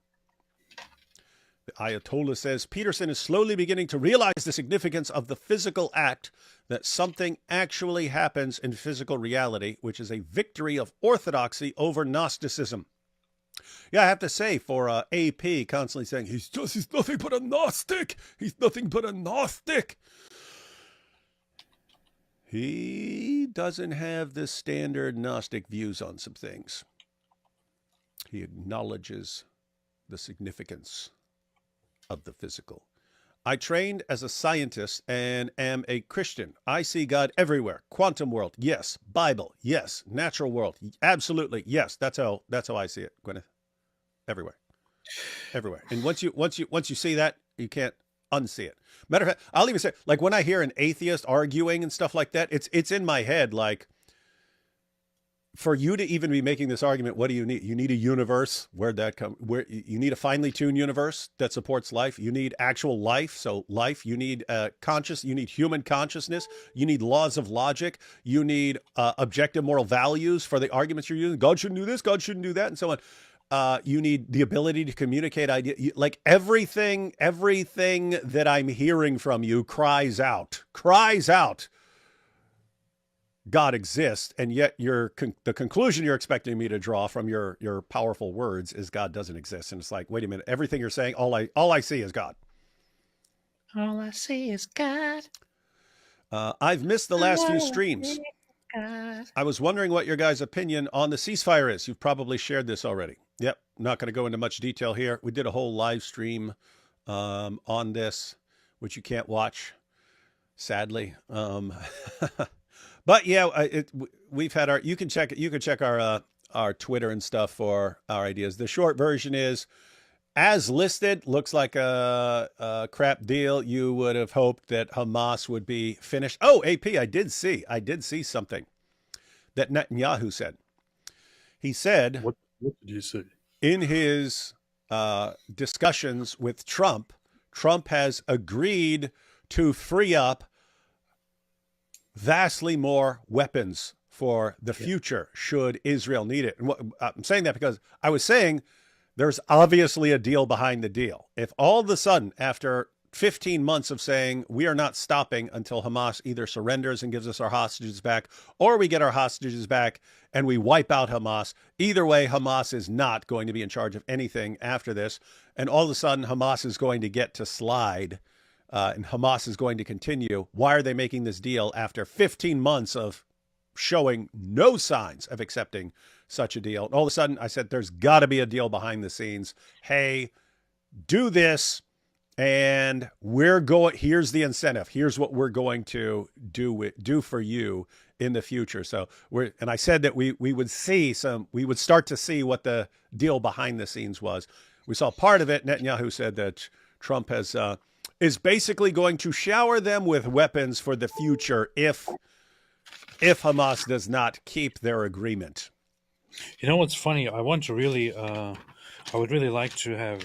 The Ayatollah says, Peterson is slowly beginning to realize the significance of the physical act, that something actually happens in physical reality, which is a victory of orthodoxy over Gnosticism. Yeah, I have to say, for AP constantly saying, he's nothing but a Gnostic. He's nothing but a Gnostic. He doesn't have the standard Gnostic views on some things. He acknowledges the significance of the physical. I trained as a scientist and am a Christian. I see God everywhere. Quantum world, yes. Bible, yes. Natural world, absolutely, yes. That's how I see it, Gwyneth. Everywhere. And once you see that, you can't unsee it. Matter of fact, I'll even say, like, when I hear an atheist arguing and stuff like that, it's in my head, like, for you to even be making this argument, what do you need? You need a universe. Where'd that come? Where you need a finely tuned universe that supports life. You need actual life. So life, you need you need human consciousness. You need laws of logic. You need objective moral values for the arguments you're using. God shouldn't do this. God shouldn't do that, and so on. You need the ability to communicate ideas. Like everything that I'm hearing from you cries out. God exists, and yet the conclusion you're expecting me to draw from your powerful words is God doesn't exist. And it's like, wait a minute, everything you're saying, all I see is God. All I see is God. I've missed the last few streams. I was wondering what your guys' opinion on the ceasefire is. You've probably shared this already. Yep. Not going to go into much detail here. We did a whole live stream on this, which you can't watch, sadly. But yeah, we've had our. You can check our Twitter and stuff for our ideas. The short version is, as listed, looks like a crap deal. You would have hoped that Hamas would be finished. Oh, AP, I did see something that Netanyahu said. He said, What did you say? in his discussions with Trump, Trump has agreed to free up vastly more weapons for the future should Israel need it. And I'm saying that because I was saying there's obviously a deal behind the deal. If all of a sudden, after 15 months of saying we are not stopping until Hamas either surrenders and gives us our hostages back, or we get our hostages back and we wipe out Hamas, either way, Hamas is not going to be in charge of anything after this. And all of a sudden, Hamas is going to get to slide and Hamas is going to continue. Why are they making this deal after 15 months of showing no signs of accepting such a deal? And all of a sudden, I said, there's got to be a deal behind the scenes. Hey, do this, and here's the incentive. Here's what we're going to do for you in the future. So and I said that we would start to see what the deal behind the scenes was. We saw part of it. Netanyahu said that Trump is basically going to shower them with weapons for the future if Hamas does not keep their agreement. You know what's funny? I would really like to have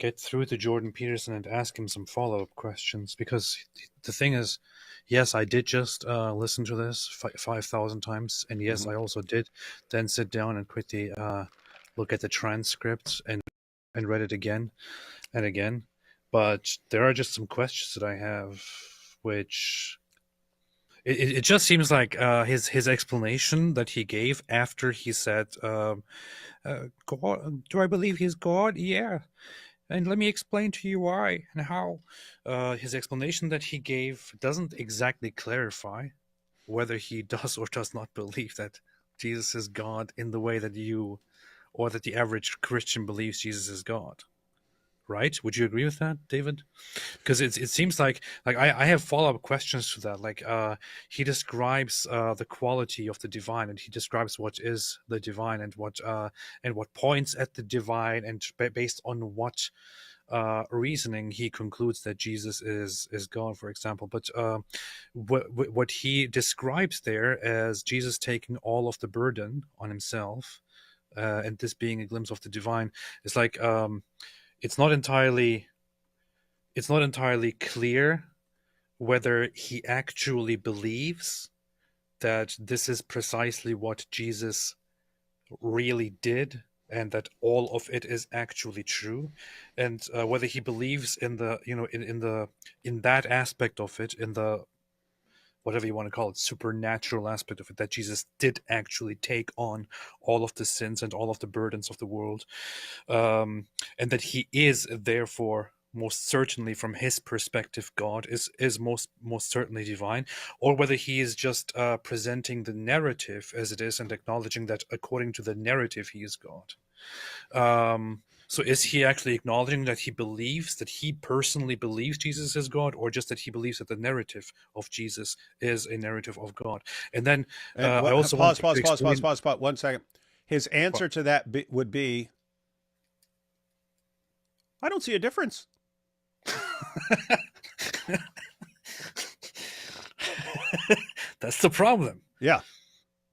get through to Jordan Peterson and ask him some follow-up questions, because the thing is, yes, I did just listen to this 5,000 times, and yes, I also did then sit down and quickly look at the transcript and read it again and again. But there are just some questions that I have, which it just seems like his explanation that he gave after he said, God, do I believe he's God? Yeah. And let me explain to you why and how. His explanation that he gave doesn't exactly clarify whether he does or does not believe that Jesus is God in the way that you or that the average Christian believes Jesus is God. Right? Would you agree with that, David? Because it seems like I have follow-up questions to that. Like he describes the quality of the divine, and he describes what is the divine and what points at the divine, and based on what reasoning he concludes that Jesus is God, for example. But what he describes there as Jesus taking all of the burden on himself, and this being a glimpse of the divine, is like it's not entirely clear whether he actually believes that this is precisely what Jesus really did and that all of it is actually true, and whether he believes in the in that aspect of it, in the whatever you want to call it, supernatural aspect of it, that Jesus did actually take on all of the sins and all of the burdens of the world, and that he is therefore most certainly, from his perspective, God is most certainly divine, or whether he is just presenting the narrative as it is and acknowledging that according to the narrative he is God. So is he actually acknowledging that he personally believes Jesus is God, or just that he believes that the narrative of Jesus is a narrative of God? And then I also pause 1 second. His answer to that would be, I don't see a difference. That's the problem. Yeah,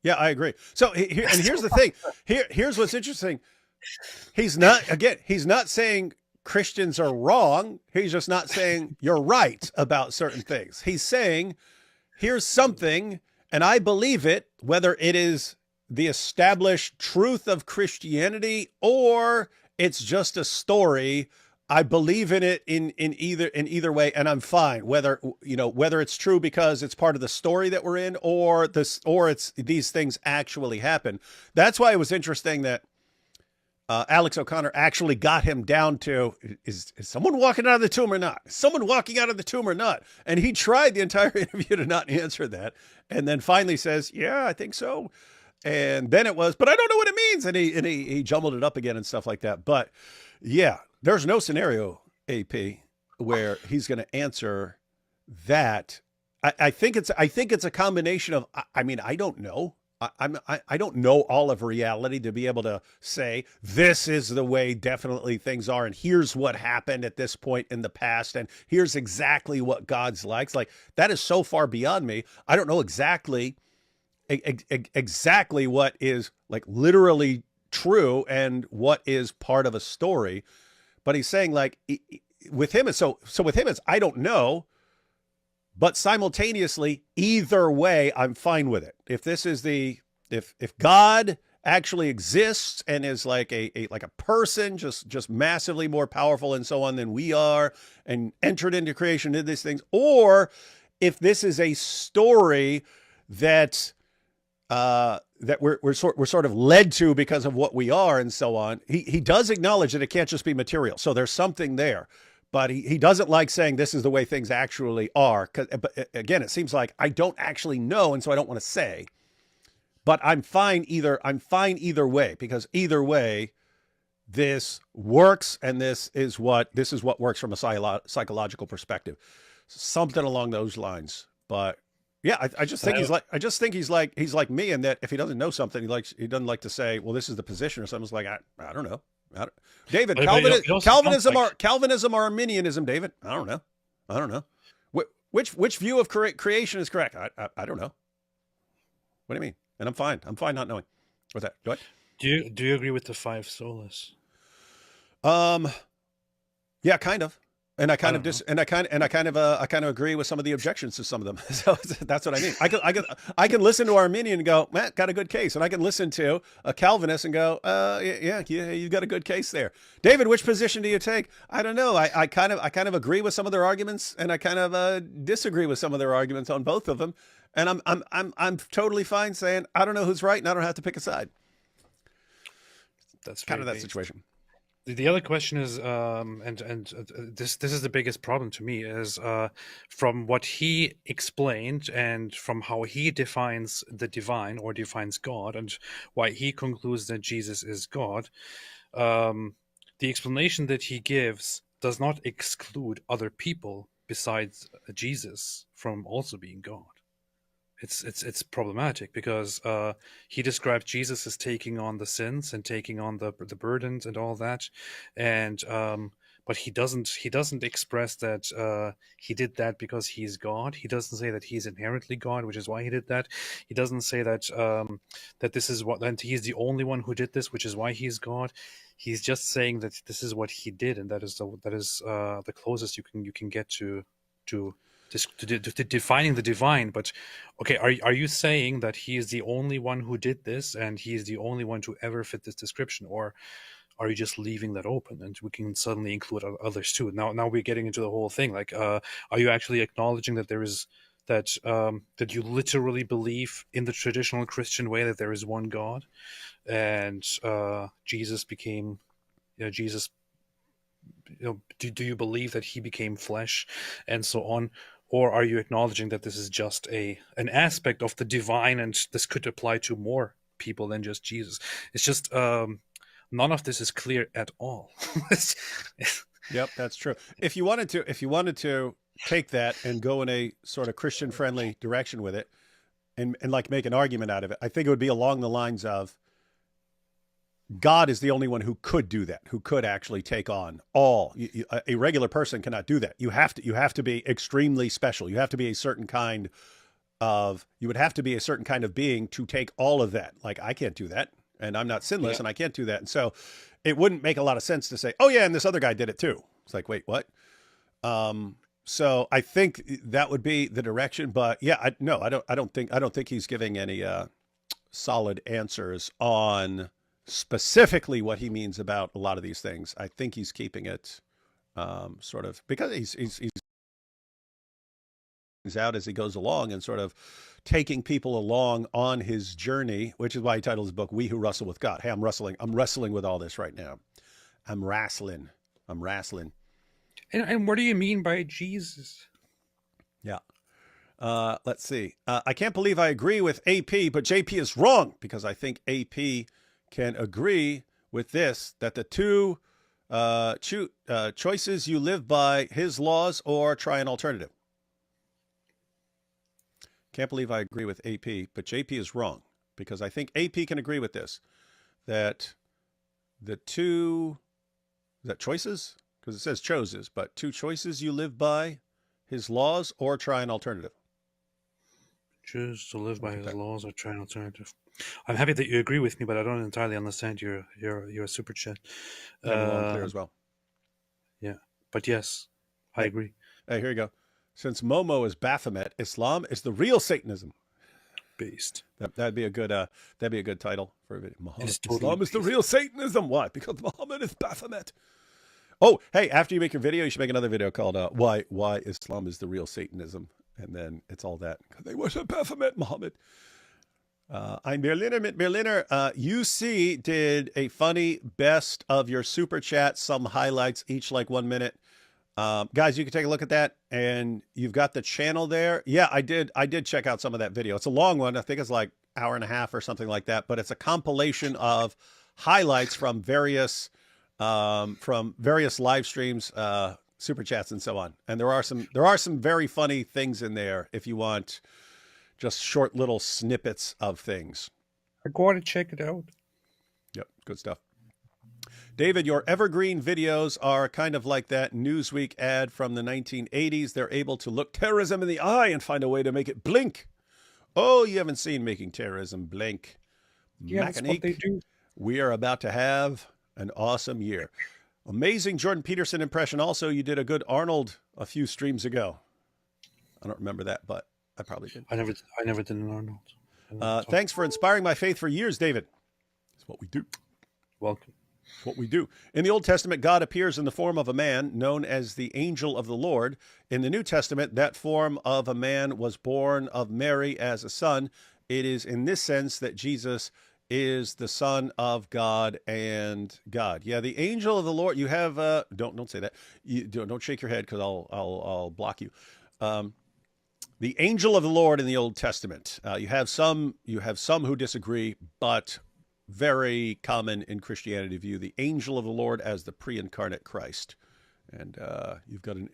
I agree. So here's the thing. Here's what's interesting. He's not saying Christians are wrong. He's just not saying you're right about certain things. He's saying, here's something, and I believe it, whether it is the established truth of Christianity or it's just a story. I believe in it in either way, and I'm fine. Whether it's true because it's part of the story that we're in, or it's these things actually happen. That's why it was interesting that Alex O'Connor actually got him down to, is someone walking out of the tomb or not? Is someone walking out of the tomb or not? And he tried the entire interview to not answer that. And then finally says, yeah, I think so. And then it was, but I don't know what it means. And he jumbled it up again and stuff like that. But yeah, there's no scenario, AP, where he's going to answer that. I think it's a combination of, I mean, I don't know. I don't know all of reality to be able to say this is the way definitely things are, and here's what happened at this point in the past, and here's exactly what God's likes. Like, that is so far beyond me. I don't know exactly what is like literally true and what is part of a story. But he's saying, like, with him, so with him, it's I don't know. But simultaneously, either way, I'm fine with it. If this is if God actually exists and is like a person, just massively more powerful and so on than we are, and entered into creation, did these things, or if this is a story that we're sort of led to because of what we are and so on, he does acknowledge that it can't just be material. So there's something there. But he doesn't like saying this is the way things actually are. But again, it seems like I don't actually know, and so I don't want to say. But I'm fine either way, because either way, this works, and this is what works from a psychological perspective, something along those lines. But yeah, I just think he's like me, in that if he doesn't know something, he doesn't like to say, well, this is the position or something. It's like I don't know. David, Calvinism or Arminianism, David? I don't know. Which view of creation is correct? I don't know. What do you mean? And I'm fine not knowing. What's that? What? Do you agree with the 5 solas? Yeah, kind of. And I kind of agree with some of the objections to some of them. So that's what I mean. I can listen to Arminian and go, Matt, got a good case, and I can listen to a Calvinist and go, yeah, you've got a good case there. David, which position do you take? I don't know. I kind of agree with some of their arguments, and I kind of disagree with some of their arguments on both of them. And I'm totally fine saying I don't know who's right, and I don't have to pick a side. That's kind of that situation. The other question is, this is the biggest problem to me, is from what he explained and from how he defines the divine, or defines God, and why he concludes that Jesus is God. The explanation that he gives does not exclude other people besides Jesus from also being God. It's problematic, because he described Jesus as taking on the sins and taking on the burdens and all that, and but he doesn't express that he did that because he's God. He doesn't say that he's inherently God, which is why he did that. He doesn't say that that this is what, and he's the only one who did this, which is why he's God. He's just saying that this is what he did, and that is the closest you can get to defining the divine. But okay, are you saying that he is the only one who did this, and he is the only one to ever fit this description, or are you just leaving that open and we can suddenly include others too? Now we're getting into the whole thing. Like, are you actually acknowledging that there is that you literally believe in the traditional Christian way that there is one God, and Jesus became, Jesus. Do you believe that he became flesh, and so on? Or are you acknowledging that this is just an aspect of the divine, and this could apply to more people than just Jesus? It's just none of this is clear at all. Yep, that's true. If you wanted to take that and go in a sort of Christian-friendly direction with it, and like make an argument out of it, I think it would be along the lines of, God is the only one who could do that, who could actually take on all. A regular person cannot do that. You have to be extremely special. You have to be a certain kind of being to take all of that. Like, I can't do that, and I'm not sinless, and I can't do that. And so it wouldn't make a lot of sense to say, oh yeah, and this other guy did it too. It's like, wait, what? So I think that would be the direction. But yeah, I don't think he's giving any solid answers on specifically what he means about a lot of these things. I think he's keeping it sort of, because he's out as he goes along and sort of taking people along on his journey, which is why he titled his book, We Who Wrestle with God. Hey, I'm wrestling with all this right now. I'm wrestling. And what do you mean by Jesus? Yeah. Let's see. I can't believe I agree with AP, but JP is wrong, because I think AP can agree with this, that the two choices: you live by his laws or try an alternative. Can't believe I agree with AP, but JP is wrong, because I think AP can agree with this, that the two, is that choices? Because it says choices, but two choices: you live by his laws or try an alternative. Choose to live by his laws or try an alternative. I'm happy that you agree with me, but I don't entirely understand your super chat. Clear as well. Yeah, but yes, I agree. Hey, here you go. Since Momo is Baphomet, Islam is the real Satanism. Based. That'd be a good title for a video. Totally Islam is the real Satanism. Why? Because Muhammad is Baphomet. Oh, hey! After you make your video, you should make another video called "Why Islam is the Real Satanism," and then it's all that because they worship Baphomet Muhammad. I'm Berliner mit Berliner. UC did a funny best of your super chat, some highlights, each like 1 minute. Guys, you can take a look at that, and you've got the channel there. Yeah, I did check out some of that video. It's a long one. I think it's like hour and a half or something like that, but it's a compilation of highlights from various live streams, super chats, and so on. And there are some very funny things in there if you want just short little snippets of things. I gotta check it out. Yep, good stuff. David, your evergreen videos are kind of like that Newsweek ad from the 1980s. They're able to look terrorism in the eye and find a way to make it blink. Oh, you haven't seen Making Terrorism Blink. Yeah, that's what they do. We are about to have an awesome year. Amazing Jordan Peterson impression. Also, you did a good Arnold a few streams ago. I don't remember that, but I probably did. I never did an Arnold. Thanks for inspiring my faith for years, David. It's what we do. Welcome. What we do. In the Old Testament, God appears in the form of a man known as the angel of the Lord. In the New Testament, that form of a man was born of Mary as a son. It is in this sense that Jesus is the Son of God and God. Yeah, the angel of the Lord. You have don't say that. You don't shake your head, because I'll block you. The angel of the Lord in the Old Testament. You have some who disagree, but very common in Christianity view the angel of the Lord as the pre-incarnate Christ. And you've got an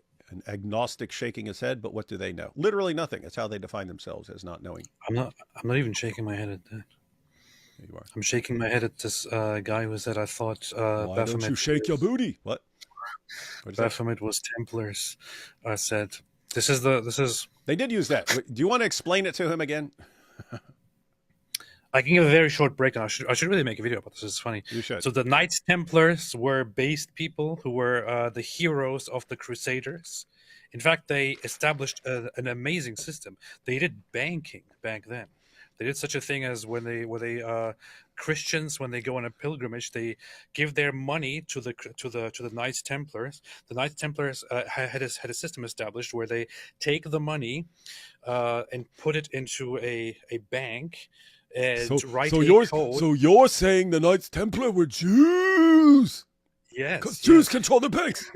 agnostic shaking his head, but what do they know? Literally nothing. It's how they define themselves, as not knowing. I'm not even shaking my head at that. There you are. I'm shaking my head at this guy who said, I thought Why Baphomet don't you shake your booty? What? Baphomet was Templars. I said, this is They did use that. Do you want to explain it to him again? I can give a very short breakdown. I should really make a video about this. It's funny. You should. So the Knights Templars were based people who were the heroes of the Crusaders. In fact, they established an amazing system. They did banking back then. They did such a thing as when Christians, when they go on a pilgrimage, they give their money to the Knights Templars. The Knights Templars had a system established where they take the money and put it into a bank. So you're saying the Knights Templar were Jews? Yes, because Jews control the banks.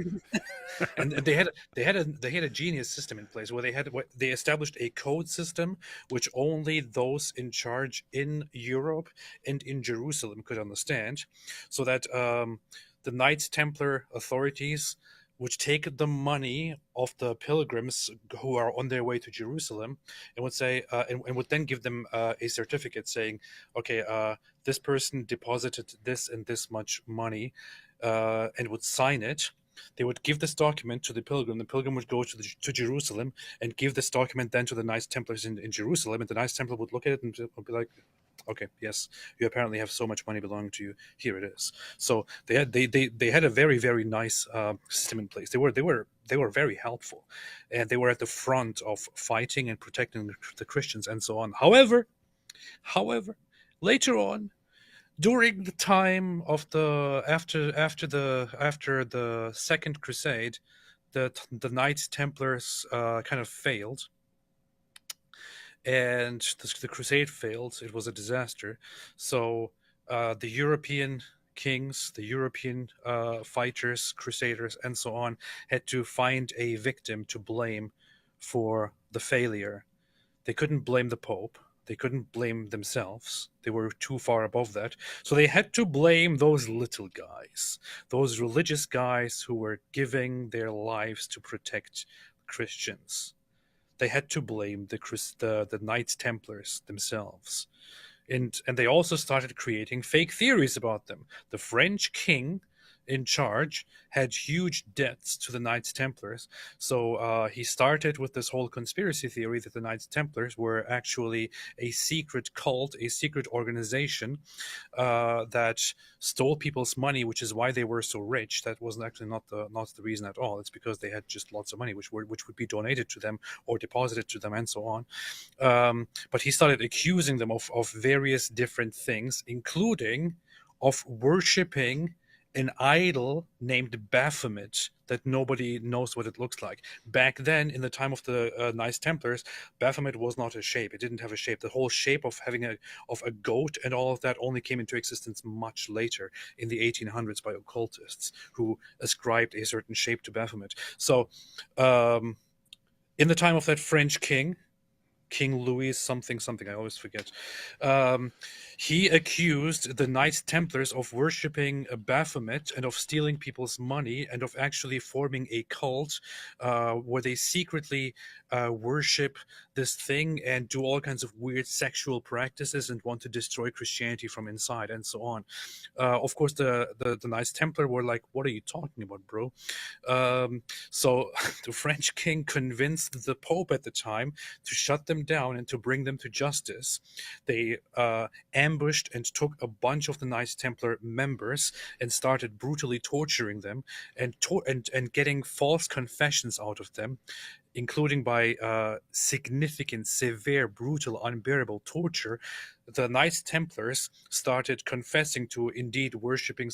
and they had a genius system in place where they established a code system which only those in charge in Europe and in Jerusalem could understand, so that the Knights Templar authorities would take the money of the pilgrims who are on their way to Jerusalem and would say, and would then give them a certificate saying, okay, this person deposited this and this much money, and would sign it. They would give this document to the pilgrim. The pilgrim would go to Jerusalem and give this document then to the Knights Templars in Jerusalem, and the Knights Templar would look at it and would be like, okay, yes, you apparently have so much money belonging to you. Here it is. So they had a very, very nice system in place. They were very helpful, and they were at the front of fighting and protecting the Christians and so on. However, later on, during the time of after the Second Crusade, the Knights Templars kind of failed. and the crusade failed. It was a disaster. So the European kings, the European fighters, crusaders, and so on had to find a victim to blame for the failure. They couldn't blame the Pope. They couldn't blame themselves. They were too far above that. So they had to blame those little guys, those religious guys who were giving their lives to protect Christians. They had to blame the Knights Templars themselves. And they also started creating fake theories about them. The French king in charge had huge debts to the Knights Templars. So he started with this whole conspiracy theory that the Knights Templars were actually a secret cult, a secret organization that stole people's money, which is why they were so rich. That wasn't actually not the reason at all. It's because they had just lots of money, which would be donated to them or deposited to them, and so on. But he started accusing them of various different things, including of worshipping an idol named Baphomet that nobody knows what it looks like. Back then, in the time of the Knights Templars, Baphomet was not a shape. It didn't have a shape. The whole shape of having a goat and all of that only came into existence much later, in the 1800s, by occultists who ascribed a certain shape to Baphomet. So, in the time of that French king, King Louis something, I always forget. He accused the Knights Templars of worshipping Baphomet and of stealing people's money and of actually forming a cult where they secretly worship this thing and do all kinds of weird sexual practices and want to destroy Christianity from inside, and so on. Of course, the Knights Templar were like, "What are you talking about, bro?" So the French king convinced the Pope at the time to shut them down and to bring them to justice. They ambushed and took a bunch of the Knights Templar members and started brutally torturing them and getting false confessions out of them, including by significant, severe, brutal, unbearable torture. The Knights Templars started confessing to indeed worshipping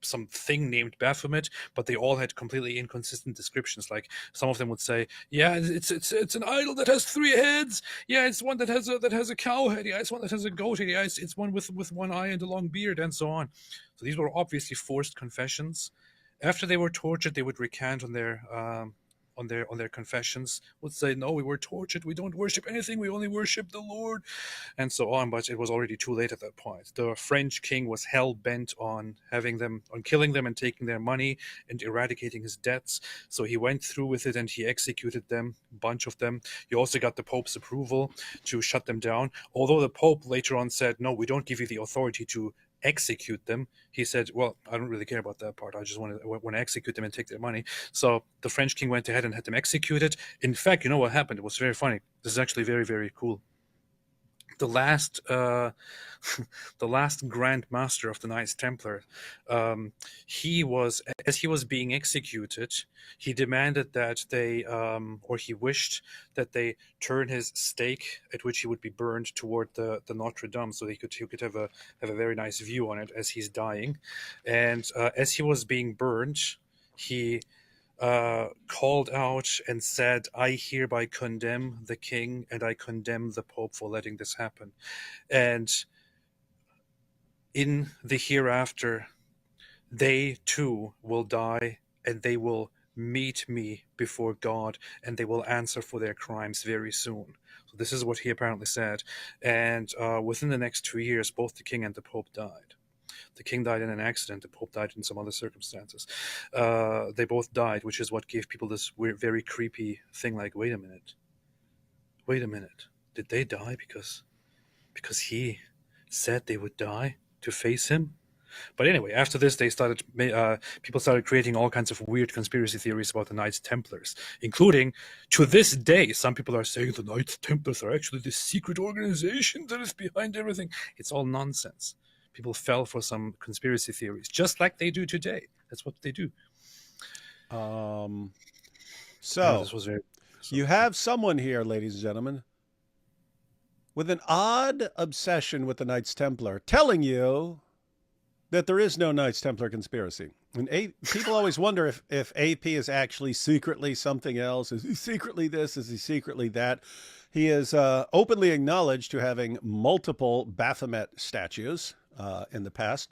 something named Baphomet, but they all had completely inconsistent descriptions. Like, some of them would say, "Yeah, it's an idol that has 3 heads. Yeah, it's one that has a cow head. Yeah, it's one that has a goat head. Yeah, it's one with one eye and a long beard," and so on. So these were obviously forced confessions. After they were tortured, they would recant on their confessions, would say, "No, we were tortured. We don't worship anything. We only worship the Lord," and so on. But it was already too late at that point. The French king was hell bent on killing them and taking their money and eradicating his debts. So he went through with it and he executed them, a bunch of them. He also got the Pope's approval to shut them down. Although the Pope later on said, "No, we don't give you the authority to execute them," he said, "Well, I don't really care about that part. I just want to execute them and take their money." So the French king went ahead and had them executed. In fact, you know what happened? It was very funny. This is actually very, very cool. The last Grand Master of the Knights Templar, he was being executed, he demanded that he wished that they turn his stake at which he would be burned toward the Notre Dame, so he could have a very nice view on it as he's dying. And as he was being burned, he called out and said, "I hereby condemn the king and I condemn the Pope for letting this happen. And in the hereafter, they too will die and they will meet me before God and they will answer for their crimes very soon." So this is what he apparently said. And within the next 2 years, both the king and the Pope died. The king died in an accident. The Pope died in some other circumstances. They both died, which is what gave people this weird, very creepy thing like, wait a minute. Did they die because he said they would die to face him? But anyway, after this, people started creating all kinds of weird conspiracy theories about the Knights Templars, including, to this day, some people are saying the Knights Templars are actually this secret organization that is behind everything. It's all nonsense. People fell for some conspiracy theories, just like they do today. That's what they do. This was you have someone here, ladies and gentlemen, with an odd obsession with the Knights Templar, telling you that there is no Knights Templar conspiracy. And people always wonder if AP is actually secretly something else. Is he secretly this? Is he secretly that? He is openly acknowledged to having multiple Baphomet statues in the past,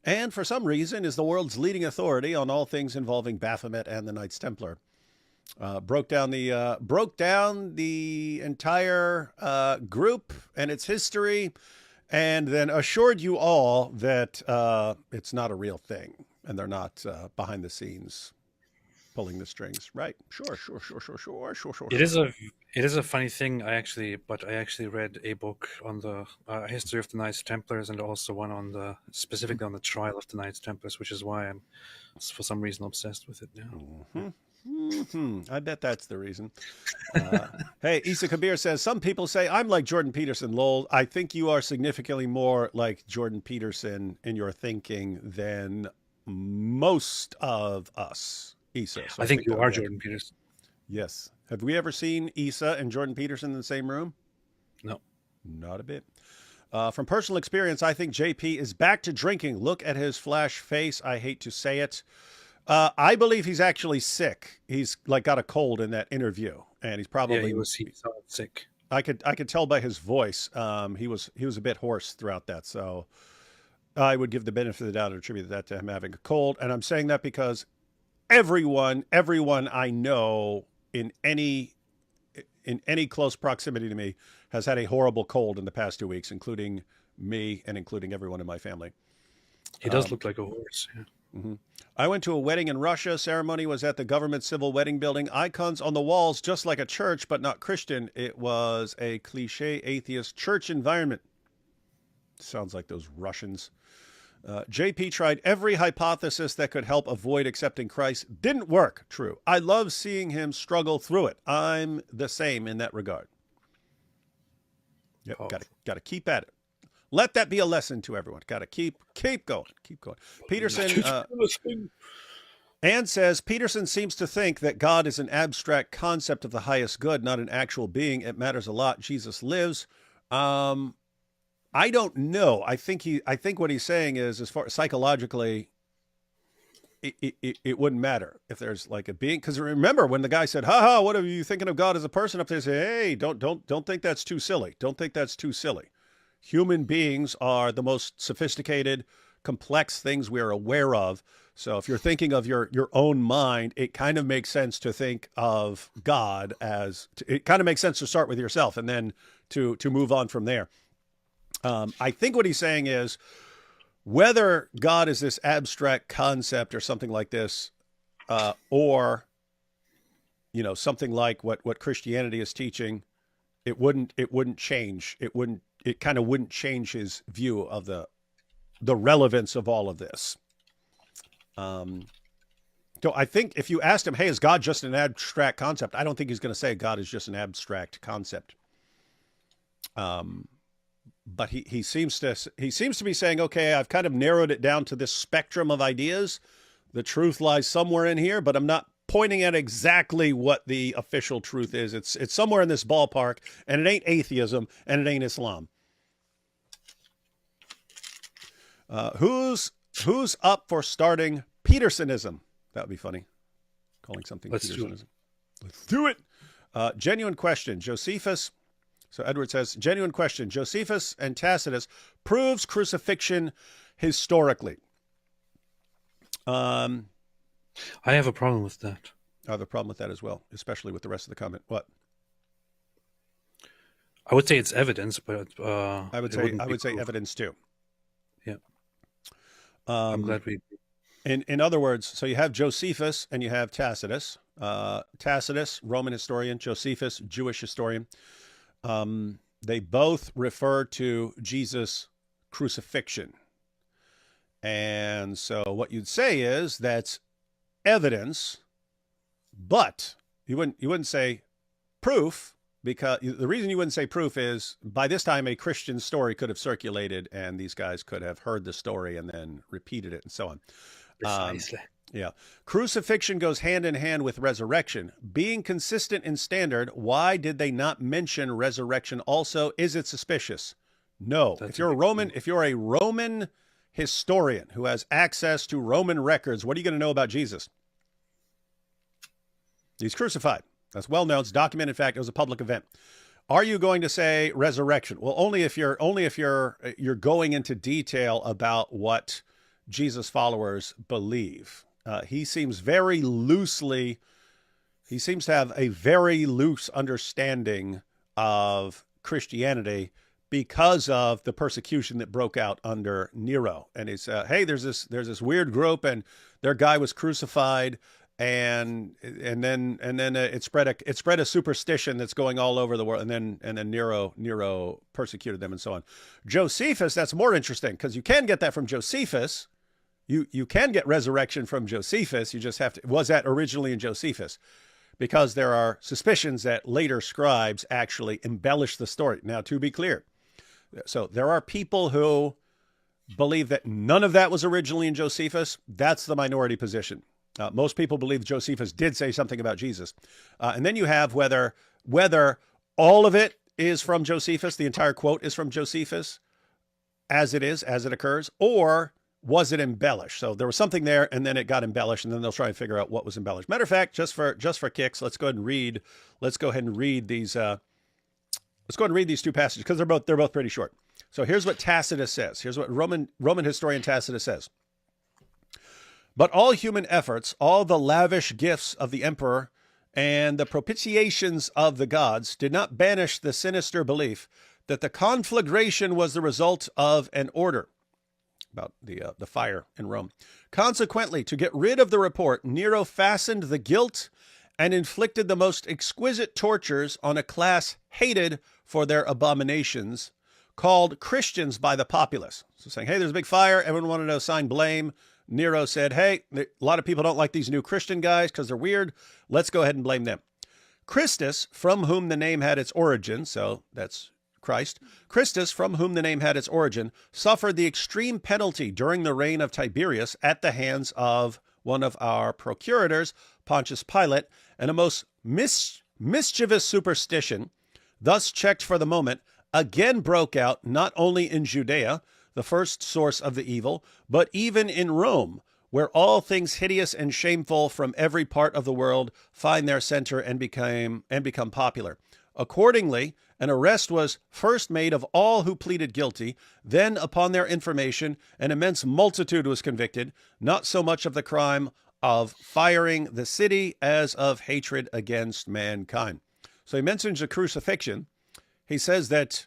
and for some reason is the world's leading authority on all things involving Baphomet and the Knights Templar. Broke down the entire group and its history, and then assured you all that it's not a real thing, and they're not behind the scenes pulling the strings. Right? Sure. It is a funny thing. I actually read a book on the history of the Knights Templars, and also one on specifically on the trial of the Knights Templars, which is why I'm for some reason obsessed with it now. I bet that's the reason. Hey, Isa Kabir says, some people say I'm like Jordan Peterson. Lol, I think you are significantly more like Jordan Peterson in your thinking than most of us. Isa. So I think you are Jordan Peterson. Yes. Have we ever seen Isa and Jordan Peterson in the same room? No. Not a bit. From personal experience, I think JP is back to drinking. Look at his flash face. I hate to say it. I believe he's actually sick. He's like got a cold in that interview, and he's probably he was sick. I could tell by his voice. He was a bit hoarse throughout that, so I would give the benefit of the doubt and attribute that to him having a cold. And I'm saying that because everyone I know in any close proximity to me has had a horrible cold in the past 2 weeks, including me and including everyone in my family. He does look like a horse. Yeah. Mm-hmm. I went to a wedding in Russia. Ceremony was at the government civil wedding building. Icons on the walls, just like a church, but not Christian. It was a cliche atheist church environment. Sounds like those Russians. JP tried every hypothesis that could help avoid accepting Christ. Didn't work. True. I love seeing him struggle through it. I'm the same in that regard. Yep. Got to keep at it. Let that be a lesson to everyone. Got to keep going. Keep going. Peterson, Anne says, Peterson seems to think that God is an abstract concept of the highest good, not an actual being. It matters a lot. Jesus lives. I don't know. I think what he's saying is, as far psychologically, it wouldn't matter if there's like a being. Because remember when the guy said, "Ha, what are you thinking of God as a person?" Up there, say, "Hey, don't think that's too silly. Don't think that's too silly." Human beings are the most sophisticated, complex things we are aware of. So if you're thinking of your own mind, it kind of makes sense to think of God as, it kind of makes sense to start with yourself and then to move on from there. I think what he's saying is whether God is this abstract concept or something like this, or, something like what Christianity is teaching, it wouldn't change. It kind of wouldn't change his view of the relevance of all of this. So I think if you asked him, hey, is God just an abstract concept? I don't think he's going to say God is just an abstract concept. But he seems to be saying, okay, I've kind of narrowed it down to this spectrum of ideas. The truth lies somewhere in here, but I'm not pointing at exactly what the official truth is. It's somewhere in this ballpark, and it ain't atheism, and it ain't Islam. Who's up for starting Petersonism? That would be funny. Calling something Petersonism. Let's do it. Genuine question. Josephus. So Edward says, genuine question. Josephus and Tacitus proves crucifixion historically. I have a problem with that. I have a problem with that as well, especially with the rest of the comment. What? I would say it's evidence, but I would say evidence too. Yeah. I'm glad we. In other words, so you have Josephus and you have Tacitus. Tacitus, Roman historian. Josephus, Jewish historian. They both refer to Jesus' crucifixion. And so what you'd say is that's evidence, but you wouldn't say proof, because the reason you wouldn't say proof is by this time a Christian story could have circulated and these guys could have heard the story and then repeated it and so on. Precisely. Yeah. Crucifixion goes hand in hand with resurrection. Being consistent in standard, why did they not mention resurrection also? Is it suspicious? No. If you're a Roman historian who has access to Roman records, what are you going to know about Jesus? He's crucified. That's well known. It's documented fact. It was a public event. Are you going to say resurrection? Well, only if you're going into detail about what Jesus followers believe. He seems to have a very loose understanding of Christianity because of the persecution that broke out under Nero. And he's, hey, there's this weird group, and their guy was crucified, and then it spread a superstition that's going all over the world, and then Nero persecuted them and so on. Josephus, that's more interesting because you can get that from Josephus. You can get resurrection from Josephus. You just have to. Was that originally in Josephus? Because there are suspicions that later scribes actually embellished the story. Now, to be clear, so there are people who believe that none of that was originally in Josephus. That's the minority position. Most people believe Josephus did say something about Jesus. And then you have whether all of it is from Josephus, the entire quote is from Josephus, as it occurs, or was it embellished? So there was something there, and then it got embellished, and then they'll try and figure out what was embellished. Matter of fact, just for kicks, let's go ahead and read these. Let's go ahead and read these two passages because they're both pretty short. So here's what Tacitus says. Here's what Roman historian Tacitus says. But all human efforts, all the lavish gifts of the emperor, and the propitiations of the gods did not banish the sinister belief that the conflagration was the result of an order. About the fire in Rome. Consequently, to get rid of the report, Nero fastened the guilt and inflicted the most exquisite tortures on a class hated for their abominations, called Christians by the populace. So saying, hey, there's a big fire. Everyone wanted to assign blame. Nero said, hey, a lot of people don't like these new Christian guys because they're weird. Let's go ahead and blame them. Christus, from whom the name had its origin, so that's Christ, Christus, from whom the name had its origin, suffered the extreme penalty during the reign of Tiberius at the hands of one of our procurators, Pontius Pilate, and a most mischievous superstition, thus checked for the moment, again broke out not only in Judea, the first source of the evil, but even in Rome, where all things hideous and shameful from every part of the world find their center and become popular. Accordingly, an arrest was first made of all who pleaded guilty. Then, upon their information, an immense multitude was convicted, not so much of the crime of firing the city as of hatred against mankind. So he mentions the crucifixion. He says that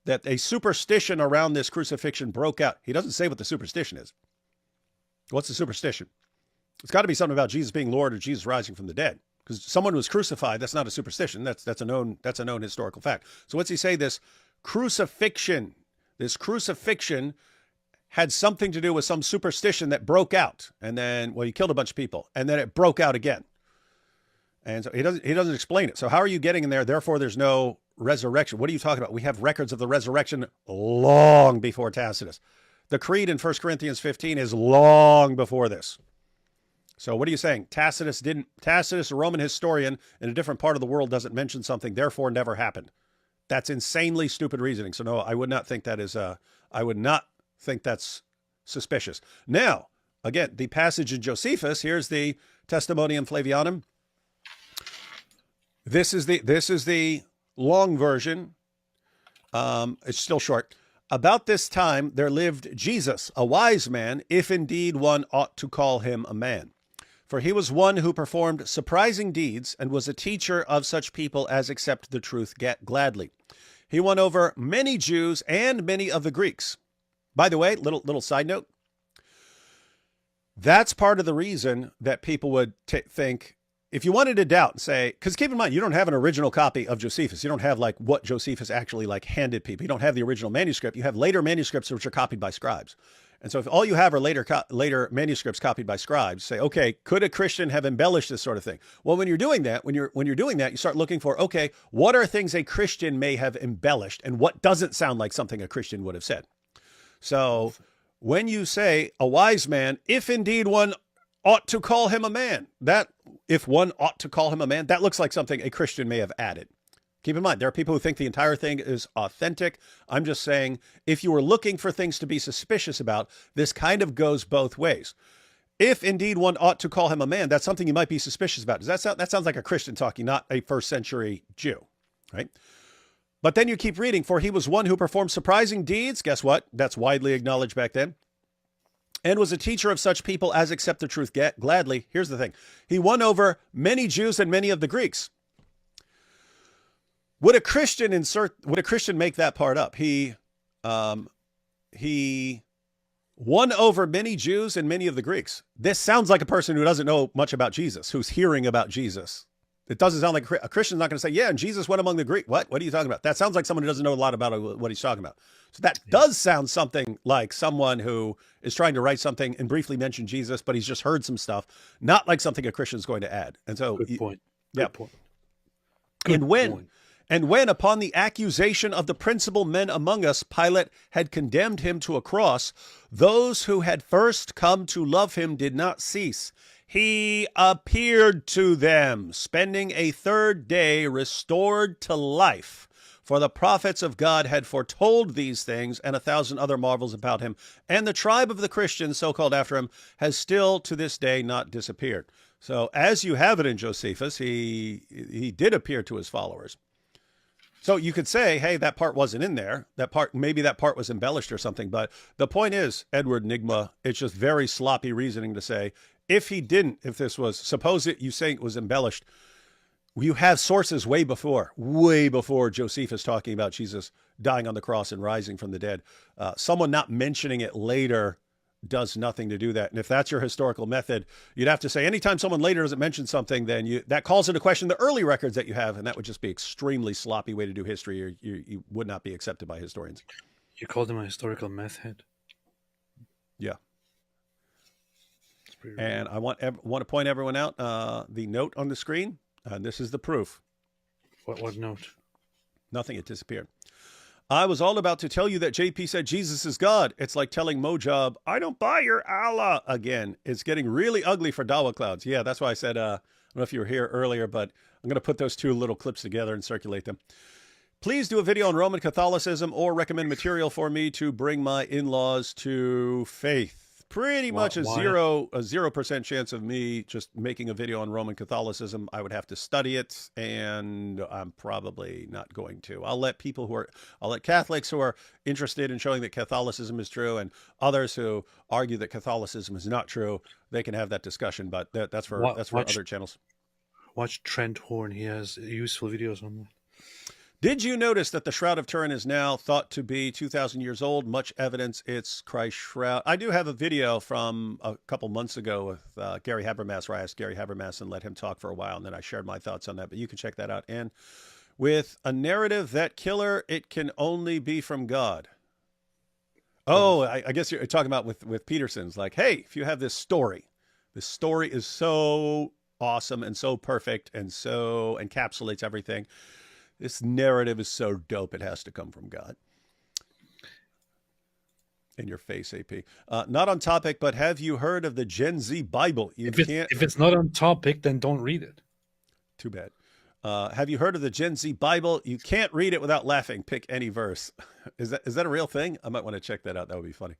that a superstition around this crucifixion broke out. He doesn't say what the superstition is. What's the superstition? It's got to be something about Jesus being Lord or Jesus rising from the dead. Because someone was crucified, that's not a superstition. That's a known historical fact. So what's he say? This crucifixion had something to do with some superstition that broke out, and then he killed a bunch of people, and then it broke out again. And so he doesn't explain it. So how are you getting in there? Therefore, there's no resurrection. What are you talking about? We have records of the resurrection long before Tacitus. The creed in 1 Corinthians 15 is long before this. So what are you saying? Tacitus, a Roman historian in a different part of the world, doesn't mention something, therefore never happened. That's insanely stupid reasoning. So no, I would not think that's suspicious. Now, again, the passage in Josephus, here's the Testimonium Flavianum. This is the long version. It's still short. About this time there lived Jesus, a wise man, if indeed one ought to call him a man. For he was one who performed surprising deeds and was a teacher of such people as accept the truth gladly. He won over many Jews and many of the Greeks. By the way, little side note. That's part of the reason that people would think, if you wanted to doubt and say, because keep in mind, you don't have an original copy of Josephus. You don't have like what Josephus actually like handed people. You don't have the original manuscript. You have later manuscripts which are copied by scribes. And so if all you have are later manuscripts copied by scribes, say, okay, could a Christian have embellished this sort of thing? Well, when you're doing that, you start looking for, okay, what are things a Christian may have embellished and what doesn't sound like something a Christian would have said? So when you say a wise man, if indeed one ought to call him a man, that looks like something a Christian may have added. Keep in mind, there are people who think the entire thing is authentic. I'm just saying, if you were looking for things to be suspicious about, this kind of goes both ways. If indeed one ought to call him a man, that's something you might be suspicious about. Does that sounds like a Christian talking, not a first century Jew, right? But then you keep reading, for he was one who performed surprising deeds. Guess what? That's widely acknowledged back then. And was a teacher of such people as accept the truth gladly. Here's the thing. He won over many Jews and many of the Greeks. Would a Christian make that part up? He won over many Jews and many of the Greeks. This sounds like a person who doesn't know much about Jesus, who's hearing about Jesus. It doesn't sound like a Christian's not going to say, yeah, and Jesus went among the Greeks. What are you talking about? That sounds like someone who doesn't know a lot about what he's talking about. So that does sound something like someone who is trying to write something and briefly mention Jesus, but he's just heard some stuff, not like something a Christian's going to add. And so, Good point. Yeah. Good point. Good point. And when, upon the accusation of the principal men among us, Pilate had condemned him to a cross, those who had first come to love him did not cease. He appeared to them, spending a third day restored to life. For the prophets of God had foretold these things and 1,000 other marvels about him. And the tribe of the Christians, so-called after him, has still to this day not disappeared. So as you have it in Josephus, he did appear to his followers. So you could say, hey, that part wasn't in there. Maybe that part was embellished or something. But the point is, Edward Nigma, it's just very sloppy reasoning to say, if this was, suppose you say it was embellished, you have sources way before Josephus talking about Jesus dying on the cross and rising from the dead. Someone not mentioning it later does nothing to do that. And if that's your historical method, you'd have to say anytime someone later doesn't mention something, then that calls into question the early records that you have, and that would just be extremely sloppy way to do history, or you would not be accepted by historians. You called him a historical method. Yeah. And I want to point everyone out the note on the screen, and this is the proof. What note? Nothing, it disappeared. I was all about to tell you that JP said Jesus is God. It's like telling Mojab, I don't buy your Allah again. It's getting really ugly for Dawa clouds. Yeah, that's why I said, I don't know if you were here earlier, but I'm going to put those two little clips together and circulate them. Please do a video on Roman Catholicism or recommend material for me to bring my in-laws to faith. Pretty much a 0% chance of me just making a video on Roman Catholicism. I would have to study it, and I'm probably not going to. I'll let Catholics who are interested in showing that Catholicism is true, and others who argue that Catholicism is not true, they can have that discussion. But that's for other channels. Watch Trent Horn. He has useful videos on that. Did you notice that the Shroud of Turin is now thought to be 2,000 years old? Much evidence it's Christ's shroud. I do have a video from a couple months ago with Gary Habermas, where I asked Gary Habermas and let him talk for a while, and then I shared my thoughts on that. But you can check that out. And with a narrative that killer, it can only be from God. Oh, I guess you're talking about with Peterson's. Like, hey, if you have this story is so awesome and so perfect and so encapsulates everything. This narrative is so dope, it has to come from God. In your face, AP. Not on topic, but have you heard of the Gen Z Bible? If it's not on topic, then don't read it. Too bad. Have you heard of the Gen Z Bible? You can't read it without laughing. Pick any verse. Is that a real thing? I might want to check that out. That would be funny.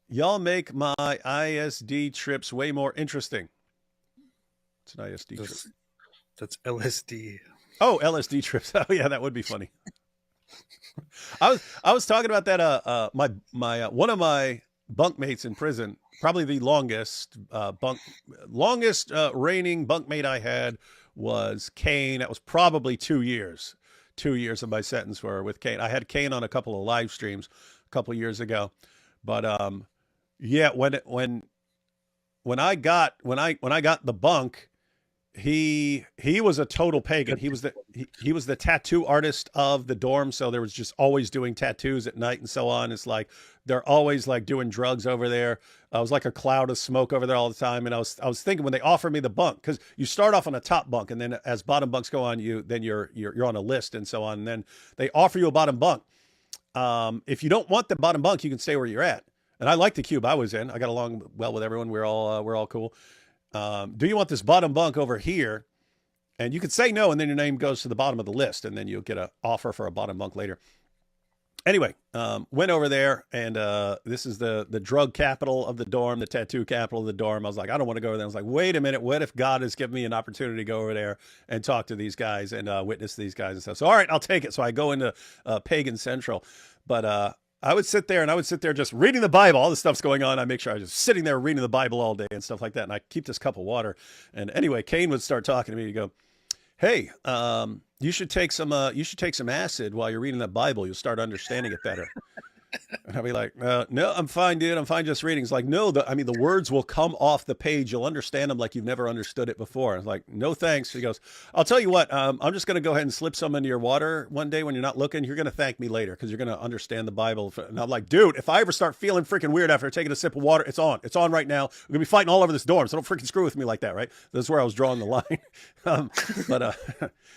Y'all make my ISD trips way more interesting. It's an ISD trip. That's LSD. Oh, LSD trips. Oh, yeah, that would be funny. I was talking about that. My one of my bunkmates in prison, probably the longest reigning bunkmate I had was Kane. That was probably 2 years. 2 years of my sentence were with Kane. I had Kane on a couple of live streams a couple of years ago, but yeah, when I got the bunk. He was a total pagan. He was the tattoo artist of the dorm. So there was just always doing tattoos at night and so on. It's like, they're always like doing drugs over there. I was like a cloud of smoke over there all the time. And I was thinking when they offered me the bunk, cause you start off on a top bunk and then as bottom bunks go on, you're on a list and so on. And then they offer you a bottom bunk. If you don't want the bottom bunk, you can stay where you're at. And I like the cube I was in. I got along well with everyone. We're all cool. Do you want this bottom bunk over here? And you could say no, and then your name goes to the bottom of the list, and then you'll get an offer for a bottom bunk later. Anyway, went over there, and this is the drug capital of the dorm, the tattoo capital of the dorm. I was like, I don't want to go over there. I was like, wait a minute, what if God has given me an opportunity to go over there and talk to these guys and witness these guys and stuff? So, all right, I'll take it. So I go into Pagan Central, but I would sit there just reading the Bible. All this stuff's going on. I make sure I was just sitting there reading the Bible all day and stuff like that. And I keep this cup of water. And anyway, Kane would start talking to me. He'd go, hey, you should take some acid while you're reading that Bible. You'll start understanding it better. And I'll be like, no, I'm fine, dude. I'm fine just reading. It's like, no, the words will come off the page. You'll understand them like you've never understood it before. I was like, no, thanks. He goes, I'll tell you what, I'm just going to go ahead and slip some into your water one day when you're not looking. You're going to thank me later because you're going to understand the Bible. And I'm like, dude, if I ever start feeling freaking weird after taking a sip of water, it's on. It's on right now. We're going to be fighting all over this dorm, so don't freaking screw with me like that, right? That's where I was drawing the line.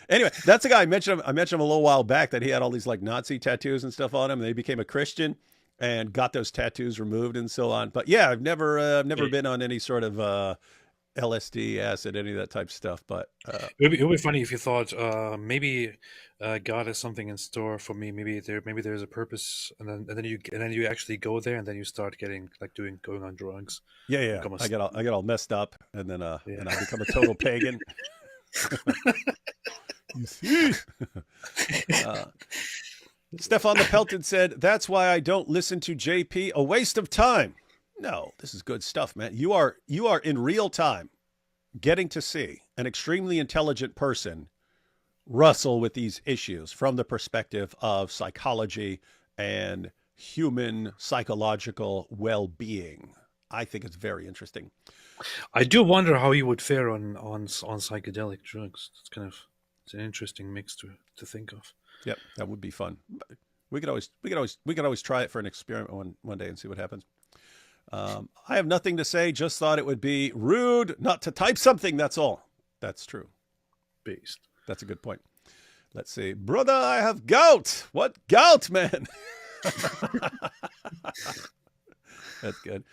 Anyway, that's the guy I mentioned him a little while back that he had all these like Nazi tattoos and stuff on him, and he became a Christian and got those tattoos removed and so on. But yeah, I've never been on any sort of LSD, acid, any of that type of stuff. But it would be funny if you thought maybe God has something in store for me. Maybe there's a purpose, and then you actually go there, and then you start getting like going on drugs. Yeah. I get all messed up, and then and I become a total pagan. You see. Stefan the Pelted said, that's why I don't listen to JP. A waste of time. No, this is good stuff, man. You are in real time getting to see an extremely intelligent person wrestle with these issues from the perspective of psychology and human psychological well-being. I think it's very interesting. I do wonder how you would fare on psychedelic drugs. It's an interesting mix to think of. Yep, that would be fun. We could always try it for an experiment one day and see what happens. I have nothing to say. Just thought it would be rude not to type something. That's all. That's true. Based. That's a good point. Let's see, brother. I have gout. What gout, man? That's good.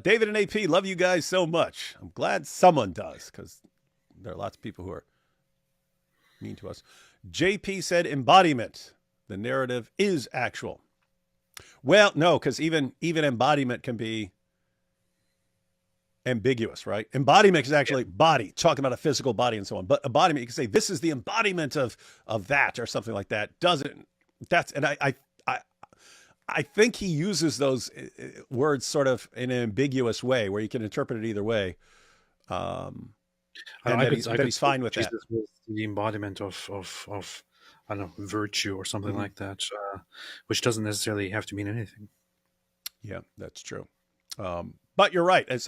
David and AP, love you guys so much. I'm glad someone does because there are lots of people who are mean to us. JP said embodiment. The narrative is actual. Well, no, because even embodiment can be ambiguous, right? Embodiment is actually body, talking about a physical body and so on. But embodiment, you can say this is the embodiment of that or something like that. I think he uses those words sort of in an ambiguous way where you can interpret it either way. He's fine with that. The embodiment of I don't know, virtue or something like that, which doesn't necessarily have to mean anything. Yeah, that's true. But you're right. It's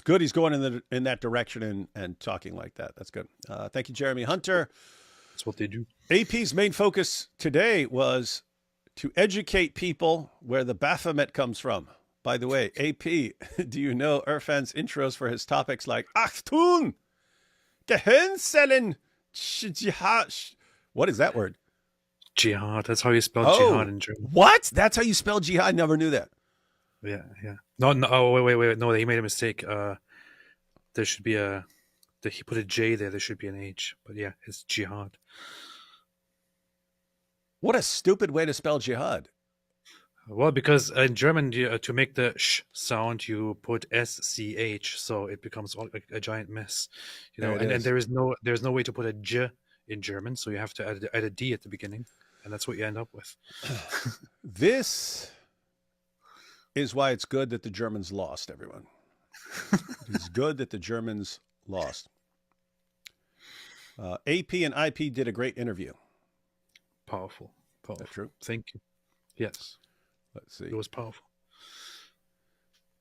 good he's going in that direction and talking like that. That's good. Thank you, Jeremy Hunter. That's what they do. AP's main focus today was to educate people where the Baphomet comes from. By the way, AP, do you know Irfan's intros for his topics like Achtung, Gehirnzellen, Jihad? What is that word? Jihad. That's how you spell jihad in German. What? That's how you spell jihad? I never knew that. Yeah. No. Oh, wait. No, he made a mistake. There should be he put a J there. There should be an H. But yeah, it's jihad. What a stupid way to spell jihad. Well, because in German, to make the sh sound, you put SCH, so it becomes a giant mess. And there's no way to put a J in German, so you have to add a D at the beginning, and that's what you end up with. This is why it's good that the Germans lost, everyone. It's good that the Germans lost. AP and IP did a great interview. Powerful. That's true. Thank you. Yes. Let's see. It was powerful.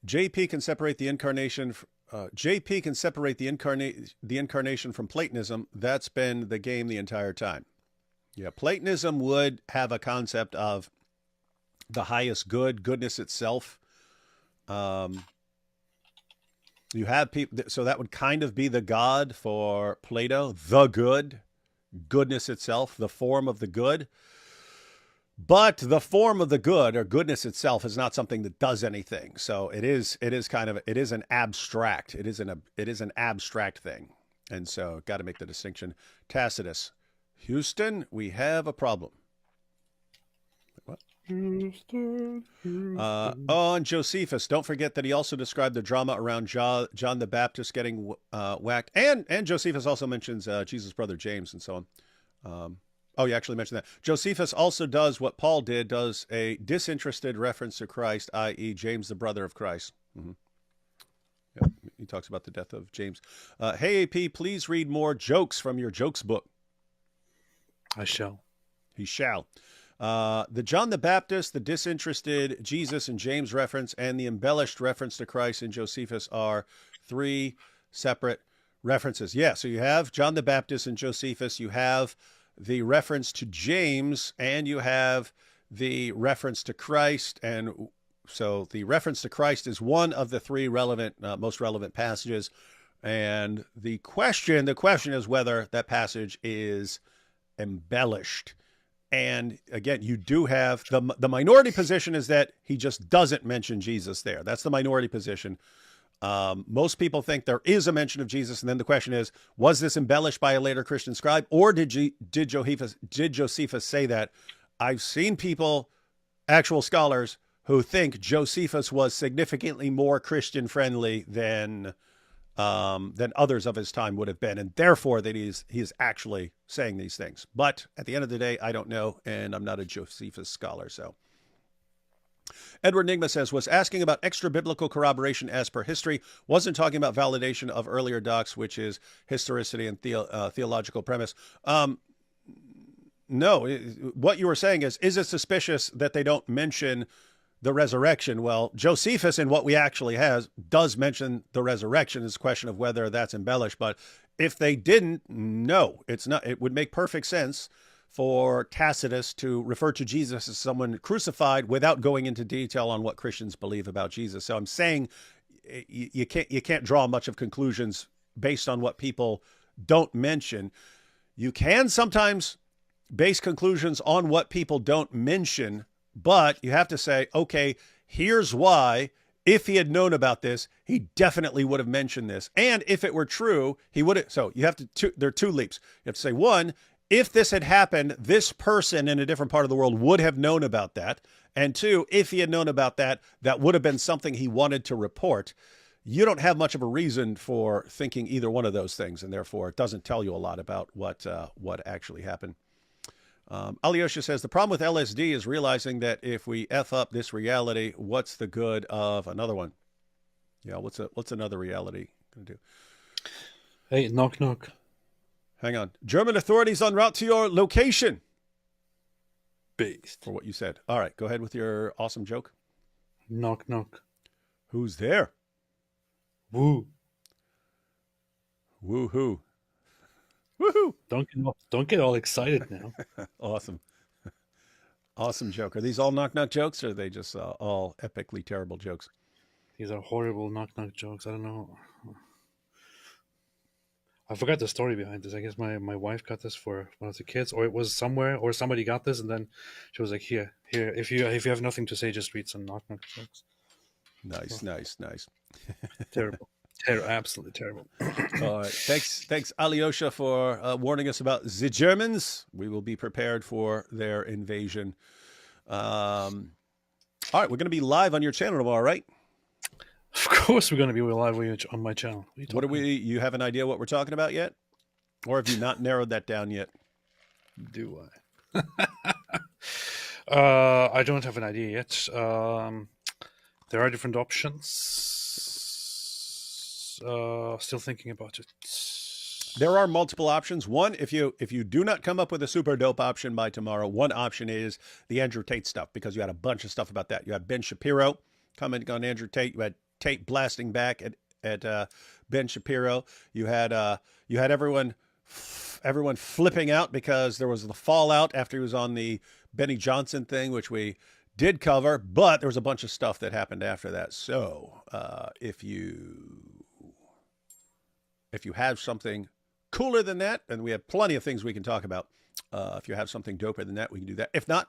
JP can separate the incarnation. JP can separate the incarnation from Platonism. That's been the game the entire time. Yeah, Platonism would have a concept of the highest good, goodness itself. You have people, so that would kind of be the God for Plato, the good, goodness itself, the form of the good. But the form of the good or goodness itself is not something that does anything. So it is an abstract. It is an abstract thing. And so got to make the distinction. Tacitus, Houston, we have a problem. What? On Josephus, don't forget that he also described the drama around John the Baptist getting whacked. And Josephus also mentions Jesus' brother James and so on. Oh, you actually mentioned that. Josephus also does what Paul did, does a disinterested reference to Christ, i.e. James, the brother of Christ. Mm-hmm. Yeah, he talks about the death of James. Hey, AP, please read more jokes from your jokes book. I shall. He shall. The John the Baptist, the disinterested Jesus and James reference, and the embellished reference to Christ in Josephus are 3 separate references. Yeah, so you have John the Baptist and Josephus. You have the reference to James, and you have the reference to Christ. And so the reference to Christ is one of the 3 most relevant passages. And the question is whether that passage is embellished. And again, you do have the minority position is that he just doesn't mention Jesus there. That's the minority position. Most people think there is a mention of Jesus, and then the question is, was this embellished by a later Christian scribe, or did Josephus say that? I've seen people, actual scholars, who think Josephus was significantly more Christian friendly than others of his time would have been, and therefore that he is actually saying these things. But at the end of the day, I don't know, and I'm not a Josephus scholar, so. Edward Nigma says, was asking about extra-biblical corroboration as per history, wasn't talking about validation of earlier docs, which is historicity and theological premise. No, what you were saying is it suspicious that they don't mention the resurrection? Well, Josephus, in what we actually has, does mention the resurrection. It's a question of whether that's embellished. But if they didn't, no, it's not. It would make perfect sense for Tacitus to refer to Jesus as someone crucified without going into detail on what Christians believe about Jesus. So I'm saying you can't draw much of conclusions based on what people don't mention. You can sometimes base conclusions on what people don't mention, but you have to say, okay, here's why. If he had known about this, he definitely would have mentioned this. And if it were true, he would have. So you have to, there are 2 leaps. You have to say, one, if this had happened, this person in a different part of the world would have known about that. And 2, if he had known about that, that would have been something he wanted to report. You don't have much of a reason for thinking either one of those things, and therefore it doesn't tell you a lot about what actually happened. Alyosha says, the problem with LSD is realizing that if we F up this reality, what's the good of another one? Yeah, what's another reality going to do? Hey, knock, knock. Hang on. German authorities en route to your location. Based. For what you said. All right, go ahead with your awesome joke. Knock, knock. Who's there? Woo. Woo-hoo. Woohoo! Don't get all excited now. Awesome. Awesome joke. Are these all knock-knock jokes, or are they just all epically terrible jokes? These are horrible knock-knock jokes. I don't know. I forgot the story behind this. I guess my wife got this for one of the kids, or it was somewhere, or somebody got this, and then she was like, here. If you have nothing to say, just read some knock-knock jokes. Nice. Terrible. Absolutely terrible. All right. Thanks, Alyosha, for warning us about the Germans. We will be prepared for their invasion. All right, we're going to be live on your channel tomorrow, right? Of course, we're going to be live on my channel. What are we? You have an idea what we're talking about yet, or have you not narrowed that down yet? Do I? I don't have an idea yet. There are different options. Still thinking about it. There are multiple options. One, if you do not come up with a super dope option by tomorrow, one option is the Andrew Tate stuff, because you had a bunch of stuff about that. You had Ben Shapiro commenting on Andrew Tate. You had Tate blasting back at Ben Shapiro. You had everyone flipping out because there was the fallout after he was on the Benny Johnson thing, which we did cover, but there was a bunch of stuff that happened after that. So if you have something cooler than that, and we have plenty of things we can talk about, if you have something doper than that, we can do that. If not,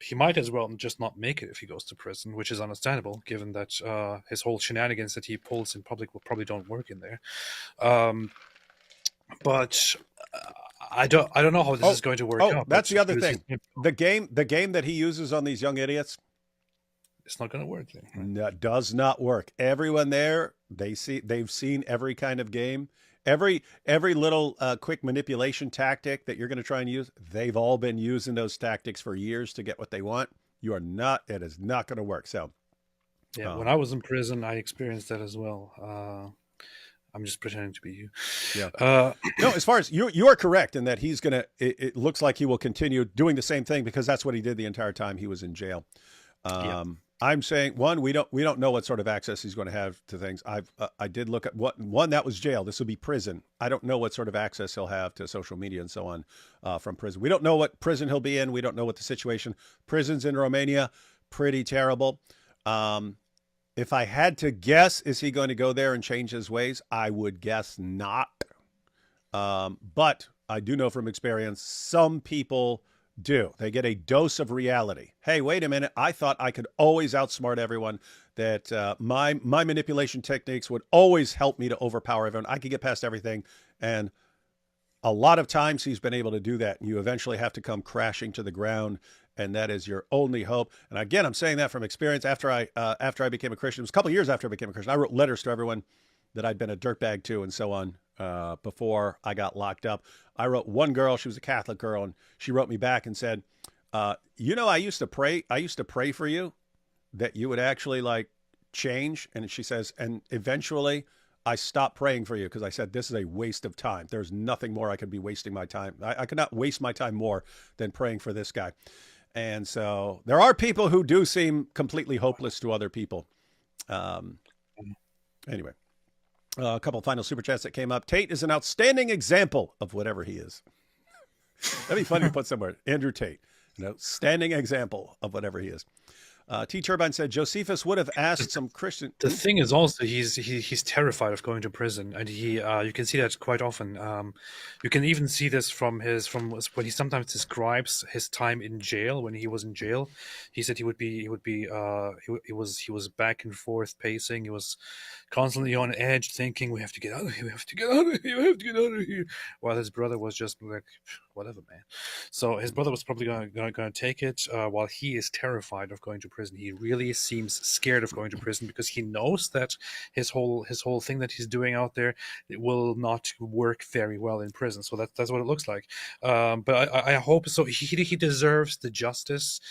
he might as well just not make it if he goes to prison, which is understandable, given that his whole shenanigans that he pulls in public will probably don't work in there. But I don't know how this is going to work out. That's the other thing. The game that he uses on these young idiots, it's not going to work. No, does not work. Everyone there, they've seen every kind of game, every little quick manipulation tactic that you're going to try and use. They've all been using those tactics for years to get what they want. It is not going to work. So, yeah, when I was in prison, I experienced that as well. I'm just pretending to be you. Yeah. No, as far as you are correct in that he's going to, it looks like he will continue doing the same thing because that's what he did the entire time he was in jail. I'm saying we don't know what sort of access he's going to have to things. I did look at one that was jail. This will be prison. I don't know what sort of access he'll have to social media and so on from prison. We don't know what prison he'll be in. We don't know what the situation. Prisons in Romania, pretty terrible. If I had to guess, is he going to go there and change his ways? I would guess not. But I do know from experience, some people do. They get a dose of reality. Hey, wait a minute. I thought I could always outsmart everyone, that my manipulation techniques would always help me to overpower everyone. I could get past everything. And a lot of times he's been able to do that. And you eventually have to come crashing to the ground. And that is your only hope. And again, I'm saying that from experience. After I became a Christian, it was a couple of years after I became a Christian, I wrote letters to everyone that I'd been a dirtbag to and so on before I got locked up. I wrote one girl, she was a Catholic girl, and she wrote me back and said, I used to pray for you that you would actually like change. And she says, and eventually I stopped praying for you because I said, this is a waste of time. There's nothing more I could be wasting my time. I could not waste my time more than praying for this guy. And so there are people who do seem completely hopeless to other people. Anyway, a couple of final super chats that came up. Tate is an outstanding example of whatever he is. That'd be funny to put somewhere. Andrew Tate, an outstanding example of whatever he is. T. Turbine said Josephus would have asked some Christian. The thing is also he's terrified of going to prison, and you can see that quite often. You can even see this from when he sometimes describes his time in jail. When he was in jail, he said he was back and forth pacing. He was constantly on edge, thinking, "We have to get out of here. We have to get out of here. We have to get out of here." While his brother was just like, "Whatever, man." So his brother was probably going to take it, while he is terrified of going to prison. He really seems scared of going to prison because he knows that his whole thing that he's doing out there, it will not work very well in prison. So that's what it looks like. But I hope so. He deserves the justice.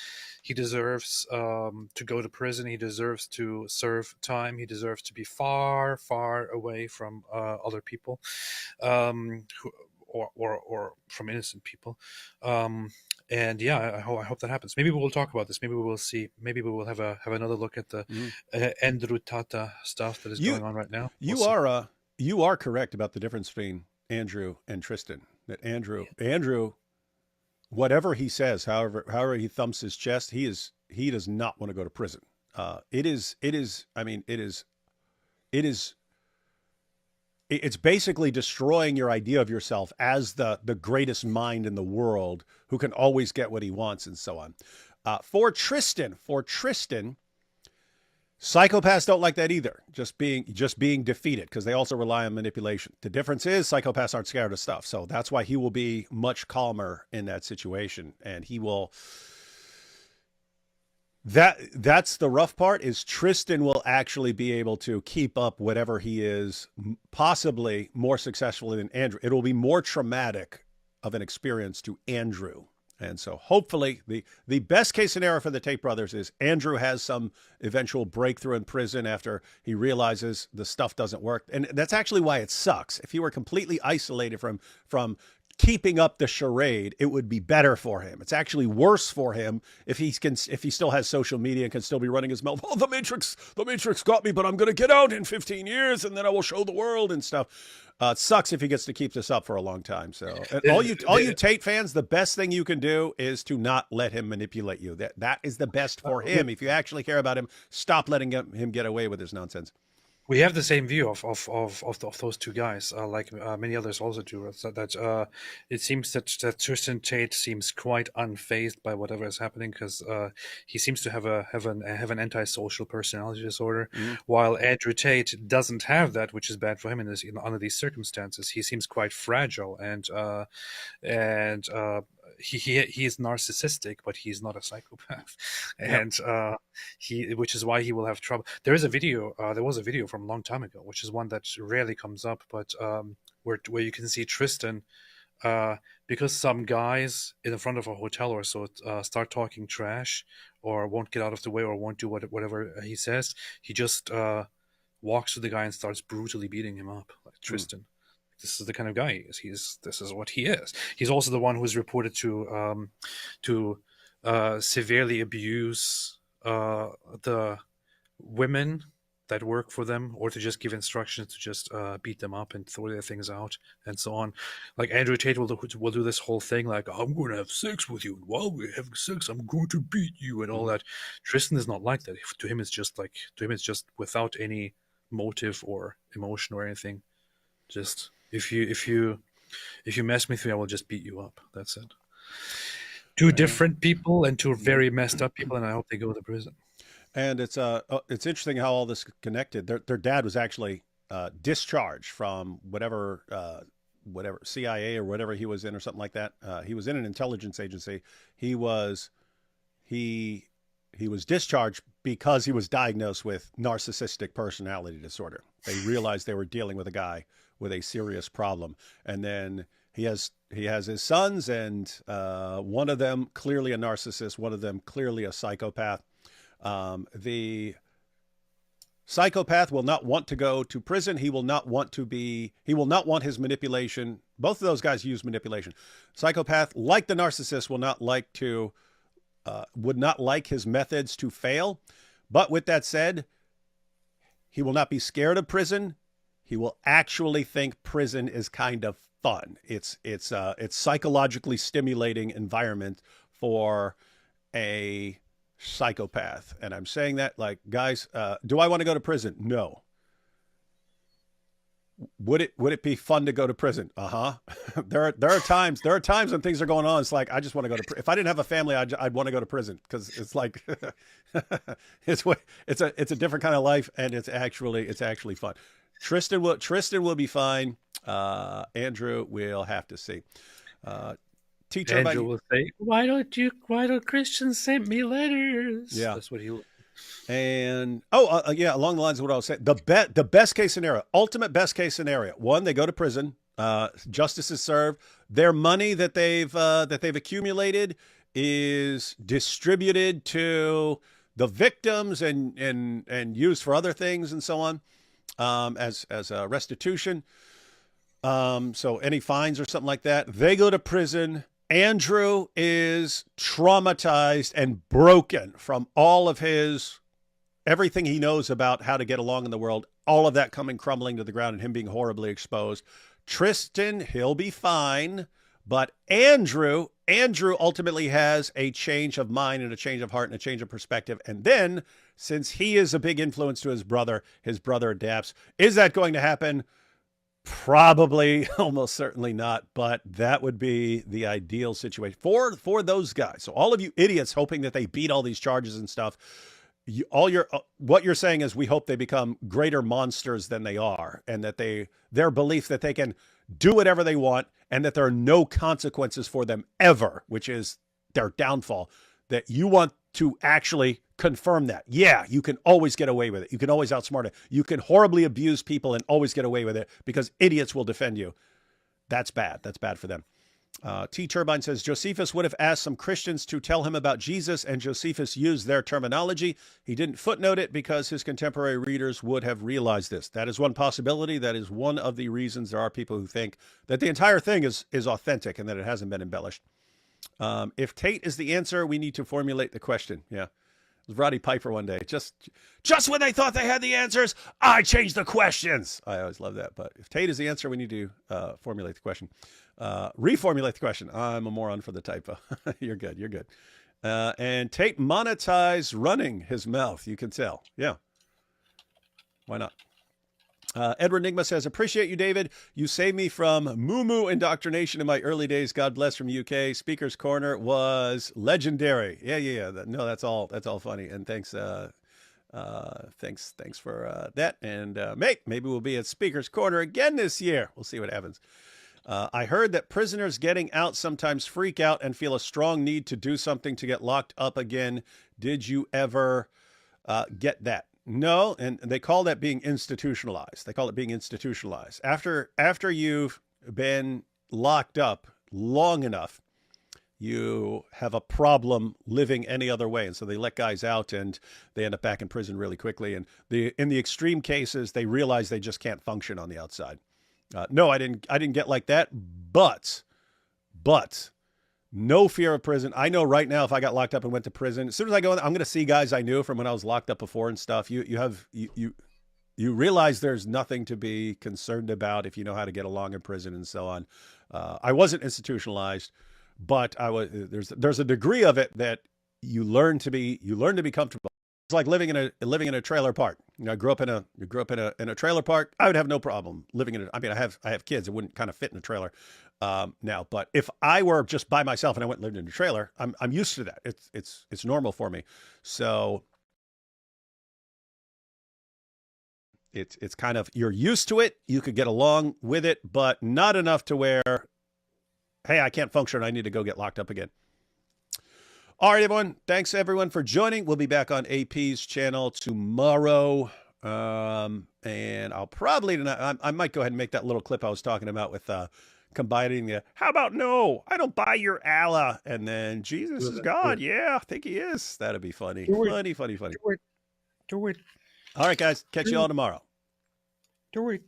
He deserves to go to prison. He deserves to serve time. He deserves to be far, far away from other people, or from innocent people. And yeah, I hope that happens. Maybe we will talk about this. Maybe we will see. Maybe we will have another look at the Andrew Tata stuff that is going on right now. You are correct about the difference between Andrew and Tristan. That Andrew, whatever he says, however he thumps his chest, he does not want to go to prison. It's basically destroying your idea of yourself as the greatest mind in the world who can always get what he wants and so on. For Tristan, psychopaths don't like that either. Just being defeated, because they also rely on manipulation. The difference is psychopaths aren't scared of stuff. So that's why he will be much calmer in that situation. And he will... That's the rough part, is Tristan will actually be able to keep up whatever he is, possibly more successfully than Andrew. It will be more traumatic of an experience to Andrew. And so hopefully the best case scenario for the Tate brothers is Andrew has some eventual breakthrough in prison after he realizes the stuff doesn't work. And that's actually why it sucks. If he were completely isolated from keeping up the charade, it would be better for him. It's actually worse for him if he still has social media and can still be running his mouth. Oh, the Matrix got me, but I'm going to get out in 15 years and then I will show the world and stuff. It sucks if he gets to keep this up for a long time. So all you Tate fans, the best thing you can do is to not let him manipulate you. That is the best for him. If you actually care about him, stop letting him get away with his nonsense. We have the same view of those two guys, like many others also do. It seems that Tristan Tate seems quite unfazed by whatever is happening because he seems to have an antisocial personality disorder, while Andrew Tate doesn't have that, which is bad for him under these circumstances. He seems quite fragile and he is narcissistic, but he's not a psychopath, and which is why he will have trouble. There was a video from a long time ago, which is one that rarely comes up, but where you can see Tristan, because some guys in the front of a hotel or so start talking trash or won't get out of the way or won't do whatever he says. He just walks to the guy and starts brutally beating him up, like Tristan. This is the kind of guy he is. This is what he is. He's also the one who is reported to severely abuse the women that work for them, or to just give instructions to just beat them up and throw their things out and so on. Like Andrew Tate will do this whole thing like, I'm going to have sex with you, and while we're having sex, I'm going to beat you and all that. Tristan is not like that. To him, it's just without any motive or emotion or anything. Just if you mess with me, I will just beat you up. That's it. Two different people and two very messed up people, and I hope they go to prison. And it's interesting how all this connected. Their dad was actually discharged from whatever CIA or whatever he was in or something like that. He was in an intelligence agency. He was discharged because he was diagnosed with narcissistic personality disorder. They realized they were dealing with a guy with a serious problem. And then he has his sons, and one of them clearly a narcissist, one of them clearly a psychopath. The psychopath will not want to go to prison. He will not want his manipulation. Both of those guys use manipulation. Psychopath, like the narcissist, would not like his methods to fail. But with that said, he will not be scared of prison. He will actually think prison is kind of fun. It's psychologically stimulating environment for a psychopath. And I'm saying that, like, guys, do I want to go to prison? No. Would it be fun to go to prison? There are times when things are going on. It's like, I just want to go to prison. If I didn't have a family, I'd want to go to prison, because it's like it's a different kind of life, and it's actually fun. Tristan will be fine. Andrew will have to see. Andrew will say, why don't Christians send me letters? Yeah, that's what he will. And along the lines of what I was saying, the best case scenario, ultimate best case scenario: one, they go to prison, justice is served, their money that they've accumulated is distributed to the victims and used for other things and so on, as restitution. So any fines or something like that. They go to prison. Andrew is traumatized and broken from all of everything he knows about how to get along in the world, all of that coming crumbling to the ground and him being horribly exposed. Tristan, he'll be fine. But Andrew ultimately has a change of mind and a change of heart and a change of perspective. And then, since he is a big influence to his brother adapts. Is that going to happen? Probably, almost certainly not, but that would be the ideal situation for those guys. So all of you idiots hoping that they beat all these charges and stuff, what you're saying is, we hope they become greater monsters than they are, and that their belief that they can do whatever they want and that there are no consequences for them ever, which is their downfall, that you want to actually confirm that. Yeah, you can always get away with it. You can always outsmart it. You can horribly abuse people and always get away with it because idiots will defend you. That's bad. That's bad for them. T-Turbine says, Josephus would have asked some Christians to tell him about Jesus, and Josephus used their terminology. He didn't footnote it because his contemporary readers would have realized this. That is one possibility. That is one of the reasons there are people who think that the entire thing is authentic and that it hasn't been embellished. If Tate is the answer, we need to formulate the question. Yeah. It was Roddy Piper one day. Just when they thought they had the answers, I changed the questions. I always love that. But if Tate is the answer, we need to formulate the question. Reformulate the question. I'm a moron for the typo. You're good. You're good. And Tate monetized running his mouth. You can tell. Yeah. Why not? Edward Nigma says, appreciate you, David. You saved me from moo-moo indoctrination in my early days. God bless from UK. Speaker's Corner was legendary. Yeah. No, that's all funny. And thanks for that. And maybe we'll be at Speaker's Corner again this year. We'll see what happens. I heard that prisoners getting out sometimes freak out and feel a strong need to do something to get locked up again. Did you ever get that? No, and they call that being institutionalized. They call it being institutionalized. After you've been locked up long enough, you have a problem living any other way. And so they let guys out and they end up back in prison really quickly. And in the extreme cases, they realize they just can't function on the outside. No, I didn't get like that, but no fear of prison. I know right now if I got locked up and went to prison, as soon as I go in, I'm going to see guys I knew from when I was locked up before and stuff. You realize there's nothing to be concerned about if you know how to get along in prison and so on. I wasn't institutionalized, but there's a degree of it that you learn to be comfortable. It's like living in a trailer park. You know, I grew up in a trailer park. I would have no problem living in it. I mean, I have kids. It wouldn't kind of fit in a trailer now. But if I were just by myself and I went and lived in a trailer, I'm used to that. It's normal for me. So it's kind of, you're used to it. You could get along with it, but not enough to where, hey, I can't function. I need to go get locked up again. All right, everyone. Thanks, everyone, for joining. We'll be back on AP's channel tomorrow. And I'll probably, I might go ahead and make that little clip I was talking about with combining the, how about no, I don't buy your Allah. And then Jesus is God. Yeah, I think he is. That'd be funny. Funny. Do it. All right, guys. Catch you all tomorrow. Do it.